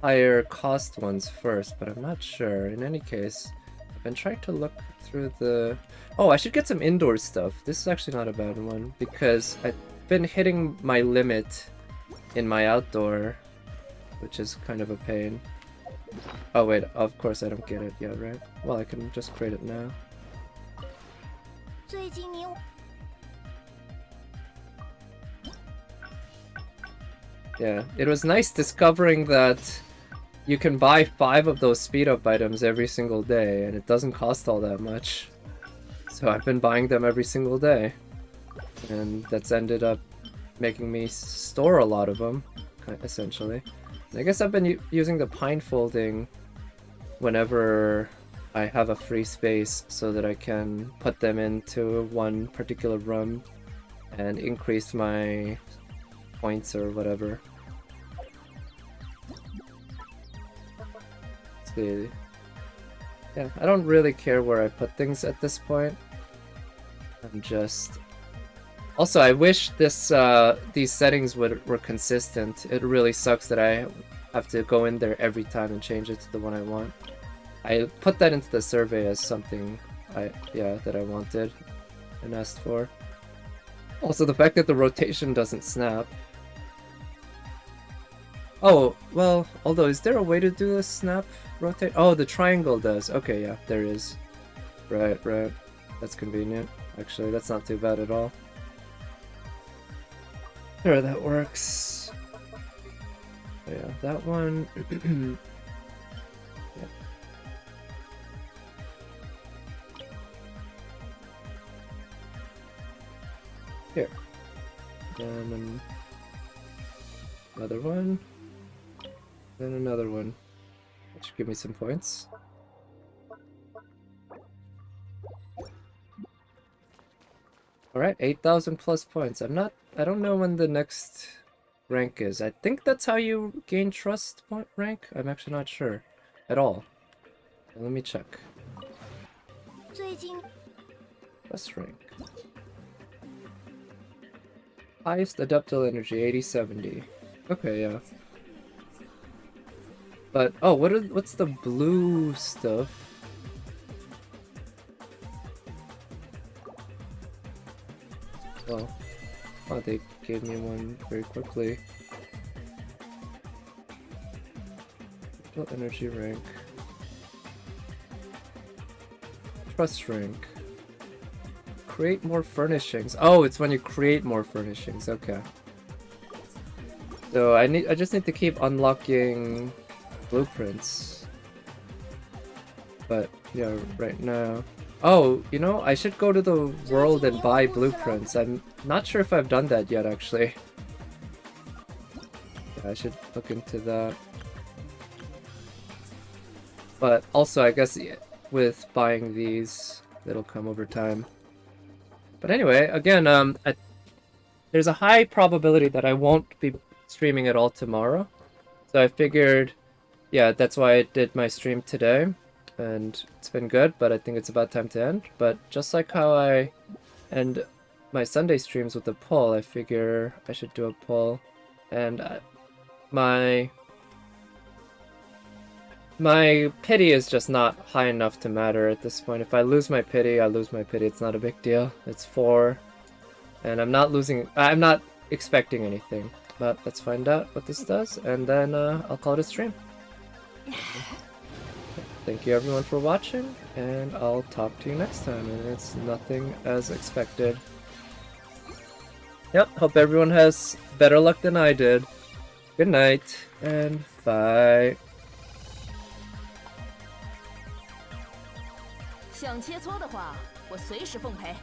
Speaker 1: Higher cost ones first, but I'm not sure. In any case, I've been trying to look through the... Oh, I should get some indoor stuff. This is actually not a bad one, because I've been hitting my limit in my outdoor, which is kind of a pain. Oh wait, of course I don't get it yet, right? Well, I can just create it now.
Speaker 5: 最近你
Speaker 1: Yeah, it was nice discovering that you can buy 5 of those speed up items every single day, and it doesn't cost all that much. So I've been buying them every single day, and that's ended up making me store a lot of them, essentially. I guess I've been using the pine folding whenever I have a free space so that I can put them into one particular room and increase my points or whatever. Let's see. Yeah, I don't really care where I put things at this point. I'm just... Also, I wish this these settings were consistent. It really sucks that I have to go in there every time and change it to the one I want. I put that into the survey as something that I wanted and asked for. Also, the fact that the rotation doesn't snap. Oh, well, although, is there a way to do a snap rotate? Oh, the triangle does. Okay, yeah, there is. Right. That's convenient. Actually, that's not too bad at all. Sure, that works. So yeah, that one. Yeah. Here. Then another one. Then another one. That should give me some points. Alright, 8,000 plus points. I don't know when the next rank is. I think that's how you gain trust point rank. I'm actually not sure at all. Let me check.
Speaker 5: 最近
Speaker 1: Trust rank. Highest adaptable energy, 8070. Okay, yeah. But oh, what's the blue stuff? Oh, they gave me one very quickly. Energy rank. Trust rank. Create more furnishings. Oh, it's when you create more furnishings. Okay. So I just need to keep unlocking blueprints. But yeah, right now. Oh, you know, I should go to the world and buy blueprints. I'm not sure if I've done that yet, actually. Yeah, I should look into that. But also, I guess with buying these, it'll come over time. But anyway, again, there's a high probability that I won't be streaming at all tomorrow. So I figured, yeah, that's why I did my stream today. And it's been good, but I think it's about time to end. But just like how I end my Sunday streams with a poll, I figure I should do a poll. And my pity is just not high enough to matter at this point. If I lose my pity, I lose my pity. It's not a big deal. It's 4. And I'm not expecting anything. But let's find out what this does, and then I'll call it a stream. Thank you everyone for watching, and I'll talk to you next time, and it's nothing as expected. Yep, hope everyone has better luck than I did. Good night, and bye.
Speaker 2: 想切磋的话，我随时奉陪。